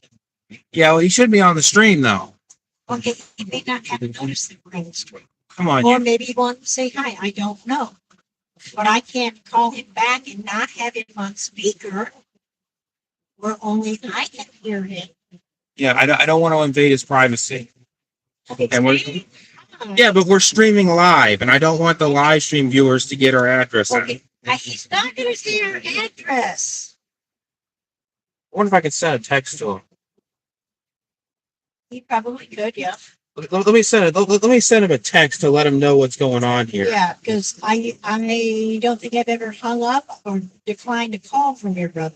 yeah, well, he should be on the stream though. Okay, he may not have noticed that we're on the street. Come on. Or maybe he wanted to say hi. I don't know. But I can't call him back and not have him on speaker where only I can hear him. Yeah, I don't want to invade his privacy. Okay, And we're Come on. yeah, but we're streaming live, and I don't want the live stream viewers to get our address. Okay, he's not going to say our address. I wonder if I could send a text to him. He probably could, yeah. Let me send him a text to let him know what's going on here. Yeah, because I don't think I've ever hung up or declined a call from your brother.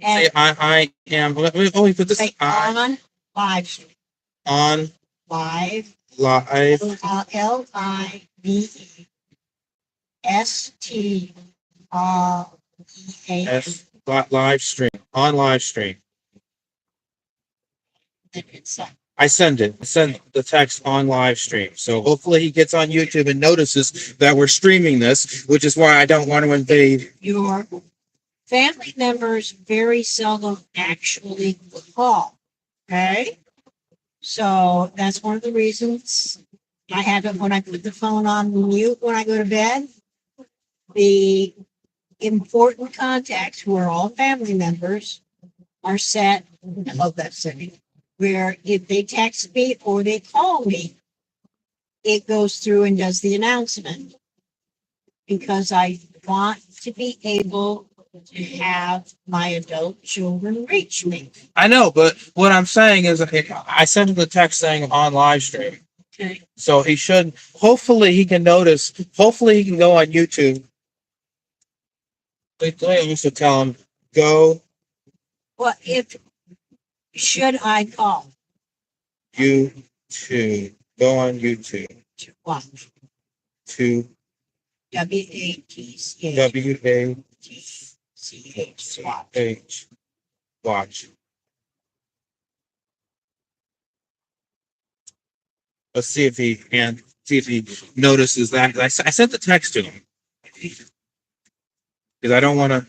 Say, And I am. Let me put this say on live stream. on Live. live. LIVESTREAM. Live stream on live stream. I send it. I send the text on live stream. So hopefully he gets on YouTube and notices that we're streaming this, which is why I don't want to invade. Your family members very seldom actually call. Okay. So that's one of the reasons I have it when I put the phone on mute when I go to bed. The important contacts, who are all family members, are set. I love that setting. Where if they text me or they call me, it goes through and does the announcement. Because I want to be able to have my adult children reach me. I know, but what I'm saying is, I sent him the text saying on live stream. Okay. So he should. Hopefully he can notice. Hopefully he can go on YouTube. They used to tell him go Well, should I call YouTube. Go on YouTube to watch to WATCH WATCH watch. Let's see if he notices that. I sent the text to him because I don't want to.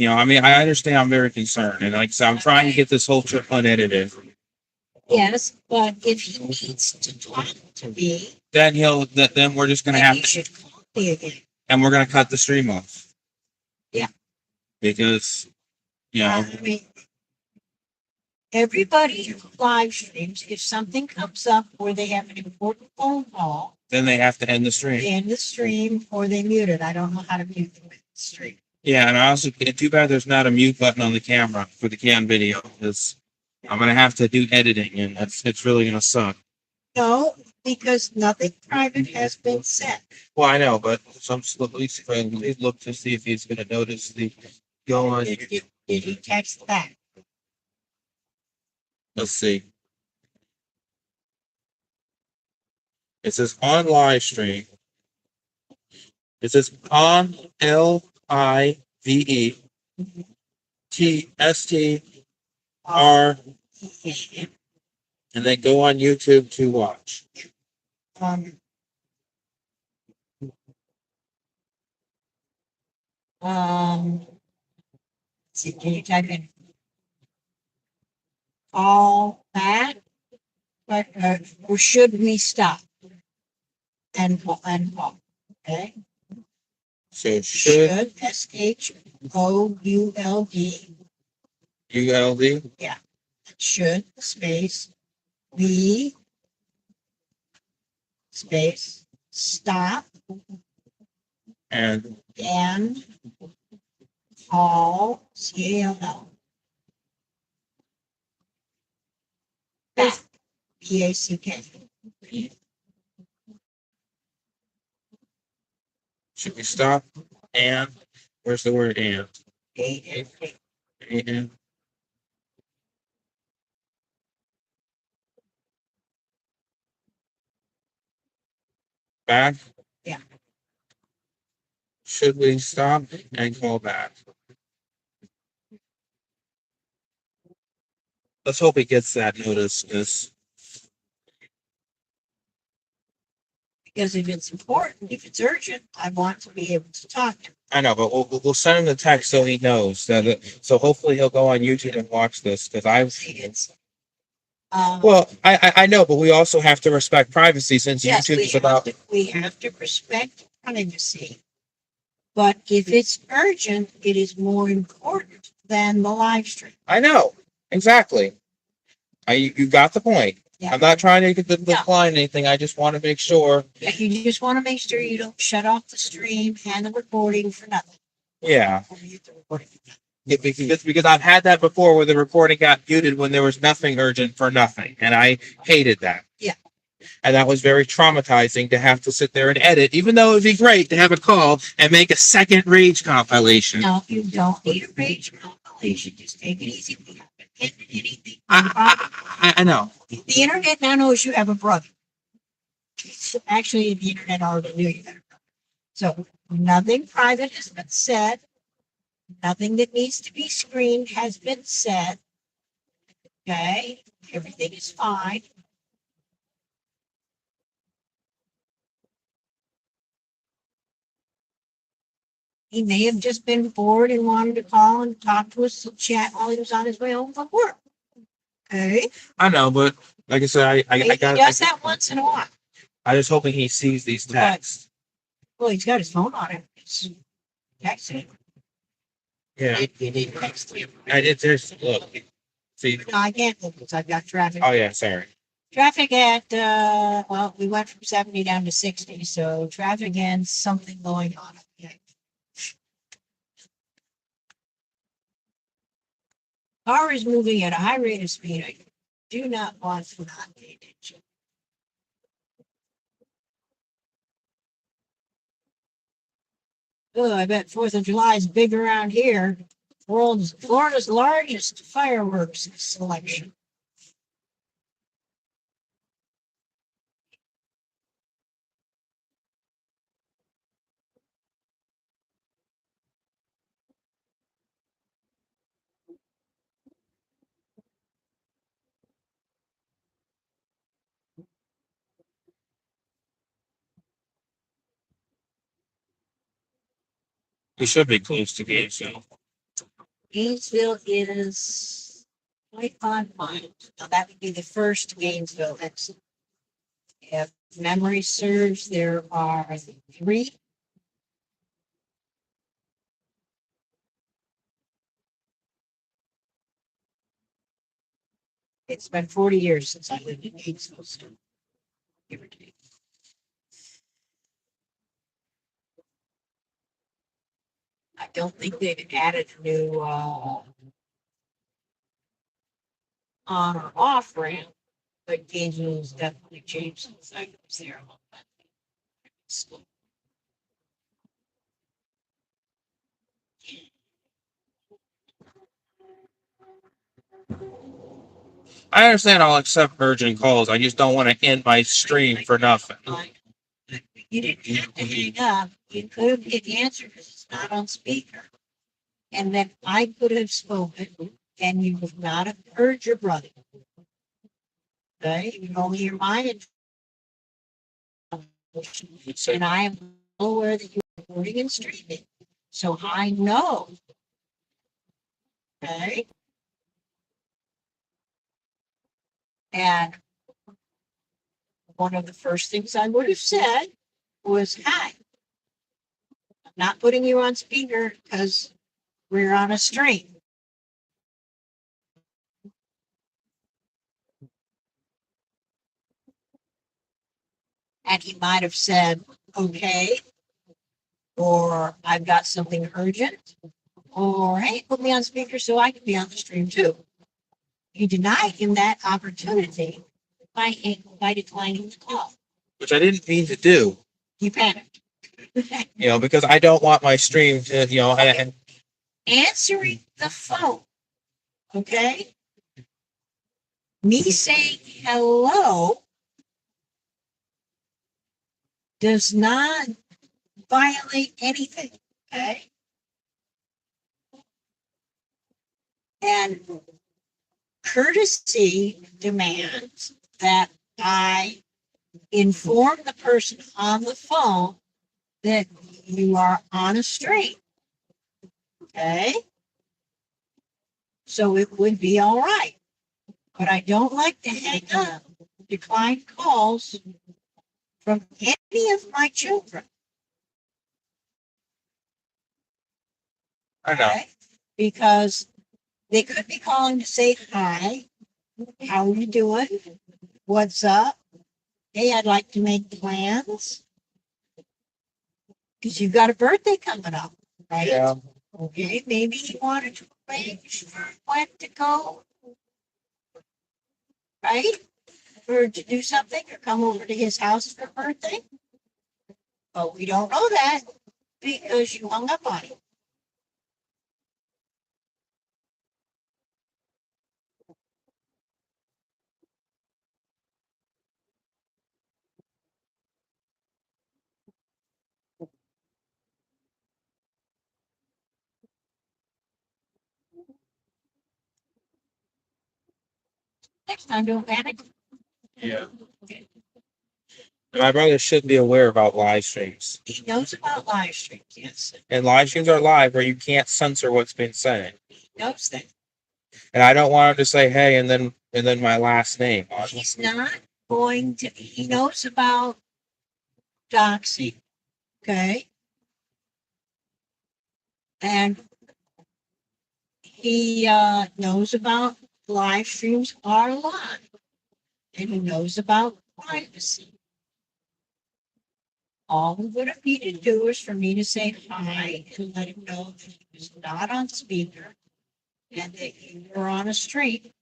I mean, I understand. I'm very concerned, and like I said, I'm trying to get this whole trip unedited. Yes, but if he needs to talk to me, Then then we're just gonna then have he to, should call me again. and we're gonna cut the stream off. Yeah. Because I mean, everybody who live streams, if something comes up where they have an important phone call, then they have to end the they stream. end the stream or they mute it. I don't know how to mute the stream. Yeah, and I also too bad there's not a mute button on the camera for the cam video, because I'm gonna have to do editing, and it's really gonna suck. No, because nothing private has been set. Well, I know, but at least look to see if he's gonna notice the going. Did he text back? Let's see. It says on live stream. It says on LIVETSTR, and then go on YouTube to watch. Um, See, can you type in call back? But, or should we stop and call? Okay. So should SHOULD. ULD Should space we space stop and and call CALL back. PACK. should we stop? And where's the word and? AND. And back? Yeah. Should we stop and call back? Let's hope he gets that notice. Because if it's important, if it's urgent, I want to be able to talk to him. I know, but we'll send him the text so he knows. So hopefully he'll go on YouTube and watch this because It's, well, I know, but we also have to respect privacy since yes, YouTube is about. we have to respect privacy. But if it's urgent, it is more important than the live stream. I know exactly. You got the point. Yeah. I'm not trying to decline anything. I just want to make sure. You just want to make sure you don't shut off the stream and the recording for nothing. Yeah, Or mute the recording. because I've had that before where the recording got muted when there was nothing urgent for nothing, and I hated that. Yeah. And that was very traumatizing to have to sit there and edit, even though it would be great to have a call and make a second rage compilation. No, you don't need a rage compilation. Just take it easy. We haven't hidden anything. I know. The internet now knows you have a brother. Actually, the internet already knew you had a brother. So nothing private has been said. Nothing that needs to be screened has been said. Okay, everything is fine. He may have just been bored and wanted to call and talk to us, chat while he was on his way home from work. Okay, I know, but like I said, I he got. does that once in a while. I just hoping he sees these texts. Well, he's got his phone on him. It's texting. Yeah, You need to text him. I did. There's look. See. No, I can't look because I've got traffic. Oh yeah, sorry. Traffic at, well, we went from 70 down to 60, so traffic and something going on. Okay. Car is moving at a high rate of speed. I do not want to not pay attention. Oh, I bet 4th of July is big around here. Florida's largest fireworks selection. We should be close to Gainesville. Gainesville is 25 miles. Now that would be the first Gainesville exit. If memory serves, there are 3. It's been 40 years since I lived in Gainesville, so give or take. I don't think they've added a new on or off ramp, but Gainesville's definitely changed since I was there. I understand I'll accept urgent calls. I just don't want to end my stream for nothing. You didn't have to hang up. You could have hit answer because it's not on speaker. And then I could have spoken and you would not have heard your brother. Okay, you can only hear my and I am aware that you're recording and streaming. So I know. Okay. And one of the first things I would have said was, hi, I'm not putting you on speaker because we're on a stream. And he might have said, okay, or I've got something urgent, or hey, put me on speaker so I can be on the stream too. You denied him that opportunity by declining the call. Which I didn't mean to do. You panicked. Because I don't want my stream to, and Answering the phone, okay? Me saying hello does not violate anything, okay? And courtesy demands that I inform the person on the phone that you are on a stream, okay? So it would be all right. But I don't like to hang up, decline calls from any of my children. I know. Okay? Because they could be calling to say hi, how are you doing? What's up? Hey, I'd like to make plans. Because you've got a birthday coming up, right? Yeah. Okay, maybe you wanted to arrange for when to go, right? Or to do something or come over to his house for birthday. But we don't know that because you hung up on him. Next time, don't panic. Yeah. And my brother should be aware about live streams. He knows about live streams, yes. And live streams are live where you can't censor what's being said. He knows that. And I don't want him to say hey and then my last name. He's not going to, he knows about doxing, okay? And he knows about live streams are live. And he knows about privacy. All he would have needed to do is for me to say hi and let him know that he was not on speaker and that you were on a street.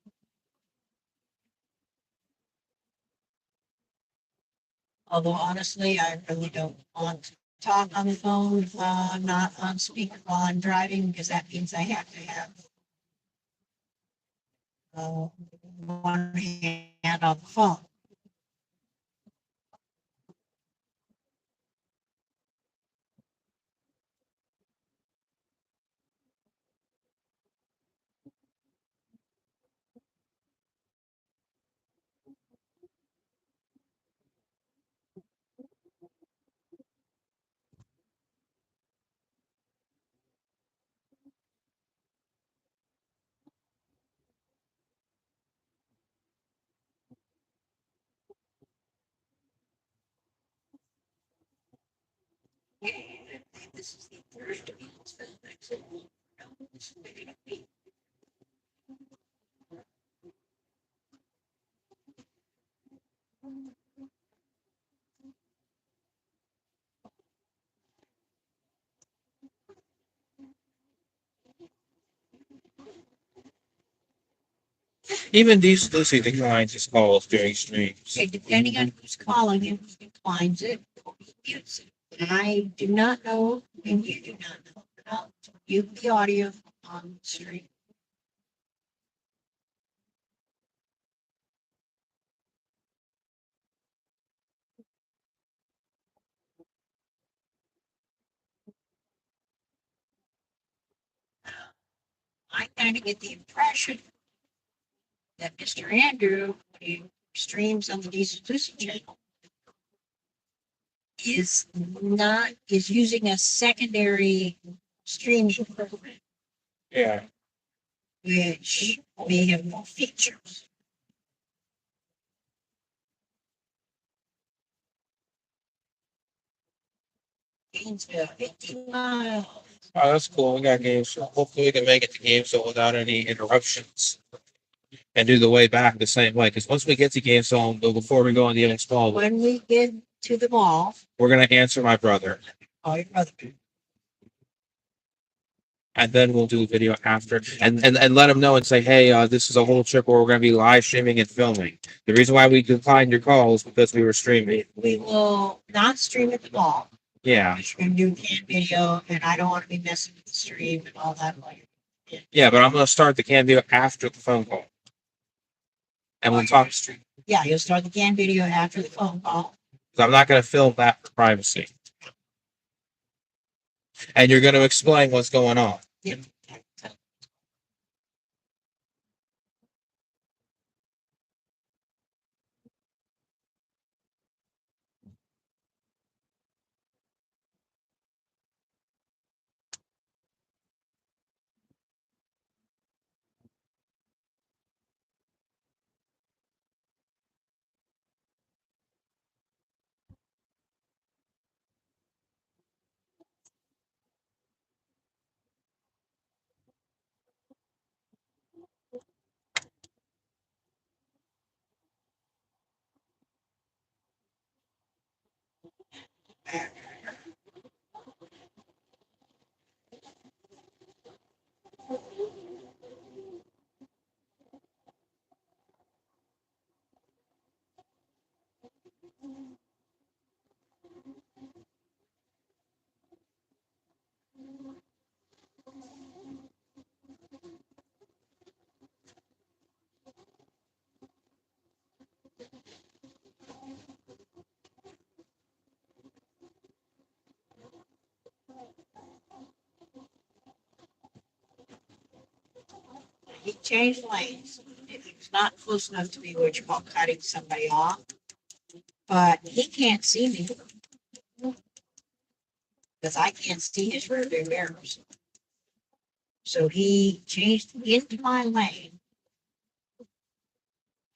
Although honestly, I really don't want to talk on the phone while I'm not on speaker while I'm driving because that means I have to have one hand on the phone. This is the first Even these Lucy declines his calls during streams. Okay, depending on who's calling him, he declines it or he mutes it. I do not know, and you do not know, how to mute the audio on the stream. I kind of get the impression that Mr. Andrew, when he streams on the Diesel Lucy channel, is using a secondary streaming program, Yeah. which may have more features. Gainesville, 15 miles. Oh, that's cool. We got games. So hopefully we can make it to Gainesville without any interruptions and do the way back the same way. Because once we get to Gainesville, before we go on the next call, When we get to the mall, we're gonna answer my brother, call your brother. and then we'll do a video after, and let him know and say, hey, this is a whole trip where we're gonna be live streaming and filming. The reason why we declined your call is because we were streaming. We will not stream at the mall. Yeah, We're gonna do cam video, and I don't want to be messing with the stream and all that. yeah, but I'm gonna start the cam video after the phone call, and we'll talk stream. Yeah, you'll start the cam video after the phone call. I'm not gonna film that for privacy, and you're gonna explain what's going on. Yeah. He changed lanes. It's not close enough to be what you call cutting somebody off, but he can't see me because I can't see his rearview mirrors. So he changed into my lane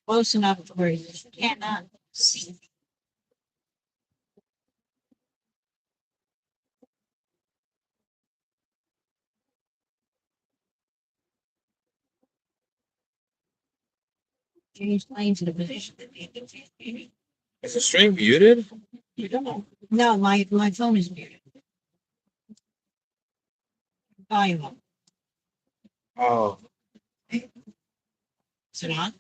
close enough to where he cannot see me. Changed lanes in a position that he can't see me. Is the stream muted? You don't know. No, my phone is muted. Volume up. Oh, Is it on?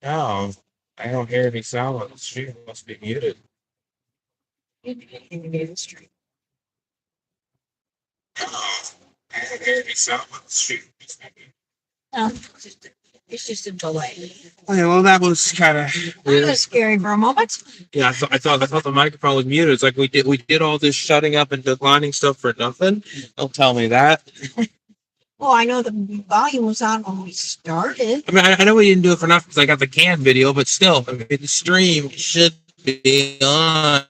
no. I don't hear any sound on the stream. It must be muted. In the middle street. I don't hear any sound on the stream. No, it's just a delay. Okay, well, that was kind of That weird. was scary for a moment. Yeah, I thought the microphone was muted. It's like we did all this shutting up and declining stuff for nothing. Don't tell me that. Well, I know the volume was on when we started. I mean, I know we didn't do it for nothing because I got the cam video, but still, I mean, the stream should be on.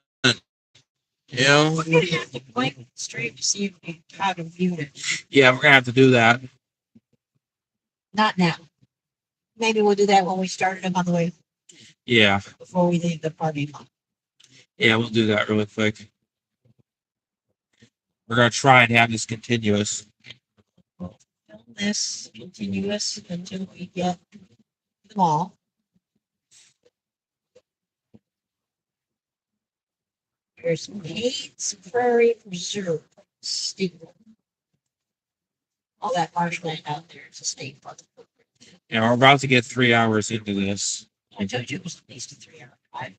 You know? We're gonna have to play the stream to see if we how to view it. Yeah, we're gonna have to do that. Not now. Maybe we'll do that when we start it up on the way Yeah, before we leave the parking lot. yeah, we'll do that really quick. We're gonna try and have this continuous. Film this continuous until we get the mall. There's Kate's Prairie Preserve, steeple. All that marshland out there is a state park. Yeah, we're about to get 3 hours into this, I told you it was at least a 3 hour drive.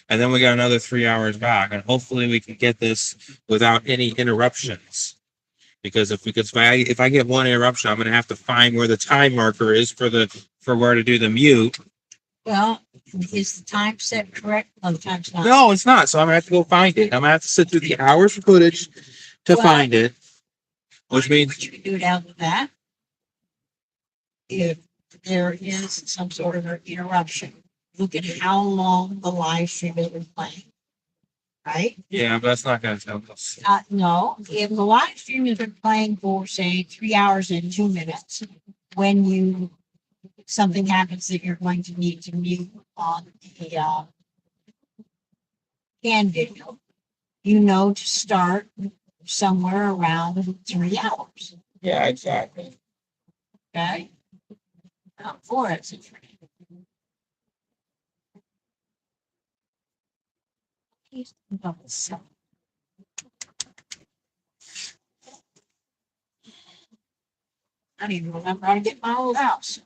and then we got another 3 hours back, and hopefully we can get this without any interruptions. Because if I get one interruption, I'm gonna have to find where the time marker is for where to do the mute. Well, is the time set correct? No, the time's not. No, it's not. So I'm gonna have to go find it. I'm gonna have to sit through the hours of footage to Well, find it, which means But you can do it out with that. If there is some sort of an interruption, look at how long the live stream has been playing. right? Yeah, but that's not going to tell us. No, if the live stream has been playing for, say, 3 hours and 2 minutes, when something happens that you're going to need to mute on the can video, to start somewhere around 3 hours. Yeah, exactly. Okay. For it. I don't even remember how to get my old house.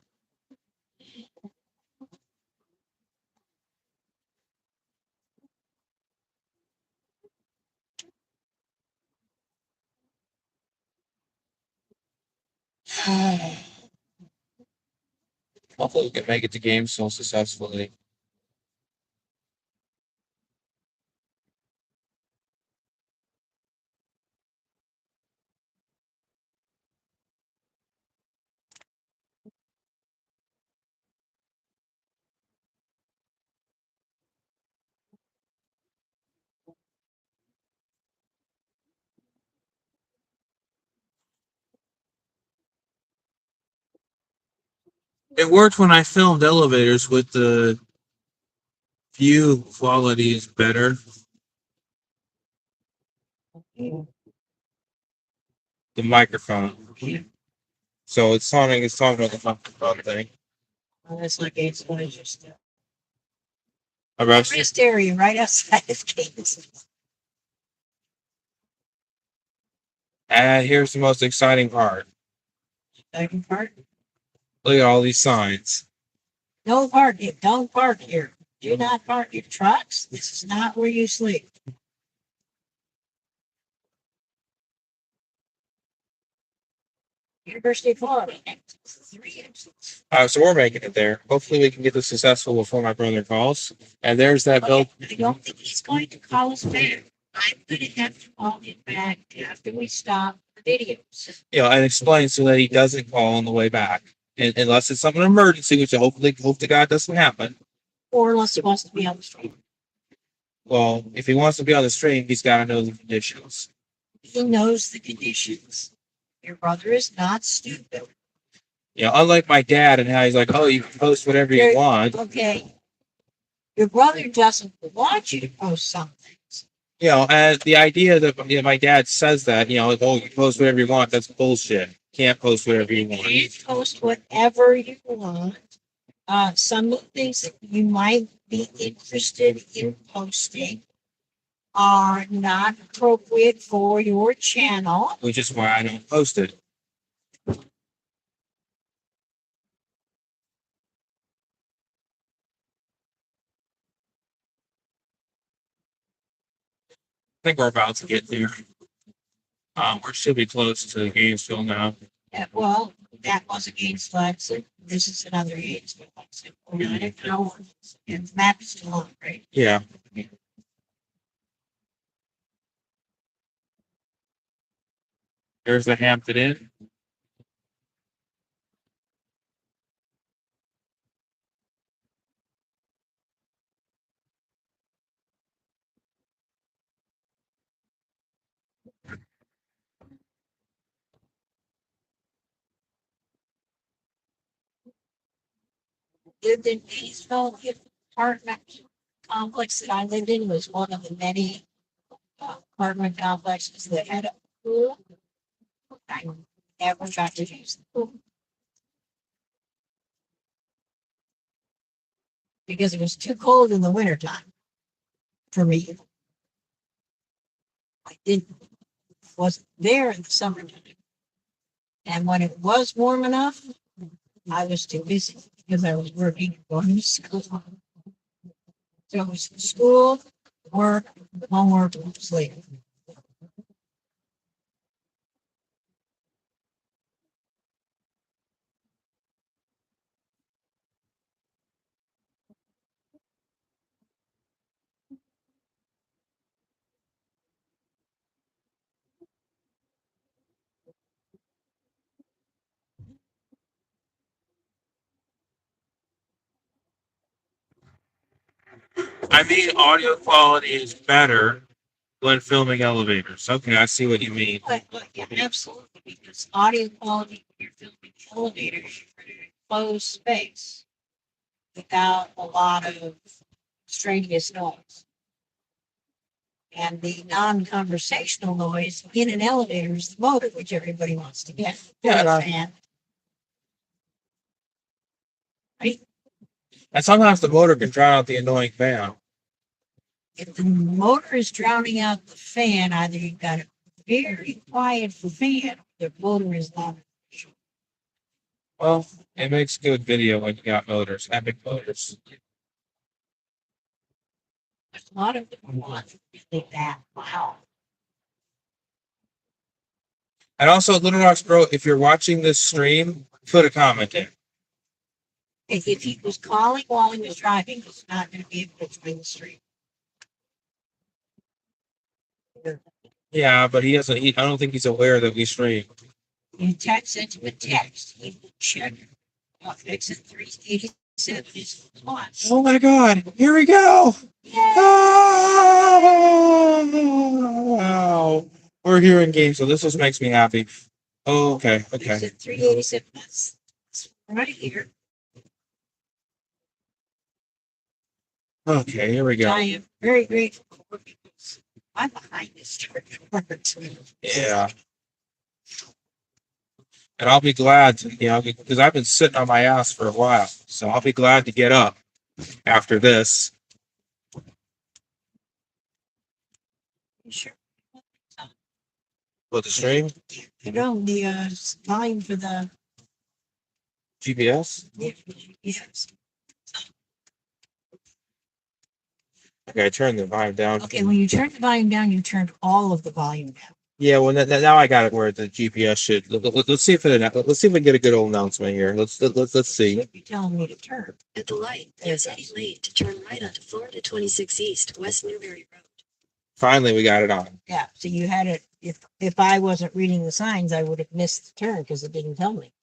Hopefully, we can make it to Gainesville successfully. It worked when I filmed elevators with the view quality is better. The microphone. So it's talking about the microphone thing. That's like it's just A rest area right outside of Gainesville. And here's the most exciting part. Second part. Look at all these signs. No parking. Don't park here. Do not park your trucks. This is not where you sleep. University of Florida. 3 exits. So we're making it there. Hopefully, we can get this successful before my brother calls. And there's that bill. I don't think he's going to call us back. I'm going to have to call him back after we stop the videos. And explain so that he doesn't call on the way back, unless it's something emergency, which I hope to God doesn't happen. Or unless he wants to be on the street. Well, if he wants to be on the stream, he's got to know the conditions. He knows the conditions. Your brother is not stupid. Unlike my dad and how he's like, oh, you can post whatever you want. Okay. Your brother doesn't want you to post something. And the idea that my dad says that, like, oh, you post whatever you want, that's bullshit. Can't post whatever you want. You can post whatever you want. Some of the things that you might be interested in posting are not appropriate for your channel. Which is why I don't post it. I think we're about to get there. We should be close to Gainesville now. Well, that was a Gainesville exit. This is another Gainesville exit. We're not at no one. And the map is still on, right? Yeah. There's the Hampton Inn. Lived in Gainesville. The apartment complex that I lived in was one of the many apartment complexes that had a pool. I never got to use the pool because it was too cold in the wintertime for me. I wasn't there in the summertime. And when it was warm enough, I was too busy because I was working and going to school. So it was school, work, homework, sleep. I mean, audio quality is better. when filming elevators. Okay, I see what you mean. But yeah, absolutely, because audio quality when you're filming elevators, you're in a closed space without a lot of extraneous noise. And the non-conversational noise in an elevator is the motor, which everybody wants to get. Yeah, and fan. Right? And sometimes the motor can drown out the annoying fan. If the motor is drowning out the fan, either you've got a very quiet fan, or the motor is not. Well, it makes good video when you got motors, epic motors. There's a lot of them want really that loud. And also, Little Rocks Bro, if you're watching this stream, put a comment in. If he was calling while he was driving, he's not going to be able to join the stream. Yeah, but he doesn't. I don't think he's aware that we stream. You sent him a text. He will check. Exit 387 is lost. Oh my God! Here we go! Oh, we're here in Gainesville. This just makes me happy. Oh, okay. Exit 387. That's right here. Okay, here we go. I am very grateful for because I'm behind this start. Yeah. And I'll be glad to, because I've been sitting on my ass for a while. So I'll be glad to get up after this. Sure. With the stream? You know, the volume for the GPS? yes. Okay, I turned the volume down. Okay, when you turn the volume down, you turned all of the volume down. Yeah, well, now I got it where the GPS should. Let's see if let's see if we can get a good old announcement here. Let's see. You're telling me to turn. At the light, use any lane to turn right onto Florida 26 East, West Newberry Road. Finally, we got it on. Yeah, so you had it. If I wasn't reading the signs, I would have missed the turn because it didn't tell me.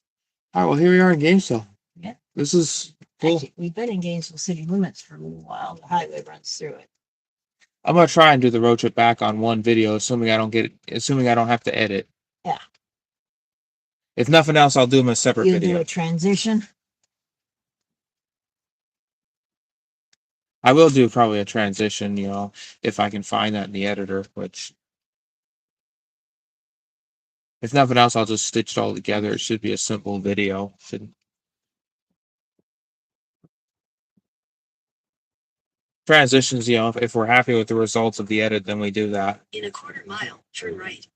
All right, well, here we are in Gainesville. Yeah. This is cool. Actually, we've been in Gainesville city limits for a little while. The highway runs through it. I'm gonna try and do the road trip back on one video, assuming I don't have to edit. Yeah. If nothing else, I'll do them a separate You'll do video. a transition. I will do probably a transition, if I can find that in the editor, which if nothing else, I'll just stitch it all together. It should be a simple video. Transitions, if we're happy with the results of the edit, then we do that. In a quarter mile, turn right.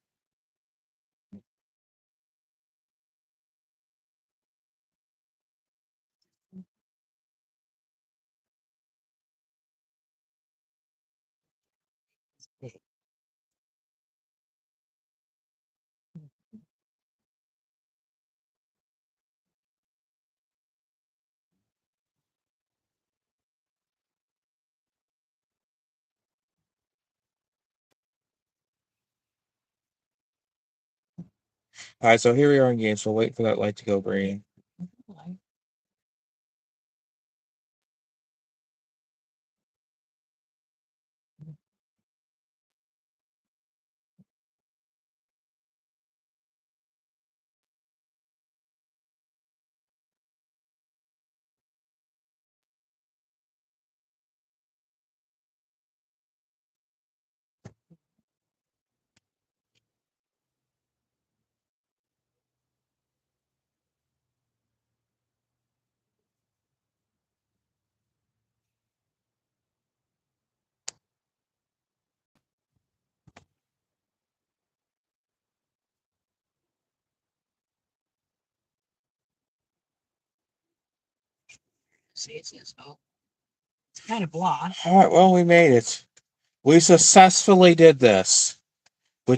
All right, so here we are in Gainesville. Wait for that light to go green. See, it's kind of blah. All right, well, we made it. We successfully did this. We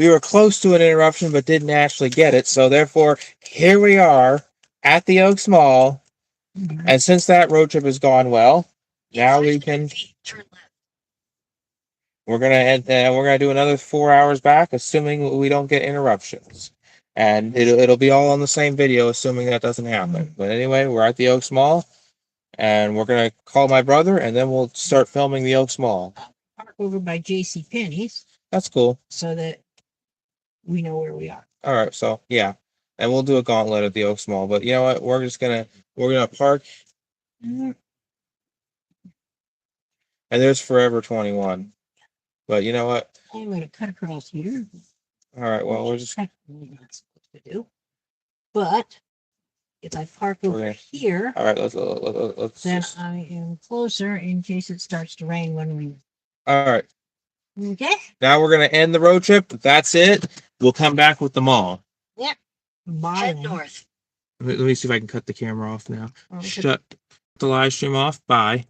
were close to an interruption, but didn't actually get it. So therefore, here we are at the Oaks Mall. Mhm. And since that road trip has gone well, now we 500 can. feet, turn left. We're gonna do another 4 hours back, assuming we don't get interruptions, and it'll be all on the same video, assuming that doesn't happen. But anyway, we're at the Oaks Mall, and we're gonna call my brother, and then we'll start filming the Oaks Mall. park over by J.C. Penney's That's cool. so that we know where we are. All right, so yeah, and we'll do a gauntlet at the Oaks Mall. But you know what? We're gonna park, and there's Forever 21. But you know what? I'm going to cut across here. All right, well we're just Technically not supposed to do. But if I park over Okay. here, all right. Let's then just, I am closer in case it starts to rain when we. all right. Okay. Now we're gonna end the road trip. That's it. We'll come back with the mall. Bye. Head then. north. Let me see if I can cut the camera off now. Okay. Shut the live stream off. Bye.